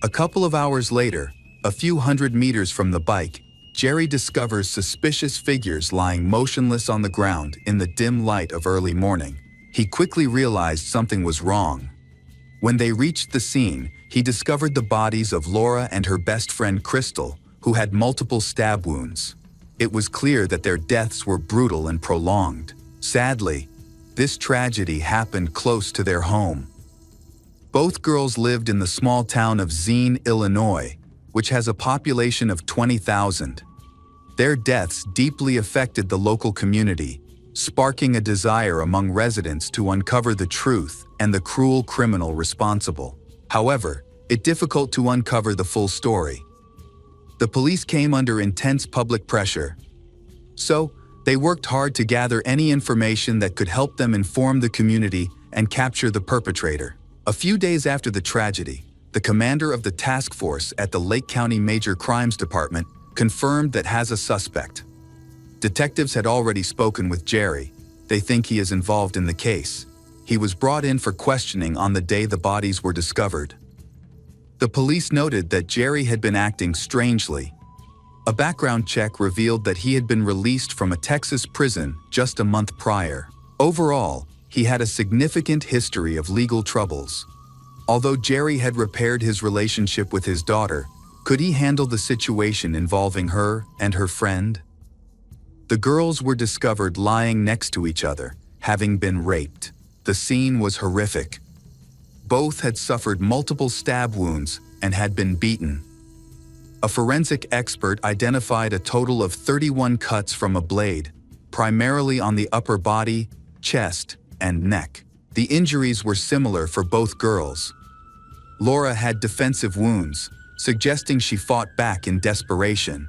A couple of hours later, a few hundred meters from the bike, Jerry discovers suspicious figures lying motionless on the ground in the dim light of early morning. He quickly realized something was wrong. When they reached the scene, he discovered the bodies of Laura and her best friend Crystal, who had multiple stab wounds. It was clear that their deaths were brutal and prolonged. Sadly, this tragedy happened close to their home. Both girls lived in the small town of Xene, Illinois, which has a population of 20,000. Their deaths deeply affected the local community, sparking a desire among residents to uncover the truth and the cruel criminal responsible. However, it's difficult to uncover the full story. The police came under intense public pressure. So, they worked hard to gather any information that could help them inform the community and capture the perpetrator. A few days after the tragedy, the commander of the task force at the Lake County Major Crimes Department confirmed that has a suspect. Detectives had already spoken with Jerry. They think he is involved in the case. He was brought in for questioning on the day the bodies were discovered. The police noted that Jerry had been acting strangely. A background check revealed that he had been released from a Texas prison just a month prior. Overall, he had a significant history of legal troubles. Although Jerry had repaired his relationship with his daughter, could he handle the situation involving her and her friend? The girls were discovered lying next to each other, having been raped. The scene was horrific. Both had suffered multiple stab wounds and had been beaten. A forensic expert identified a total of 31 cuts from a blade, primarily on the upper body, chest, and neck. The injuries were similar for both girls. Laura had defensive wounds, suggesting she fought back in desperation.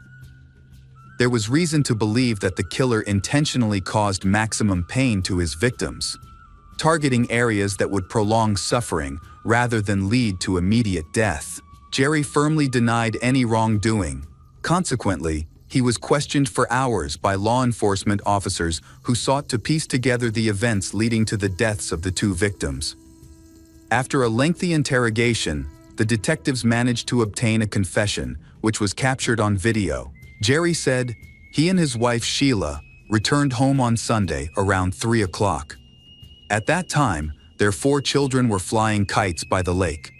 There was reason to believe that the killer intentionally caused maximum pain to his victims, targeting areas that would prolong suffering rather than lead to immediate death. Jerry firmly denied any wrongdoing. Consequently, he was questioned for hours by law enforcement officers who sought to piece together the events leading to the deaths of the two victims. After a lengthy interrogation, the detectives managed to obtain a confession, which was captured on video. Jerry said he and his wife Sheila returned home on Sunday around 3 o'clock. At that time, their 4 children were flying kites by the lake.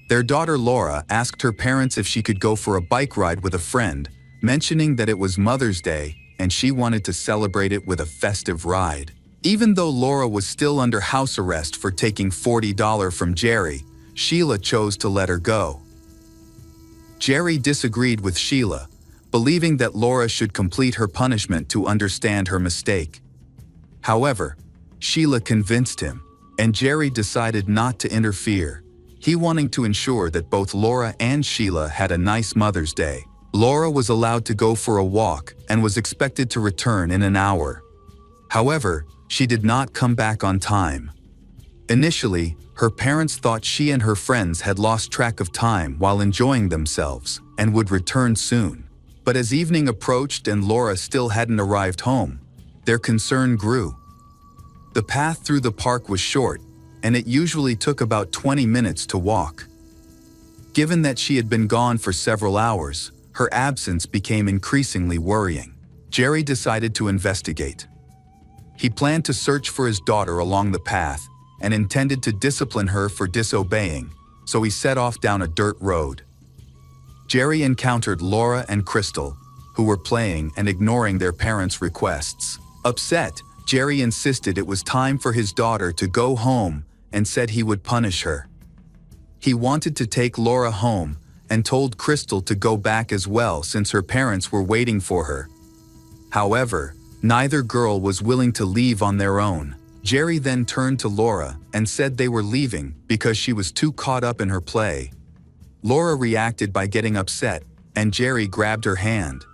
Their daughter Laura asked her parents if she could go for a bike ride with a friend, mentioning that it was Mother's Day and she wanted to celebrate it with a festive ride. Even though Laura was still under house arrest for taking $40 from Jerry, Sheila chose to let her go. Jerry disagreed with Sheila, believing that Laura should complete her punishment to understand her mistake. However, Sheila convinced him, and Jerry decided not to interfere. he wanting to ensure that both Laura and Sheila had a nice Mother's Day. Laura was allowed to go for a walk and was expected to return in an hour. However, she did not come back on time. Initially, her parents thought she and her friends had lost track of time while enjoying themselves and would return soon. But as evening approached and Laura still hadn't arrived home, their concern grew. The path through the park was short, and it usually took about 20 minutes to walk. Given that she had been gone for several hours, her absence became increasingly worrying. Jerry decided to investigate. He planned to search for his daughter along the path and intended to discipline her for disobeying, so he set off down a dirt road. Jerry encountered Laura and Crystal, who were playing and ignoring their parents' requests. Upset, Jerry insisted it was time for his daughter to go home and said he would punish her. He wanted to take Laura home and told Crystal to go back as well since her parents were waiting for her. However, neither girl was willing to leave on their own. Jerry then turned to Laura and said they were leaving because she was too caught up in her play. Laura reacted by getting upset, and Jerry grabbed her hand.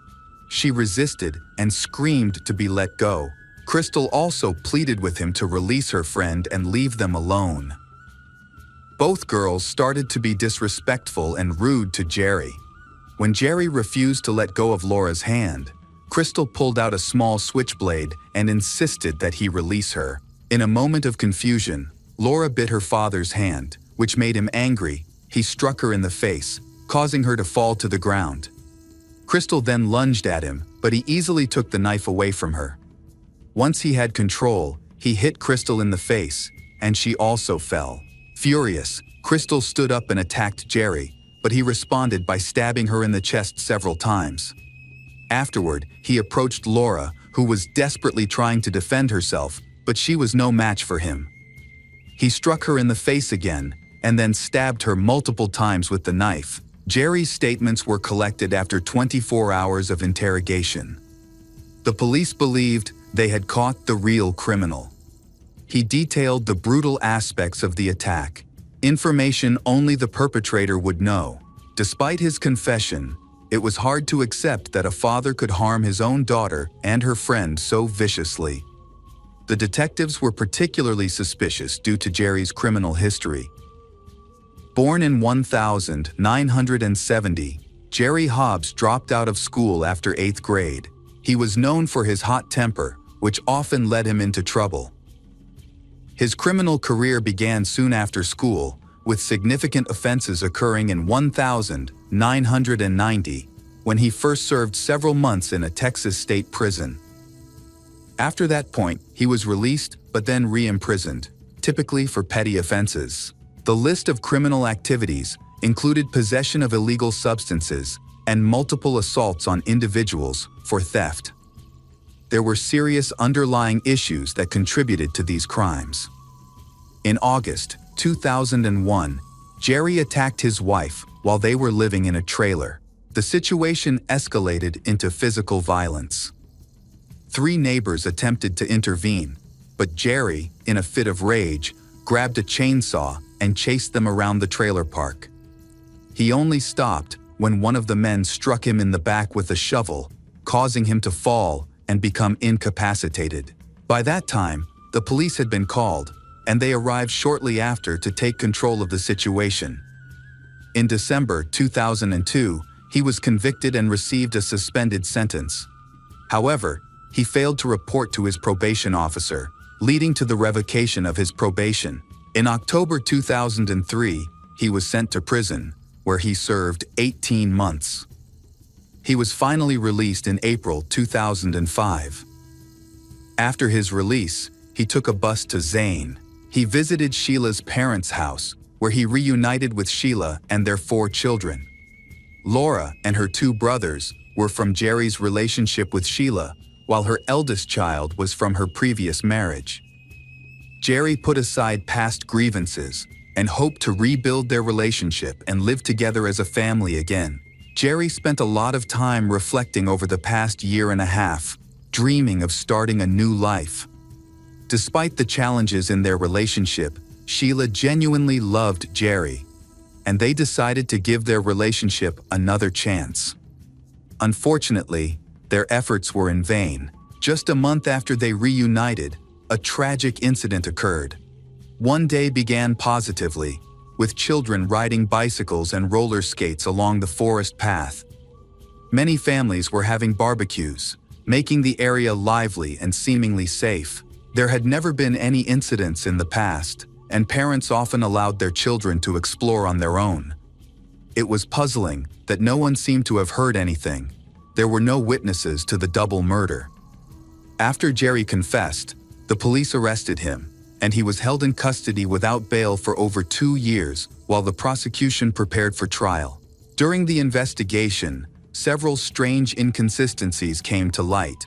She resisted and screamed to be let go. Crystal also pleaded with him to release her friend and leave them alone. Both girls started to be disrespectful and rude to Jerry. When Jerry refused to let go of Laura's hand, Crystal pulled out a small switchblade and insisted that he release her. In a moment of confusion, Laura bit her father's hand, which made him angry. He struck her in the face, causing her to fall to the ground. Crystal then lunged at him, but he easily took the knife away from her. Once he had control, he hit Crystal in the face, and she also fell. Furious, Crystal stood up and attacked Jerry, but he responded by stabbing her in the chest several times. Afterward, he approached Laura, who was desperately trying to defend herself, but she was no match for him. He struck her in the face again, and then stabbed her multiple times with the knife. Jerry's statements were collected after 24 hours of interrogation. The police believed they had caught the real criminal. He detailed the brutal aspects of the attack, information only the perpetrator would know. Despite his confession, it was hard to accept that a father could harm his own daughter and her friend so viciously. The detectives were particularly suspicious due to Jerry's criminal history. Born in 1970, Jerry Hobbs dropped out of school after 8th grade. He was known for his hot temper, which often led him into trouble. His criminal career began soon after school, with significant offenses occurring in 1990, when he first served several months in a Texas state prison. After that point, he was released but then re-imprisoned, typically for petty offenses. The list of criminal activities included possession of illegal substances and multiple assaults on individuals for theft. There were serious underlying issues that contributed to these crimes. In August 2001, Jerry attacked his wife while they were living in a trailer. The situation escalated into physical violence. 3 neighbors attempted to intervene, but Jerry, in a fit of rage, grabbed a chainsaw and chased them around the trailer park. He only stopped when one of the men struck him in the back with a shovel, causing him to fall and become incapacitated. By that time, the police had been called, and they arrived shortly after to take control of the situation. In December 2002, he was convicted and received a suspended sentence. However, he failed to report to his probation officer, leading to the revocation of his probation. In October 2003, he was sent to prison, where he served 18 months. He was finally released in April 2005. After his release, he took a bus to Zane. He visited Sheila's parents' house, where he reunited with Sheila and their 4 children. Laura and her 2 brothers were from Jerry's relationship with Sheila, while her eldest child was from her previous marriage. Jerry put aside past grievances and hoped to rebuild their relationship and live together as a family again. Jerry spent a lot of time reflecting over the past year and a half, dreaming of starting a new life. Despite the challenges in their relationship, Sheila genuinely loved Jerry, and they decided to give their relationship another chance. Unfortunately, their efforts were in vain. Just a month after they reunited, a tragic incident occurred. One day began positively, with children riding bicycles and roller skates along the forest path. Many families were having barbecues, making the area lively and seemingly safe. There had never been any incidents in the past, and parents often allowed their children to explore on their own. It was puzzling that no one seemed to have heard anything. There were no witnesses to the double murder. After Jerry confessed, the police arrested him, and he was held in custody without bail for over 2 years while the prosecution prepared for trial. During the investigation, several strange inconsistencies came to light.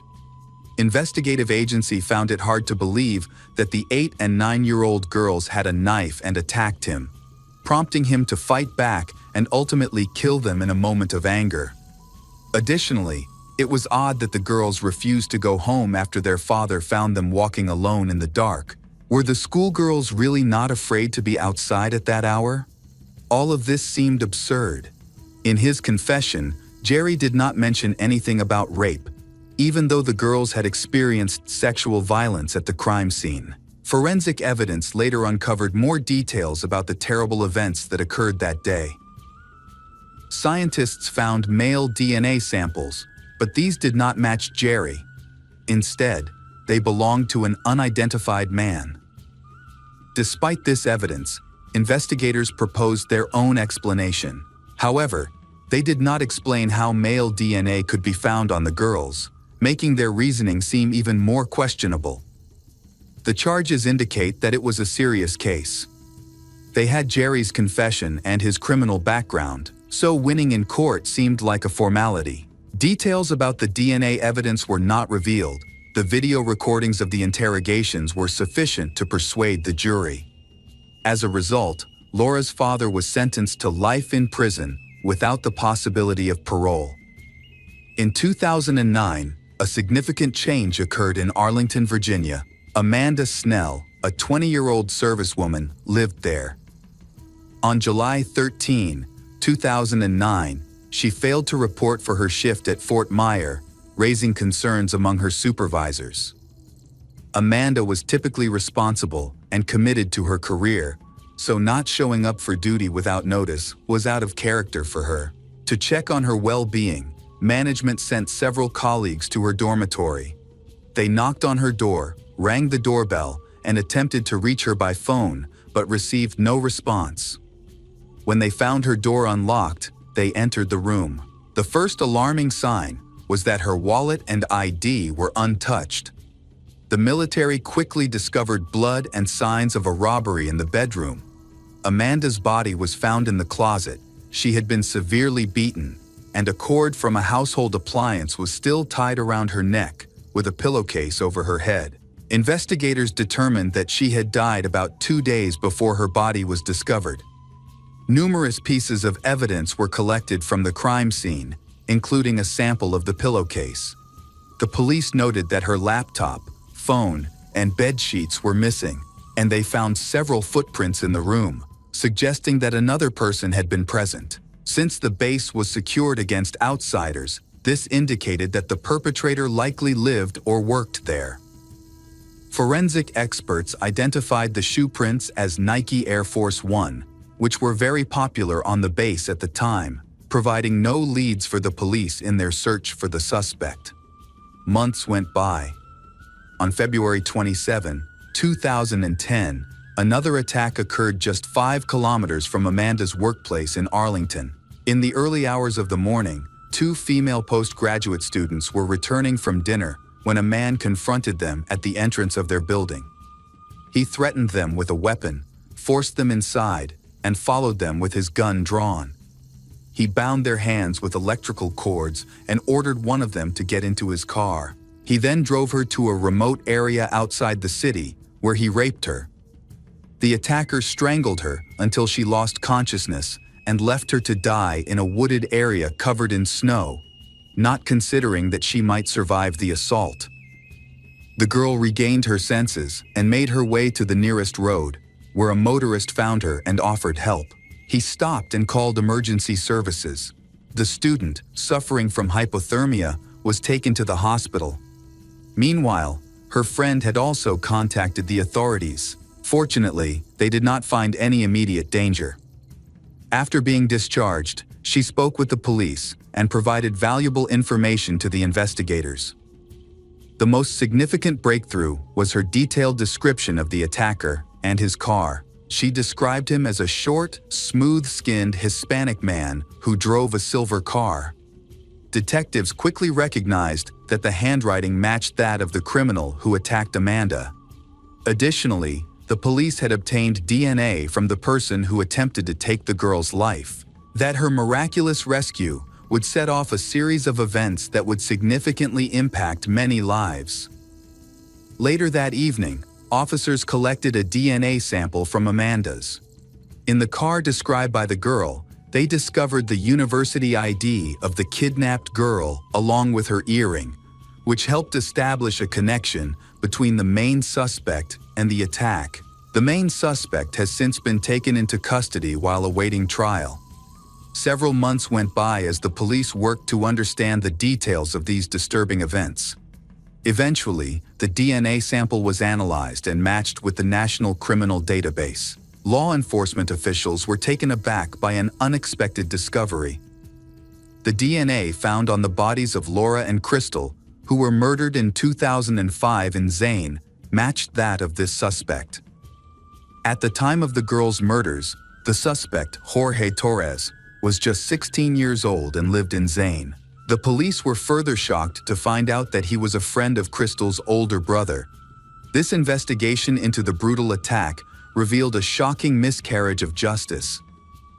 Investigative agency found it hard to believe that the 8- and 9-year-old girls had a knife and attacked him, prompting him to fight back and ultimately kill them in a moment of anger. Additionally, it was odd that the girls refused to go home after their father found them walking alone in the dark. Were the schoolgirls really not afraid to be outside at that hour? All of this seemed absurd. In his confession, Jerry did not mention anything about rape, even though the girls had experienced sexual violence at the crime scene. Forensic evidence later uncovered more details about the terrible events that occurred that day. Scientists found male DNA samples, but these did not match Jerry. Instead, they belonged to an unidentified man. Despite this evidence, investigators proposed their own explanation. However, they did not explain how male DNA could be found on the girls, making their reasoning seem even more questionable. The charges indicate that it was a serious case. They had Jerry's confession and his criminal background, so winning in court seemed like a formality. Details about the DNA evidence were not revealed. The video recordings of the interrogations were sufficient to persuade the jury. As a result, Laura's father was sentenced to life in prison without the possibility of parole. In 2009, a significant change occurred in Arlington, Virginia. Amanda Snell, a 20-year-old servicewoman, lived there. On July 13, 2009, she failed to report for her shift at Fort Myer, raising concerns among her supervisors. Amanda was typically responsible and committed to her career, so not showing up for duty without notice was out of character for her. To check on her well-being, management sent several colleagues to her dormitory. They knocked on her door, rang the doorbell, and attempted to reach her by phone, but received no response. When they found her door unlocked, they entered the room. The first alarming sign was that her wallet and ID were untouched. The military quickly discovered blood and signs of a robbery in the bedroom. Amanda's body was found in the closet. She had been severely beaten, and a cord from a household appliance was still tied around her neck, with a pillowcase over her head. Investigators determined that she had died about 2 days before her body was discovered. Numerous pieces of evidence were collected from the crime scene, including a sample of the pillowcase. The police noted that her laptop, phone, and bed sheets were missing, and they found several footprints in the room, suggesting that another person had been present. Since the base was secured against outsiders, this indicated that the perpetrator likely lived or worked there. Forensic experts identified the shoe prints as Nike Air Force One, which were very popular on the base at the time, providing no leads for the police in their search for the suspect. Months went by. On February 27, 2010, another attack occurred just 5 kilometers from Amanda's workplace in Arlington. In the early hours of the morning, 2 female postgraduate students were returning from dinner when a man confronted them at the entrance of their building. He threatened them with a weapon, forced them inside, and followed them with his gun drawn. He bound their hands with electrical cords and ordered one of them to get into his car. He then drove her to a remote area outside the city, where he raped her. The attacker strangled her until she lost consciousness and left her to die in a wooded area covered in snow, not considering that she might survive the assault. The girl regained her senses and made her way to the nearest road, where a motorist found her and offered help. He stopped and called emergency services. The student, suffering from hypothermia, was taken to the hospital. Meanwhile, her friend had also contacted the authorities. Fortunately, they did not find any immediate danger. After being discharged, she spoke with the police and provided valuable information to the investigators. The most significant breakthrough was her detailed description of the attacker and his car. She described him as a short, smooth-skinned Hispanic man who drove a silver car. Detectives quickly recognized that the handwriting matched that of the criminal who attacked Amanda. Additionally, the police had obtained DNA from the person who attempted to take the girl's life. That her miraculous rescue would set off a series of events that would significantly impact many lives. Later that evening, officers collected a DNA sample from Amanda's. In the car described by the girl, they discovered the university ID of the kidnapped girl along with her earring, which helped establish a connection between the main suspect and the attack. The main suspect has since been taken into custody while awaiting trial. Several months went by as the police worked to understand the details of these disturbing events. Eventually, the DNA sample was analyzed and matched with the National Criminal Database. Law enforcement officials were taken aback by an unexpected discovery. The DNA found on the bodies of Laura and Crystal, who were murdered in 2005 in Zane, matched that of this suspect. At the time of the girls' murders, the suspect, Jorge Torres, was just 16 years old and lived in Zane. The police were further shocked to find out that he was a friend of Crystal's older brother. This investigation into the brutal attack revealed a shocking miscarriage of justice.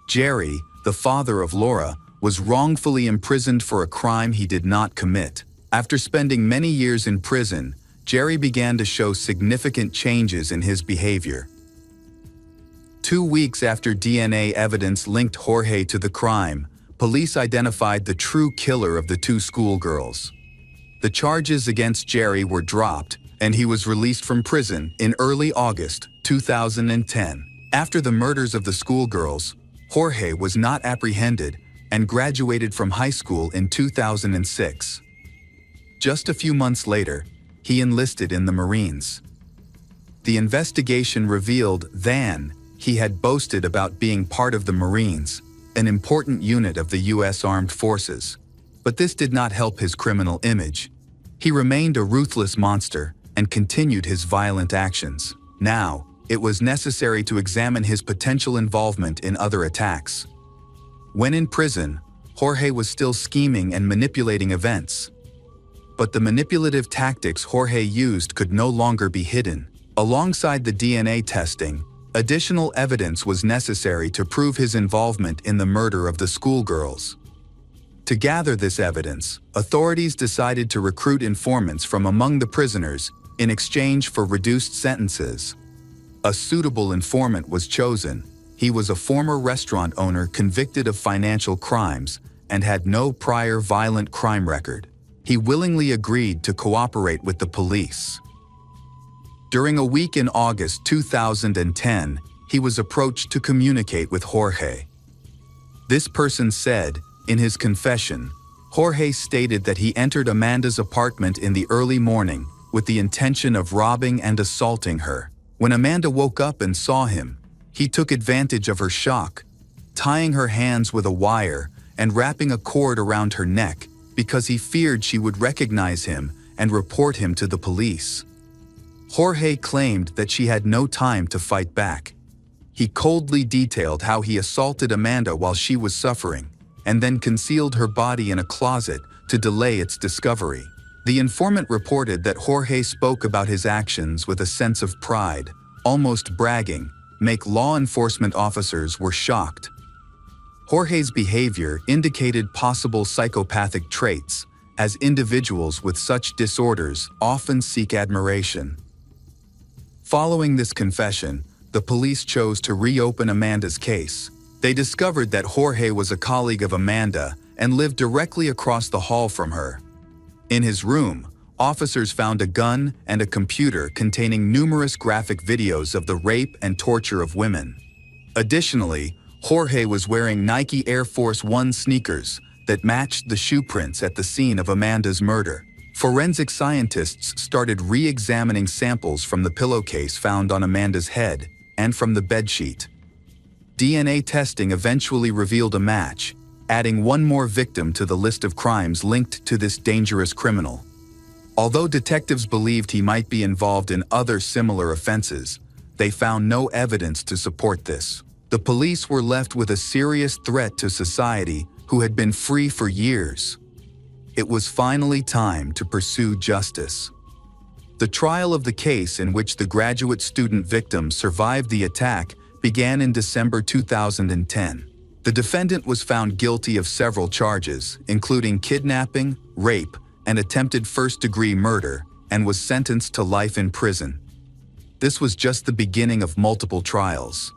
Jerry, the father of Laura, was wrongfully imprisoned for a crime he did not commit. After spending many years in prison, Jerry began to show significant changes in his behavior. 2 weeks after DNA evidence linked Jorge to the crime, police identified the true killer of the two schoolgirls. The charges against Jerry were dropped, and he was released from prison in early August 2010. After the murders of the schoolgirls, Jorge was not apprehended and graduated from high school in 2006. Just a few months later, he enlisted in the Marines. The investigation revealed then he had boasted about being part of the Marines, an important unit of the U.S. Armed Forces. But this did not help his criminal image. He remained a ruthless monster and continued his violent actions. Now, it was necessary to examine his potential involvement in other attacks. When in prison, Jorge was still scheming and manipulating events. But the manipulative tactics Jorge used could no longer be hidden. Alongside the DNA testing, additional evidence was necessary to prove his involvement in the murder of the schoolgirls. To gather this evidence, authorities decided to recruit informants from among the prisoners in exchange for reduced sentences. A suitable informant was chosen. He was a former restaurant owner convicted of financial crimes and had no prior violent crime record. He willingly agreed to cooperate with the police. During a week in August 2010, he was approached to communicate with Jorge. This person said, in his confession, Jorge stated that he entered Amanda's apartment in the early morning with the intention of robbing and assaulting her. When Amanda woke up and saw him, he took advantage of her shock, tying her hands with a wire and wrapping a cord around her neck because he feared she would recognize him and report him to the police. Jorge claimed that she had no time to fight back. He coldly detailed how he assaulted Amanda while she was suffering, and then concealed her body in a closet to delay its discovery. The informant reported that Jorge spoke about his actions with a sense of pride, almost bragging, making law enforcement officers were shocked. Jorge's behavior indicated possible psychopathic traits, as individuals with such disorders often seek admiration. Following this confession, the police chose to reopen Amanda's case. They discovered that Jorge was a colleague of Amanda and lived directly across the hall from her. In his room, officers found a gun and a computer containing numerous graphic videos of the rape and torture of women. Additionally, Jorge was wearing Nike Air Force One sneakers that matched the shoe prints at the scene of Amanda's murder. Forensic scientists started re-examining samples from the pillowcase found on Amanda's head and from the bedsheet. DNA testing eventually revealed a match, adding one more victim to the list of crimes linked to this dangerous criminal. Although detectives believed he might be involved in other similar offenses, they found no evidence to support this. The police were left with a serious threat to society who had been free for years. It was finally time to pursue justice. The trial of the case in which the graduate student victim survived the attack began in December 2010. The defendant was found guilty of several charges, including kidnapping, rape, and attempted first-degree murder, and was sentenced to life in prison. This was just the beginning of multiple trials.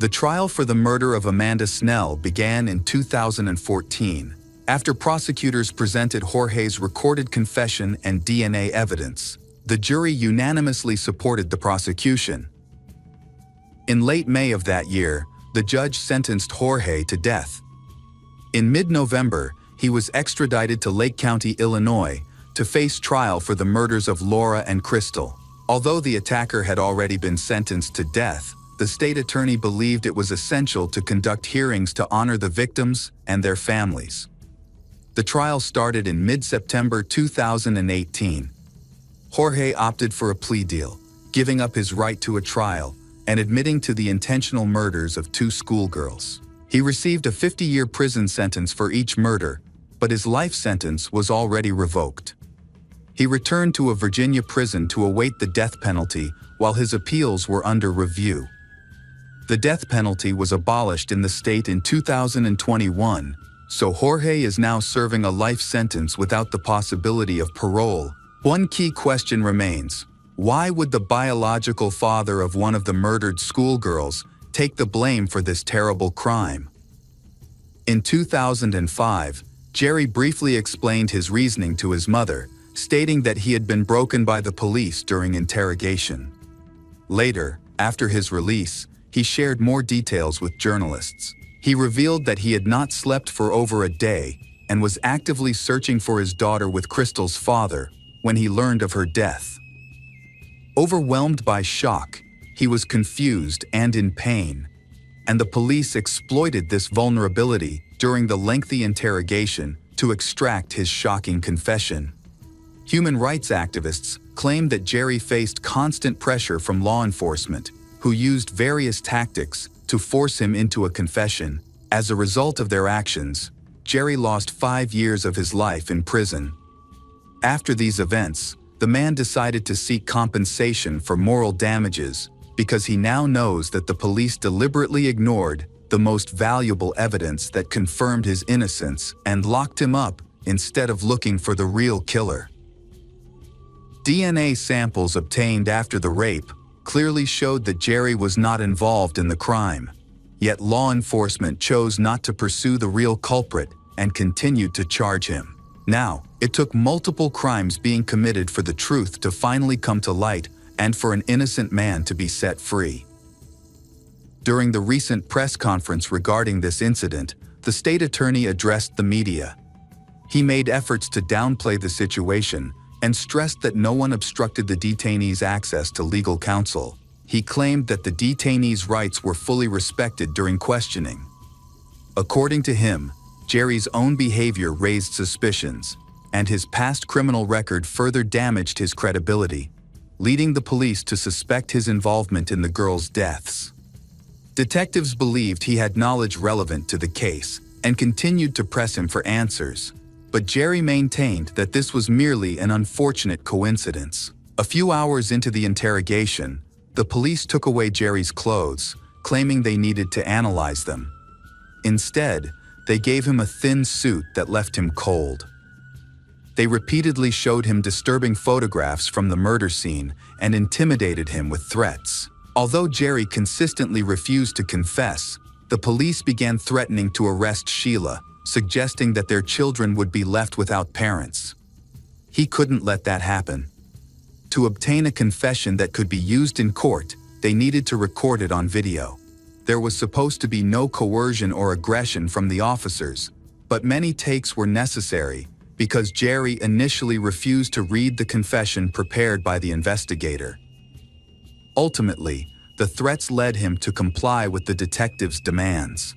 The trial for the murder of Amanda Snell began in 2014, after prosecutors presented Jorge's recorded confession and DNA evidence. The jury unanimously supported the prosecution. In late May of that year, the judge sentenced Jorge to death. In mid-November, he was extradited to Lake County, Illinois, to face trial for the murders of Laura and Crystal. Although the attacker had already been sentenced to death, the state attorney believed it was essential to conduct hearings to honor the victims and their families. The trial started in mid-September 2018. Jorge opted for a plea deal, giving up his right to a trial and admitting to the intentional murders of 2 schoolgirls. He received a 50-year prison sentence for each murder, but his life sentence was already revoked. He returned to a Virginia prison to await the death penalty while his appeals were under review. The death penalty was abolished in the state in 2021, so Jorge is now serving a life sentence without the possibility of parole. One key question remains: why would the biological father of one of the murdered schoolgirls take the blame for this terrible crime? In 2005, Jerry briefly explained his reasoning to his mother, stating that he had been broken by the police during interrogation. Later, after his release, he shared more details with journalists. He revealed that he had not slept for over a day and was actively searching for his daughter with Crystal's father when he learned of her death. Overwhelmed by shock, he was confused and in pain, and the police exploited this vulnerability during the lengthy interrogation to extract his shocking confession. Human rights activists claimed that Jerry faced constant pressure from law enforcement, who used various tactics to force him into a confession. As a result of their actions, Jerry lost 5 years of his life in prison. After these events, the man decided to seek compensation for moral damages because he now knows that the police deliberately ignored the most valuable evidence that confirmed his innocence and locked him up instead of looking for the real killer. DNA samples obtained after the rape clearly showed that Jerry was not involved in the crime, yet law enforcement chose not to pursue the real culprit and continued to charge him. Now, it took multiple crimes being committed for the truth to finally come to light and for an innocent man to be set free. During the recent press conference regarding this incident, the state attorney addressed the media. He made efforts to downplay the situation and stressed that no one obstructed the detainees' access to legal counsel. He claimed that the detainees' rights were fully respected during questioning. According to him, Jerry's own behavior raised suspicions, and his past criminal record further damaged his credibility, leading the police to suspect his involvement in the girls' deaths. Detectives believed he had knowledge relevant to the case and continued to press him for answers, but Jerry maintained that this was merely an unfortunate coincidence. A few hours into the interrogation, the police took away Jerry's clothes, claiming they needed to analyze them. Instead, they gave him a thin suit that left him cold. They repeatedly showed him disturbing photographs from the murder scene and intimidated him with threats. Although Jerry consistently refused to confess, the police began threatening to arrest Sheila, suggesting that their children would be left without parents. He couldn't let that happen. To obtain a confession that could be used in court, they needed to record it on video. There was supposed to be no coercion or aggression from the officers, but many takes were necessary because Jerry initially refused to read the confession prepared by the investigator. Ultimately, the threats led him to comply with the detective's demands.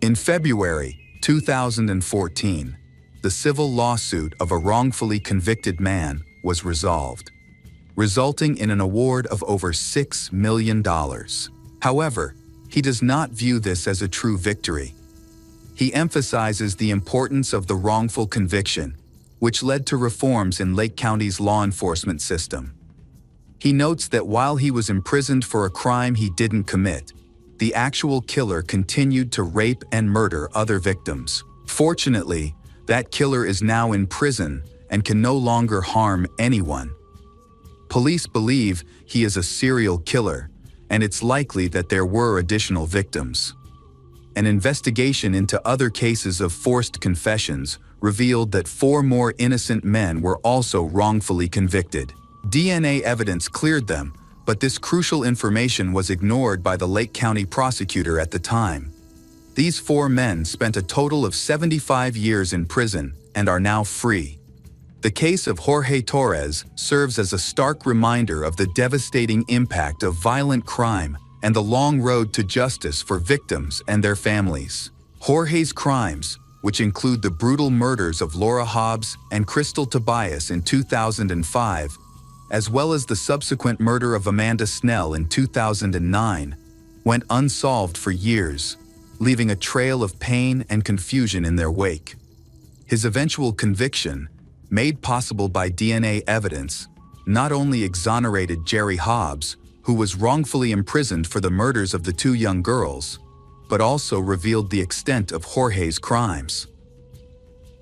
In February 2014, the civil lawsuit of a wrongfully convicted man was resolved, resulting in an award of over $6 million. However, he does not view this as a true victory. He emphasizes the importance of the wrongful conviction, which led to reforms in Lake County's law enforcement system. He notes that while he was imprisoned for a crime he didn't commit, the actual killer continued to rape and murder other victims. Fortunately, that killer is now in prison and can no longer harm anyone. Police believe he is a serial killer, and it's likely that there were additional victims. An investigation into other cases of forced confessions revealed that 4 more innocent men were also wrongfully convicted. DNA evidence cleared them, but this crucial information was ignored by the Lake County prosecutor at the time. These 4 men spent a total of 75 years in prison and are now free. The case of Jorge Torres serves as a stark reminder of the devastating impact of violent crime and the long road to justice for victims and their families. Jorge's crimes, which include the brutal murders of Laura Hobbs and Crystal Tobias in 2005, as well as the subsequent murder of Amanda Snell in 2009, went unsolved for years, leaving a trail of pain and confusion in their wake. His eventual conviction, made possible by DNA evidence, not only exonerated Jerry Hobbs, who was wrongfully imprisoned for the murders of the 2 young girls, but also revealed the extent of Jorge's crimes.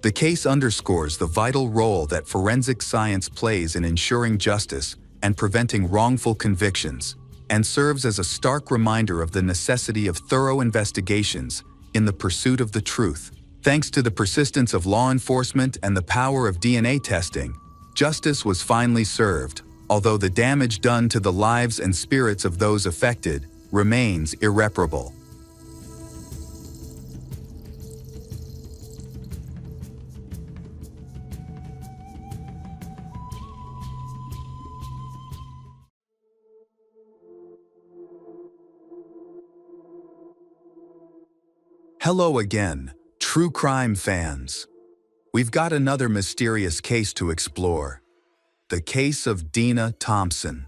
The case underscores the vital role that forensic science plays in ensuring justice and preventing wrongful convictions, and serves as a stark reminder of the necessity of thorough investigations in the pursuit of the truth. Thanks to the persistence of law enforcement and the power of DNA testing, justice was finally served, although the damage done to the lives and spirits of those affected remains irreparable. Hello again, true crime fans. We've got another mysterious case to explore. The case of Dina Thompson.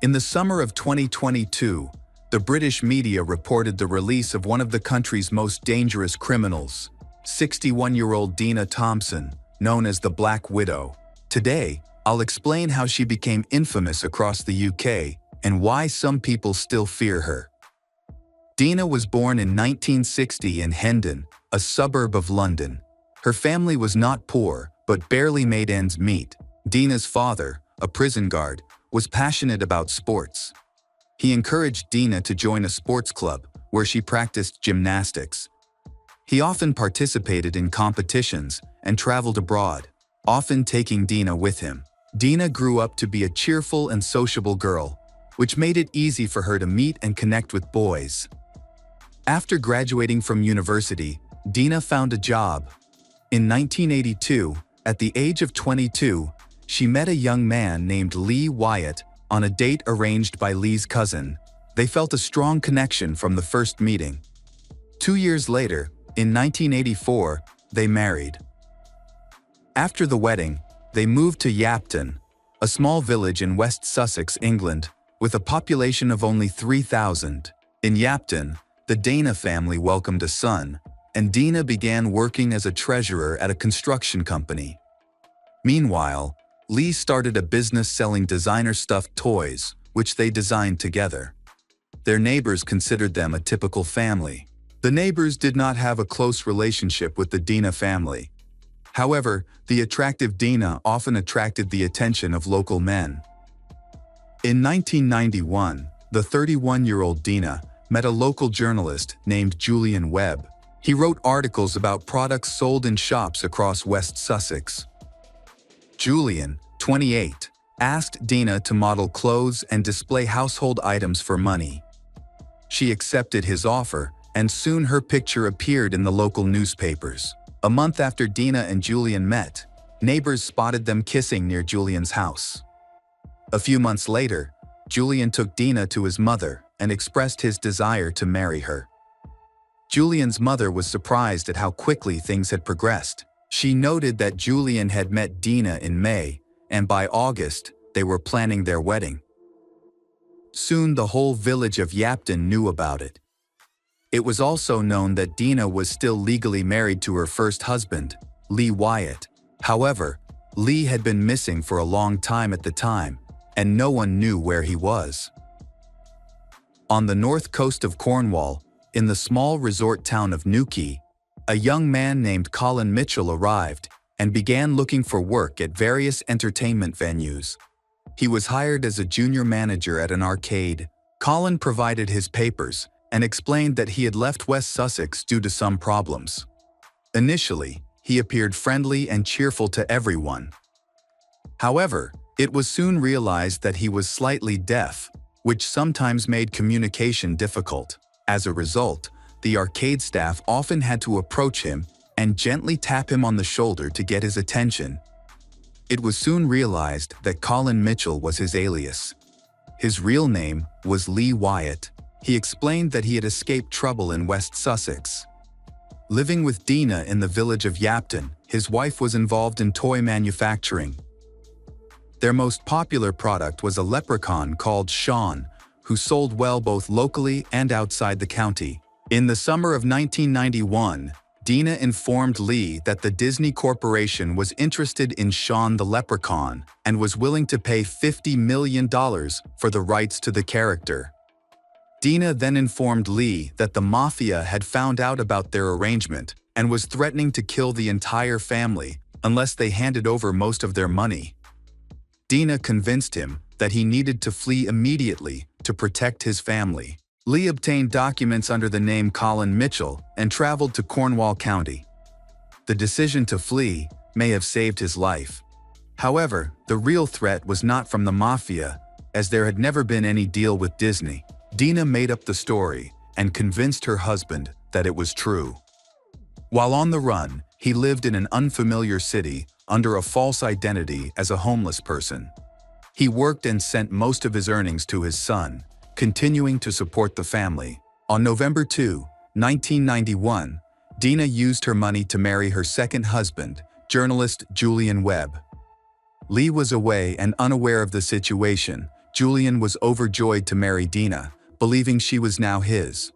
In the summer of 2022, the British media reported the release of one of the country's most dangerous criminals, 61-year-old Dina Thompson, known as the Black Widow. Today, I'll explain how she became infamous across the UK and why some people still fear her. Dina was born in 1960 in Hendon, a suburb of London. Her family was not poor, but barely made ends meet. Dina's father, a prison guard, was passionate about sports. He encouraged Dina to join a sports club, where she practiced gymnastics. He often participated in competitions and traveled abroad, often taking Dina with him. Dina grew up to be a cheerful and sociable girl, which made it easy for her to meet and connect with boys. After graduating from university, Dina found a job. In 1982, at the age of 22, she met a young man named Lee Wyatt on a date arranged by Lee's cousin. They felt a strong connection from the first meeting. 2 years later, in 1984, they married. After the wedding, they moved to Yapton, a small village in West Sussex, England, with a population of only 3,000. In Yapton, the Dana family welcomed a son, and Dina began working as a treasurer at a construction company. Meanwhile, Lee started a business selling designer stuffed toys, which they designed together. Their neighbors considered them a typical family. The neighbors did not have a close relationship with the Dina family. However, the attractive Dina often attracted the attention of local men. In 1991, the 31-year-old Dina met a local journalist named Julian Webb. He wrote articles about products sold in shops across West Sussex. Julian, 28, asked Dina to model clothes and display household items for money. She accepted his offer, and soon her picture appeared in the local newspapers. A month after Dina and Julian met, neighbors spotted them kissing near Julian's house. A few months later, Julian took Dina to his mother and expressed his desire to marry her. Julian's mother was surprised at how quickly things had progressed. She noted that Julian had met Dina in May, and by August, they were planning their wedding. Soon the whole village of Yapton knew about it. It was also known that Dina was still legally married to her first husband, Lee Wyatt. However, Lee had been missing for a long time at the time, and no one knew where he was. On the north coast of Cornwall, in the small resort town of Newquay, a young man named Colin Mitchell arrived and began looking for work at various entertainment venues. He was hired as a junior manager at an arcade. Colin provided his papers and explained that he had left West Sussex due to some problems. Initially, he appeared friendly and cheerful to everyone. However, it was soon realized that he was slightly deaf, which sometimes made communication difficult. As a result, the arcade staff often had to approach him and gently tap him on the shoulder to get his attention. It was soon realized that Colin Mitchell was his alias. His real name was Lee Wyatt. He explained that he had escaped trouble in West Sussex. Living with Dina in the village of Yapton, his wife was involved in toy manufacturing. Their most popular product was a leprechaun called Sean, who sold well both locally and outside the county. In the summer of 1991, Dina informed Lee that the Disney Corporation was interested in Sean the Leprechaun and was willing to pay $50 million for the rights to the character. Dina then informed Lee that the mafia had found out about their arrangement and was threatening to kill the entire family unless they handed over most of their money. Dina convinced him that he needed to flee immediately to protect his family. Lee obtained documents under the name Colin Mitchell and traveled to Cornwall County. The decision to flee may have saved his life. However, the real threat was not from the mafia, as there had never been any deal with Disney. Dina made up the story and convinced her husband that it was true. While on the run, he lived in an unfamiliar city under a false identity as a homeless person. He worked and sent most of his earnings to his son, continuing to support the family. On November 2, 1991, Dina used her money to marry her second husband, journalist Julian Webb. Lee was away and unaware of the situation. Julian was overjoyed to marry Dina, believing she was now his.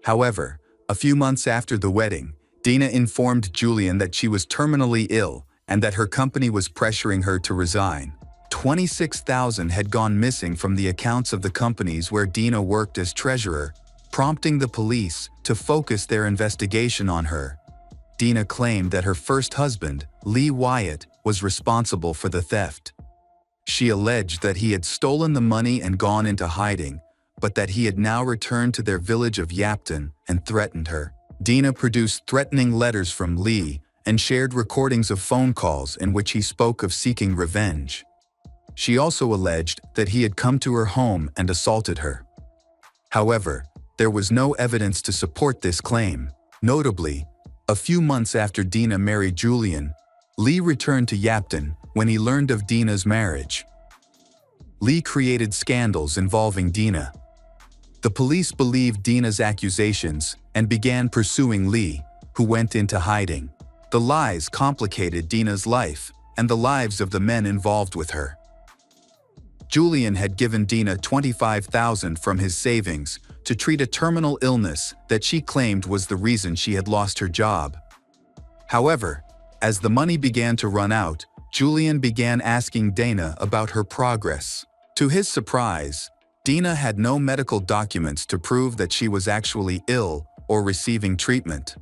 However, a few months after the wedding, Dina informed Julian that she was terminally ill and that her company was pressuring her to resign. $26,000 had gone missing from the accounts of the companies where Dina worked as treasurer, prompting the police to focus their investigation on her. Dina claimed that her first husband, Lee Wyatt, was responsible for the theft. She alleged that he had stolen the money and gone into hiding, but that he had now returned to their village of Yapton and threatened her. Dina produced threatening letters from Lee and shared recordings of phone calls in which he spoke of seeking revenge. She also alleged that he had come to her home and assaulted her. However, there was no evidence to support this claim. Notably, a few months after Dina married Julian, Lee returned to Yapton when he learned of Dina's marriage. Lee created scandals involving Dina. The police believed Dina's accusations and began pursuing Lee, who went into hiding. The lies complicated Dina's life and the lives of the men involved with her. Julian had given Dina $25,000 from his savings to treat a terminal illness that she claimed was the reason she had lost her job. However, as the money began to run out, Julian began asking Dina about her progress. To his surprise, Dina had no medical documents to prove that she was actually ill or receiving treatment.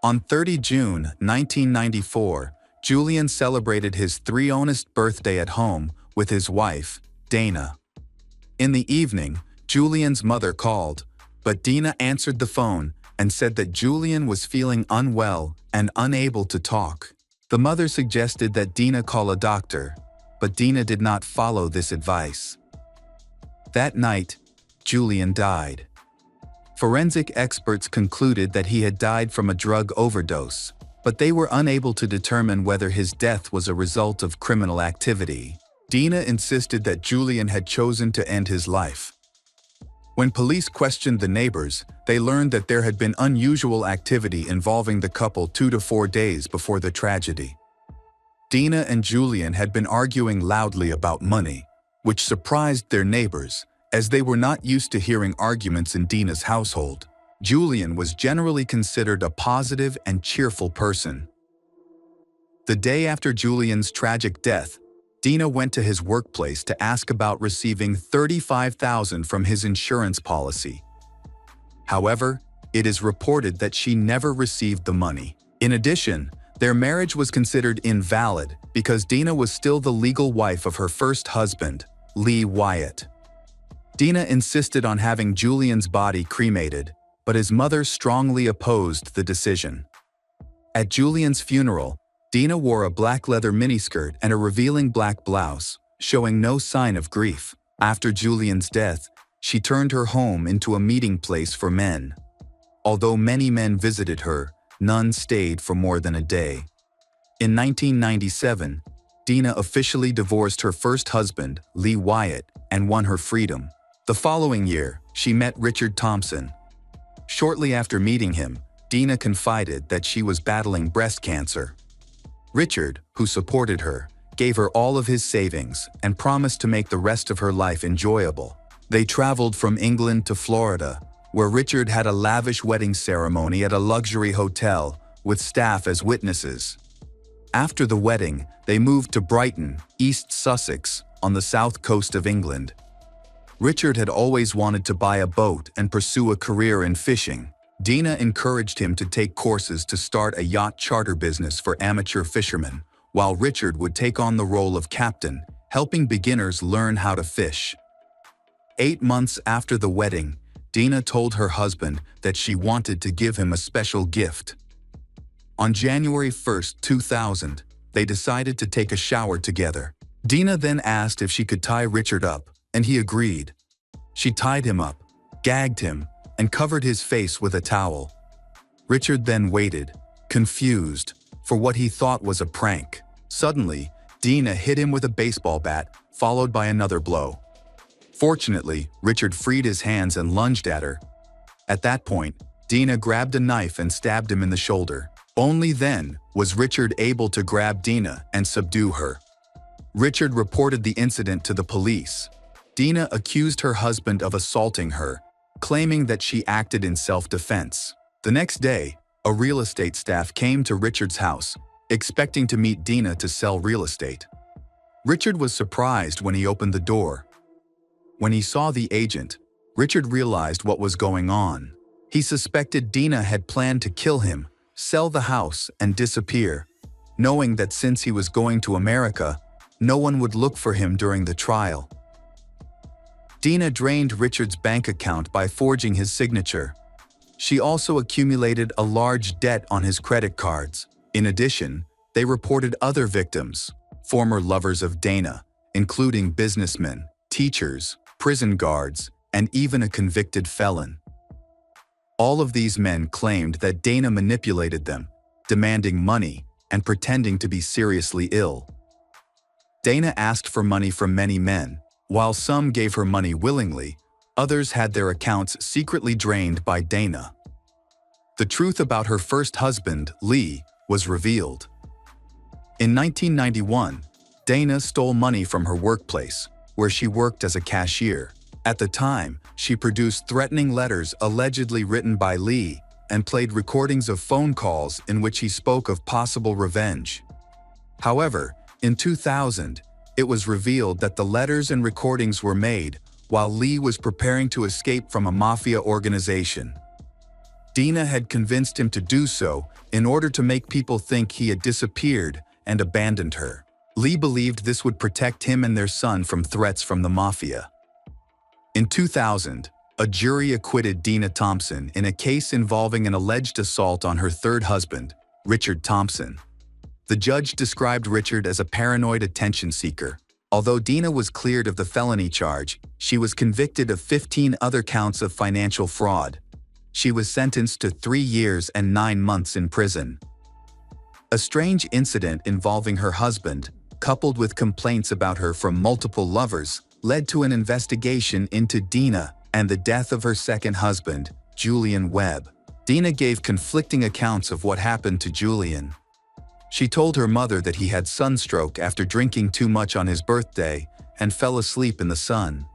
On 30 June 1994, Julian celebrated his 300th birthday at home with his wife, Dana. In the evening, Julian's mother called, but Dina answered the phone and said that Julian was feeling unwell and unable to talk. The mother suggested that Dina call a doctor, but Dina did not follow this advice. That night, Julian died. Forensic experts concluded that he had died from a drug overdose, but they were unable to determine whether his death was a result of criminal activity. Dina insisted that Julian had chosen to end his life. When police questioned the neighbors, they learned that there had been unusual activity involving the couple 2 to 4 days before the tragedy. Dina and Julian had been arguing loudly about money, which surprised their neighbors, as they were not used to hearing arguments in Dina's household. Julian was generally considered a positive and cheerful person. The day after Julian's tragic death, Dina went to his workplace to ask about receiving $35,000 from his insurance policy. However, it is reported that she never received the money. In addition, their marriage was considered invalid because Dina was still the legal wife of her first husband, Lee Wyatt. Dina insisted on having Julian's body cremated, but his mother strongly opposed the decision. At Julian's funeral, Dina wore a black leather miniskirt and a revealing black blouse, showing no sign of grief. After Julian's death, she turned her home into a meeting place for men. Although many men visited her, none stayed for more than a day. In 1997, Dina officially divorced her first husband, Lee Wyatt, and won her freedom. The following year, she met Richard Thompson. Shortly after meeting him, Dina confided that she was battling breast cancer. Richard, who supported her, gave her all of his savings and promised to make the rest of her life enjoyable. They traveled from England to Florida, where Richard had a lavish wedding ceremony at a luxury hotel with staff as witnesses. After the wedding, they moved to Brighton, East Sussex, on the south coast of England. Richard had always wanted to buy a boat and pursue a career in fishing. Dina encouraged him to take courses to start a yacht charter business for amateur fishermen, while Richard would take on the role of captain, helping beginners learn how to fish. 8 months after the wedding, Dina told her husband that she wanted to give him a special gift. On January 1, 2000, they decided to take a shower together. Dina then asked if she could tie Richard up, and he agreed. She tied him up, gagged him, and covered his face with a towel. Richard then waited, confused, for what he thought was a prank. Suddenly, Dina hit him with a baseball bat, followed by another blow. Fortunately, Richard freed his hands and lunged at her. At that point, Dina grabbed a knife and stabbed him in the shoulder. Only then was Richard able to grab Dina and subdue her. Richard reported the incident to the police. Dina accused her husband of assaulting her, claiming that she acted in self-defense. The next day, a real estate staff came to Richard's house, expecting to meet Dina to sell real estate. Richard was surprised when he opened the door. When he saw the agent, Richard realized what was going on. He suspected Dina had planned to kill him, sell the house, and disappear, knowing that since he was going to America, no one would look for him during the trial. Dina drained Richard's bank account by forging his signature. She also accumulated a large debt on his credit cards. In addition, they reported other victims, former lovers of Dina, including businessmen, teachers, prison guards, and even a convicted felon. All of these men claimed that Dina manipulated them, demanding money and pretending to be seriously ill. Dina asked for money from many men. While some gave her money willingly, others had their accounts secretly drained by Dina. The truth about her first husband, Lee, was revealed. In 1991, Dina stole money from her workplace, where she worked as a cashier. At the time, she produced threatening letters allegedly written by Lee and played recordings of phone calls in which he spoke of possible revenge. However, in 2000, it was revealed that the letters and recordings were made while Lee was preparing to escape from a mafia organization. Dina had convinced him to do so in order to make people think he had disappeared and abandoned her. Lee believed this would protect him and their son from threats from the mafia. In 2000, a jury acquitted Dina Thompson in a case involving an alleged assault on her third husband, Richard Thompson. The judge described Richard as a paranoid attention seeker. Although Dina was cleared of the felony charge, she was convicted of 15 other counts of financial fraud. she was sentenced to 3 years and 9 months in prison. A strange incident involving her husband, coupled with complaints about her from multiple lovers, led to an investigation into Dina and the death of her second husband, Julian Webb. Dina gave conflicting accounts of what happened to Julian. She told her mother that he had sunstroke after drinking too much on his birthday and fell asleep in the sun.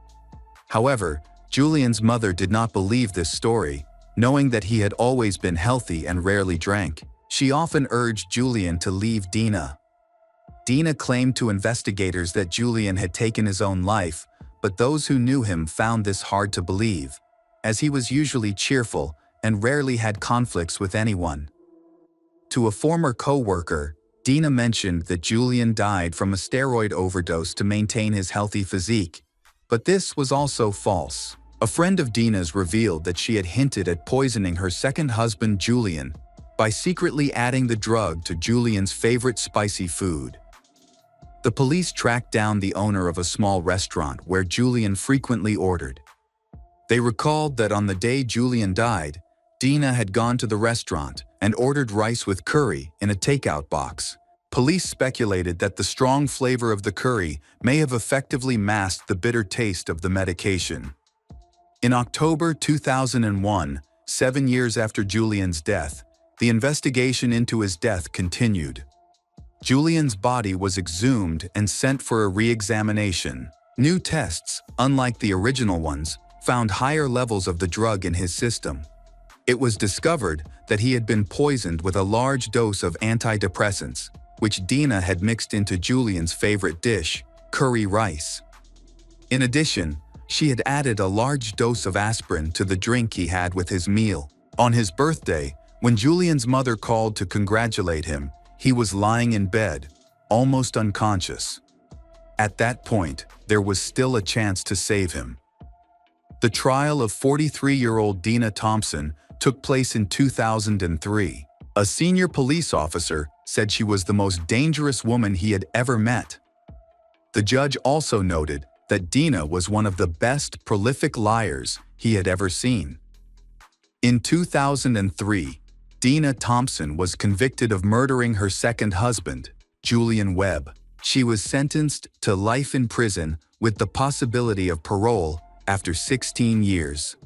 However, Julian's mother did not believe this story, knowing that he had always been healthy and rarely drank. She often urged Julian to leave Dina. Dina claimed to investigators that Julian had taken his own life, but those who knew him found this hard to believe, as he was usually cheerful and rarely had conflicts with anyone. To a former co-worker, Dina mentioned that Julian died from a steroid overdose to maintain his healthy physique, but this was also false. A friend of Dina's revealed that she had hinted at poisoning her second husband Julian by secretly adding the drug to Julian's favorite spicy food. The police tracked down the owner of a small restaurant where Julian frequently ordered. They recalled that on the day Julian died, Dina had gone to the restaurant and ordered rice with curry in a takeout box. Police speculated that the strong flavor of the curry may have effectively masked the bitter taste of the medication. In October 2001, 7 years after Julian's death, the investigation into his death continued. Julian's body was exhumed and sent for a re-examination. New tests, unlike the original ones, found higher levels of the drug in his system. It was discovered that he had been poisoned with a large dose of antidepressants, which Dina had mixed into Julian's favorite dish, curry rice. In addition, she had added a large dose of aspirin to the drink he had with his meal. On his birthday, when Julian's mother called to congratulate him, he was lying in bed, almost unconscious. At that point, there was still a chance to save him. The trial of 43-year-old Dina Thompson took place in 2003. A senior police officer said she was the most dangerous woman he had ever met. The judge also noted that Dina was one of the best prolific liars he had ever seen. In 2003, Dina Thompson was convicted of murdering her second husband, Julian Webb. She was sentenced to life in prison with the possibility of parole after 16 years.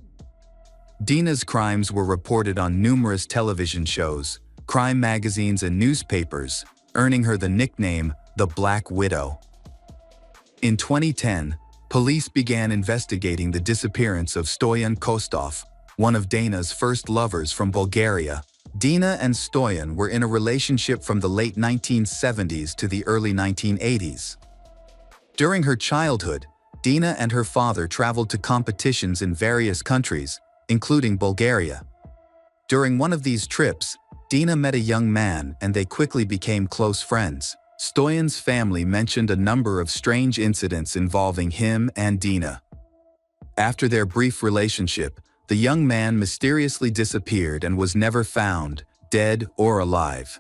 Dina's crimes were reported on numerous television shows, crime magazines, and newspapers, earning her the nickname the Black Widow. In 2010, police began investigating the disappearance of Stoyan Kostov, one of Dina's first lovers from Bulgaria. Dina and Stoyan were in a relationship from the late 1970s to the early 1980s. During her childhood, Dina and her father traveled to competitions in various countries, including Bulgaria. During one of these trips, Dina met a young man and they quickly became close friends. Stoyan's family mentioned a number of strange incidents involving him and Dina. After their brief relationship, the young man mysteriously disappeared and was never found, dead or alive.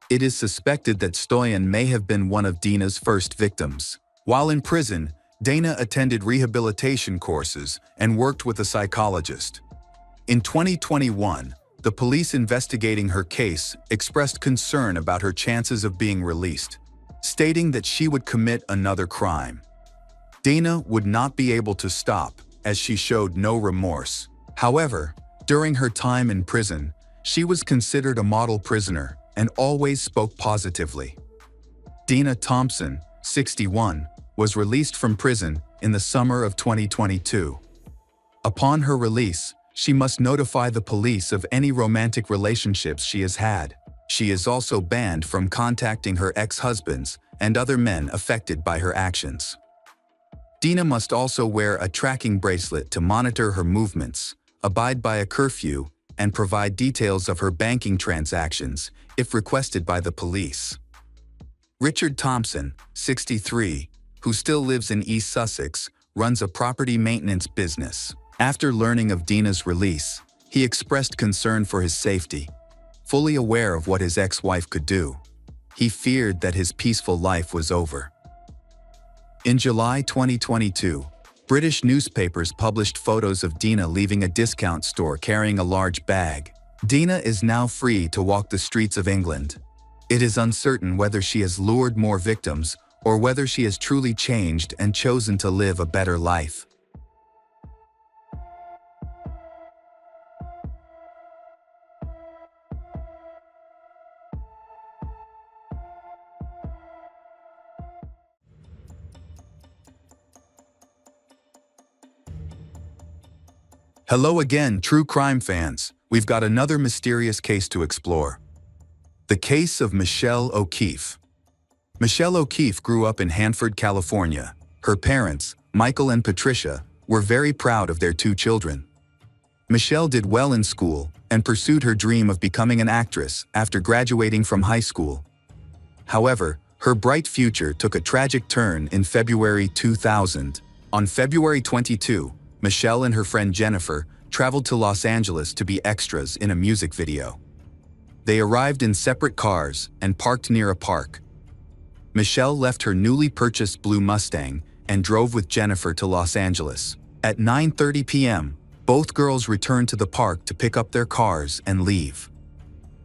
It is suspected that Stoyan may have been one of Dina's first victims. While in prison, Dina attended rehabilitation courses and worked with a psychologist. In 2021, the police investigating her case expressed concern about her chances of being released, stating that she would commit another crime. Dina would not be able to stop, as she showed no remorse. However, during her time in prison, she was considered a model prisoner and always spoke positively. Dina Thompson, 61, was released from prison in the summer of 2022. Upon her release, she must notify the police of any romantic relationships she has had. She is also banned from contacting her ex-husbands and other men affected by her actions. Dina must also wear a tracking bracelet to monitor her movements, abide by a curfew, and provide details of her banking transactions if requested by the police. Richard Thompson, 63, who still lives in East Sussex, runs a property maintenance business. After learning of Dina's release, he expressed concern for his safety. Fully aware of what his ex-wife could do, he feared that his peaceful life was over. In July 2022, British newspapers published photos of Dina leaving a discount store carrying a large bag. Dina is now free to walk the streets of England. It is uncertain whether she has lured more victims or whether she has truly changed and chosen to live a better life. Hello again, true crime fans. We've got another mysterious case to explore. The case of Michelle O'Keefe. Michelle O'Keefe grew up in Hanford, California. Her parents, Michael and Patricia, were very proud of their two children. Michelle did well in school and pursued her dream of becoming an actress after graduating from high school. However, her bright future took a tragic turn in February 2000. On February 22, Michelle and her friend Jennifer traveled to Los Angeles to be extras in a music video. They arrived in separate cars and parked near a park. Michelle left her newly purchased blue Mustang and drove with Jennifer to Los Angeles. At 9:30 p.m., both girls returned to the park to pick up their cars and leave.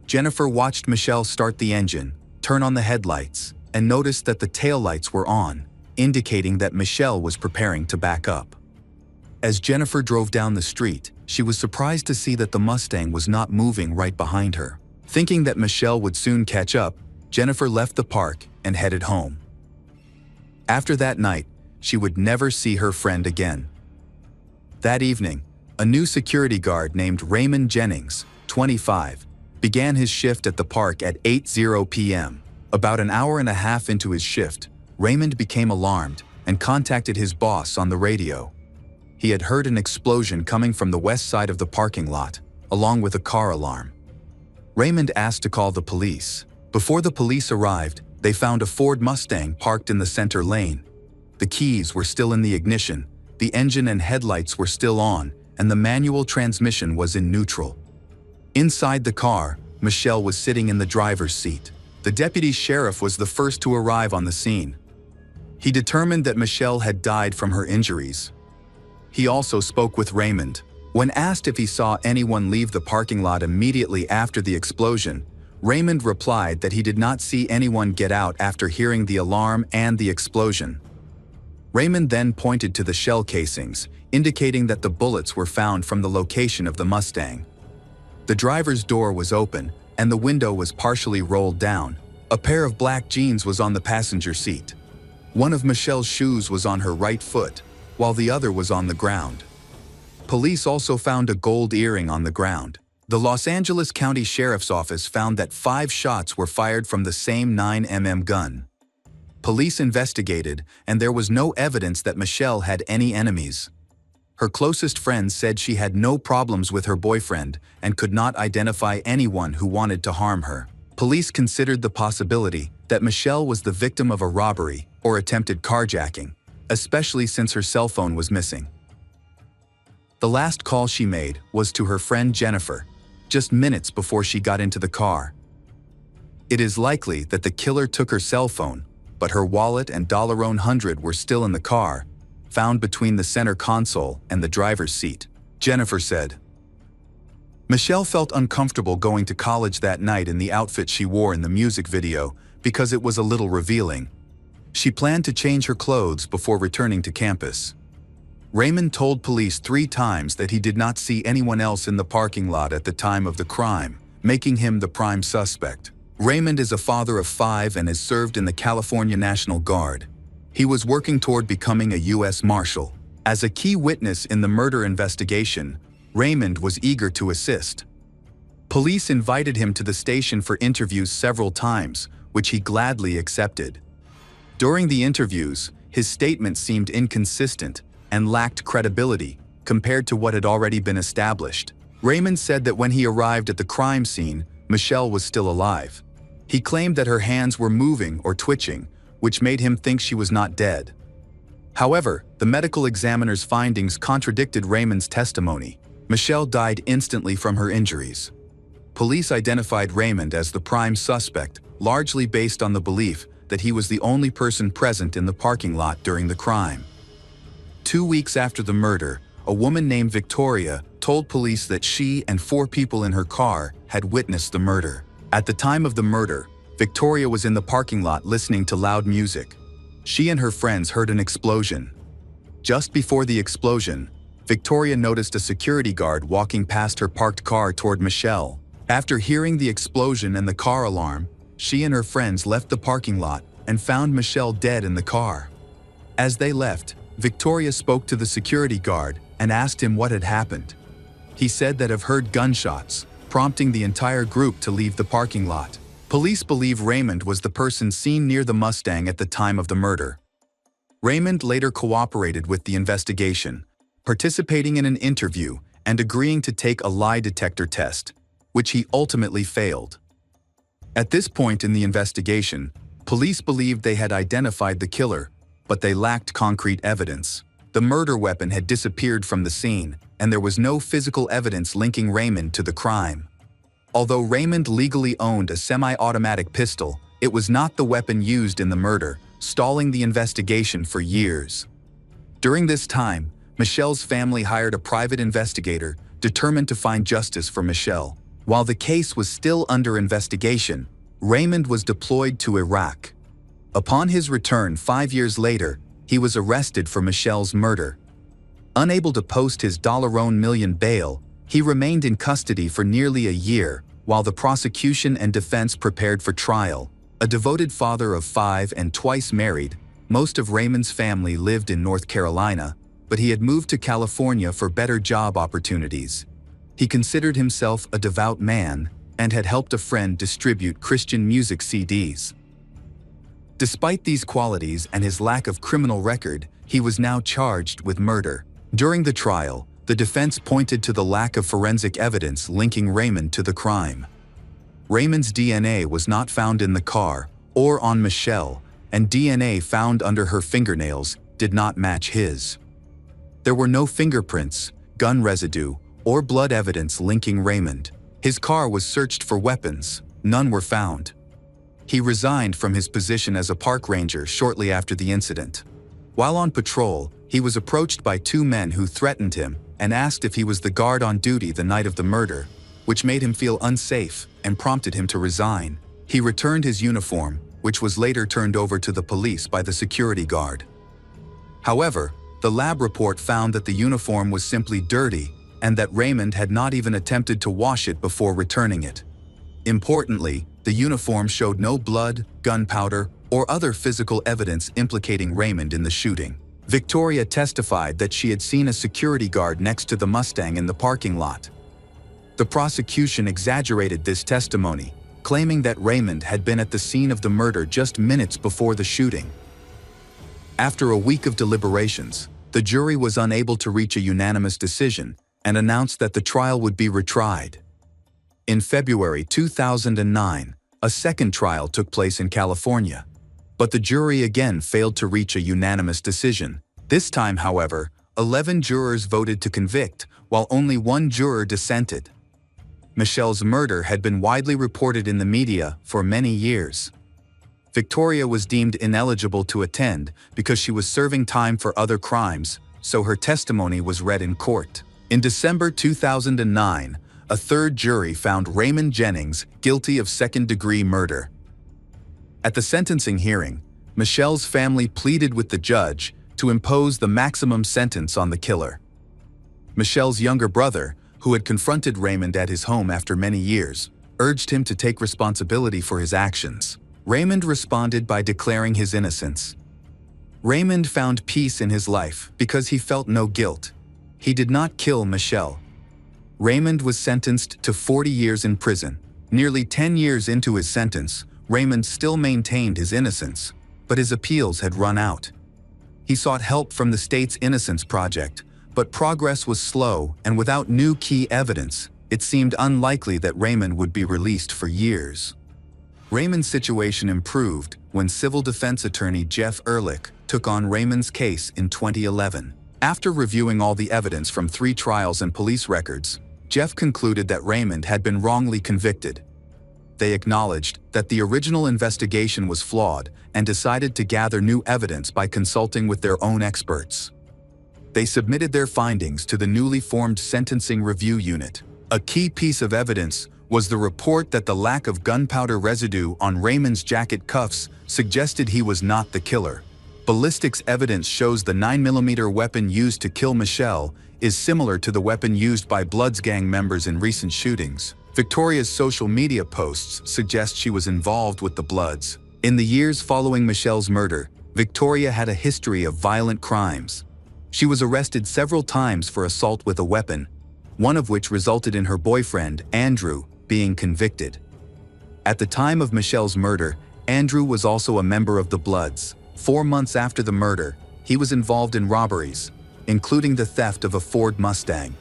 Jennifer watched Michelle start the engine, turn on the headlights, and noticed that the taillights were on, indicating that Michelle was preparing to back up. As Jennifer drove down the street, she was surprised to see that the Mustang was not moving right behind her. Thinking that Michelle would soon catch up, Jennifer left the park and headed home. After that night, she would never see her friend again. That evening, a new security guard named Raymond Jennings, 25, began his shift at the park at 8:00 p.m. About an hour and a half into his shift, Raymond became alarmed and contacted his boss on the radio. He had heard an explosion coming from the west side of the parking lot, along with a car alarm. Raymond asked to call the police. Before the police arrived, they found a Ford Mustang parked in the center lane. The keys were still in the ignition, the engine and headlights were still on, and the manual transmission was in neutral. Inside the car, Michelle was sitting in the driver's seat. The deputy sheriff was the first to arrive on the scene. He determined that Michelle had died from her injuries. He also spoke with Raymond. When asked if he saw anyone leave the parking lot immediately after the explosion, Raymond replied that he did not see anyone get out after hearing the alarm and the explosion. Raymond then pointed to the shell casings, indicating that the bullets were found from the location of the Mustang. The driver's door was open, and the window was partially rolled down. A pair of black jeans was on the passenger seat. One of Michelle's shoes was on her right foot, while the other was on the ground. Police also found a gold earring on the ground. The Los Angeles County Sheriff's Office found that 5 shots were fired from the same 9mm gun. Police investigated, and there was no evidence that Michelle had any enemies. Her closest friends said she had no problems with her boyfriend and could not identify anyone who wanted to harm her. Police considered the possibility that Michelle was the victim of a robbery or attempted carjacking, especially since her cell phone was missing. The last call she made was to her friend Jennifer, just minutes before she got into the car. It is likely that the killer took her cell phone, but her wallet and $100 were still in the car, found between the center console and the driver's seat. Jennifer said, Michelle felt uncomfortable going to college that night in the outfit she wore in the music video because it was a little revealing. She planned to change her clothes before returning to campus. Raymond told police 3 times that he did not see anyone else in the parking lot at the time of the crime, making him the prime suspect. Raymond is a father of 5 and has served in the California National Guard. He was working toward becoming a U.S. Marshal. As a key witness in the murder investigation, Raymond was eager to assist. Police invited him to the station for interviews several times, which he gladly accepted. During the interviews, his statements seemed inconsistent and lacked credibility compared to what had already been established. Raymond said that when he arrived at the crime scene, Michelle was still alive. He claimed that her hands were moving or twitching, which made him think she was not dead. However, the medical examiner's findings contradicted Raymond's testimony. Michelle died instantly from her injuries. Police identified Raymond as the prime suspect, largely based on the belief that he was the only person present in the parking lot during the crime. 2 weeks after the murder, a woman named Victoria told police that she and 4 people in her car had witnessed the murder. At the time of the murder, Victoria was in the parking lot listening to loud music. She and her friends heard an explosion. Just before the explosion, Victoria noticed a security guard walking past her parked car toward Michelle. After hearing the explosion and the car alarm, she and her friends left the parking lot and found Michelle dead in the car. As they left, Victoria spoke to the security guard and asked him what had happened. He said that have heard gunshots, prompting the entire group to leave the parking lot. Police believe Raymond was the person seen near the Mustang at the time of the murder. Raymond later cooperated with the investigation, participating in an interview and agreeing to take a lie detector test, which he ultimately failed. At this point in the investigation, police believed they had identified the killer, but they lacked concrete evidence. The murder weapon had disappeared from the scene, and there was no physical evidence linking Raymond to the crime. Although Raymond legally owned a semi-automatic pistol, it was not the weapon used in the murder, stalling the investigation for years. During this time, Michelle's family hired a private investigator determined to find justice for Michelle. While the case was still under investigation, Raymond was deployed to Iraq. Upon his return 5 years later, he was arrested for Michelle's murder. Unable to post his $1 million bail, he remained in custody for nearly a year while the prosecution and defense prepared for trial. A devoted father of 5 and twice married, most of Raymond's family lived in North Carolina, but he had moved to California for better job opportunities. He considered himself a devout man and had helped a friend distribute Christian music CDs. Despite these qualities and his lack of criminal record, he was now charged with murder. During the trial, the defense pointed to the lack of forensic evidence linking Raymond to the crime. Raymond's DNA was not found in the car or on Michelle, and DNA found under her fingernails did not match his. There were no fingerprints, gun residue, or blood evidence linking Raymond. His car was searched for weapons, none were found. He resigned from his position as a park ranger shortly after the incident. While on patrol, he was approached by 2 men who threatened him and asked if he was the guard on duty the night of the murder, which made him feel unsafe and prompted him to resign. He returned his uniform, which was later turned over to the police by the security guard. However, the lab report found that the uniform was simply dirty and that Raymond had not even attempted to wash it before returning it. Importantly, the uniform showed no blood, gunpowder, or other physical evidence implicating Raymond in the shooting. Victoria testified that she had seen a security guard next to the Mustang in the parking lot. The prosecution exaggerated this testimony, claiming that Raymond had been at the scene of the murder just minutes before the shooting. After a week of deliberations, the jury was unable to reach a unanimous decision and announced that the trial would be retried. In February 2009, a second trial took place in California, but the jury again failed to reach a unanimous decision. This time, however, 11 jurors voted to convict, while only 1 juror dissented. Michelle's murder had been widely reported in the media for many years. Victoria was deemed ineligible to attend because she was serving time for other crimes, so her testimony was read in court. In December 2009, a third jury found Raymond Jennings guilty of second-degree murder. At the sentencing hearing, Michelle's family pleaded with the judge to impose the maximum sentence on the killer. Michelle's younger brother, who had confronted Raymond at his home after many years, urged him to take responsibility for his actions. Raymond responded by declaring his innocence. Raymond found peace in his life because he felt no guilt. He did not kill Michelle. Raymond was sentenced to 40 years in prison. Nearly 10 years into his sentence, Raymond still maintained his innocence, but his appeals had run out. He sought help from the state's Innocence Project, but progress was slow, and without new key evidence, it seemed unlikely that Raymond would be released for years. Raymond's situation improved when civil defense attorney Jeff Ehrlich took on Raymond's case in 2011. After reviewing all the evidence from 3 trials and police records, Jeff concluded that Raymond had been wrongly convicted. They acknowledged that the original investigation was flawed and decided to gather new evidence by consulting with their own experts. They submitted their findings to the newly formed Sentencing Review Unit. A key piece of evidence was the report that the lack of gunpowder residue on Raymond's jacket cuffs suggested he was not the killer. Ballistics evidence shows the 9mm weapon used to kill Michelle is similar to the weapon used by Bloods gang members in recent shootings. Victoria's social media posts suggest she was involved with the Bloods. In the years following Michelle's murder, Victoria had a history of violent crimes. She was arrested several times for assault with a weapon, one of which resulted in her boyfriend, Andrew, being convicted. At the time of Michelle's murder, Andrew was also a member of the Bloods. 4 months after the murder, he was involved in robberies, including the theft of a Ford Mustang.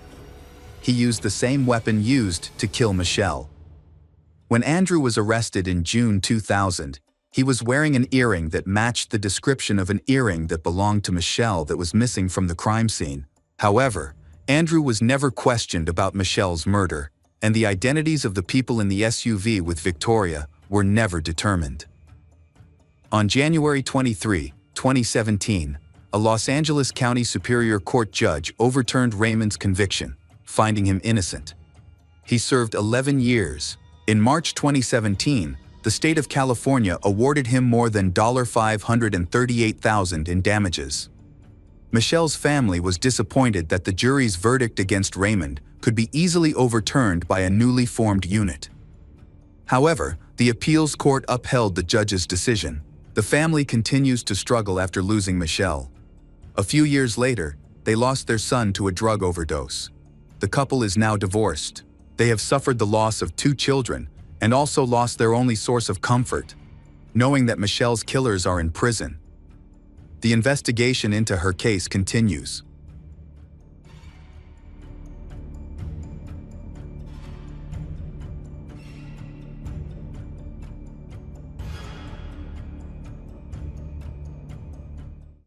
He used the same weapon used to kill Michelle. When Andrew was arrested in June 2000, he was wearing an earring that matched the description of an earring that belonged to Michelle that was missing from the crime scene. However, Andrew was never questioned about Michelle's murder, and the identities of the people in the SUV with Victoria were never determined. On January 23, 2017, a Los Angeles County Superior Court judge overturned Raymond's conviction, finding him innocent. He served 11 years. In March 2017, the state of California awarded him more than $538,000 in damages. Michelle's family was disappointed that the jury's verdict against Raymond could be easily overturned by a newly formed unit. However, the appeals court upheld the judge's decision. The family continues to struggle after losing Michelle. A few years later, they lost their son to a drug overdose. The couple is now divorced. They have suffered the loss of 2 children and also lost their only source of comfort, knowing that Michelle's killers are in prison. The investigation into her case continues.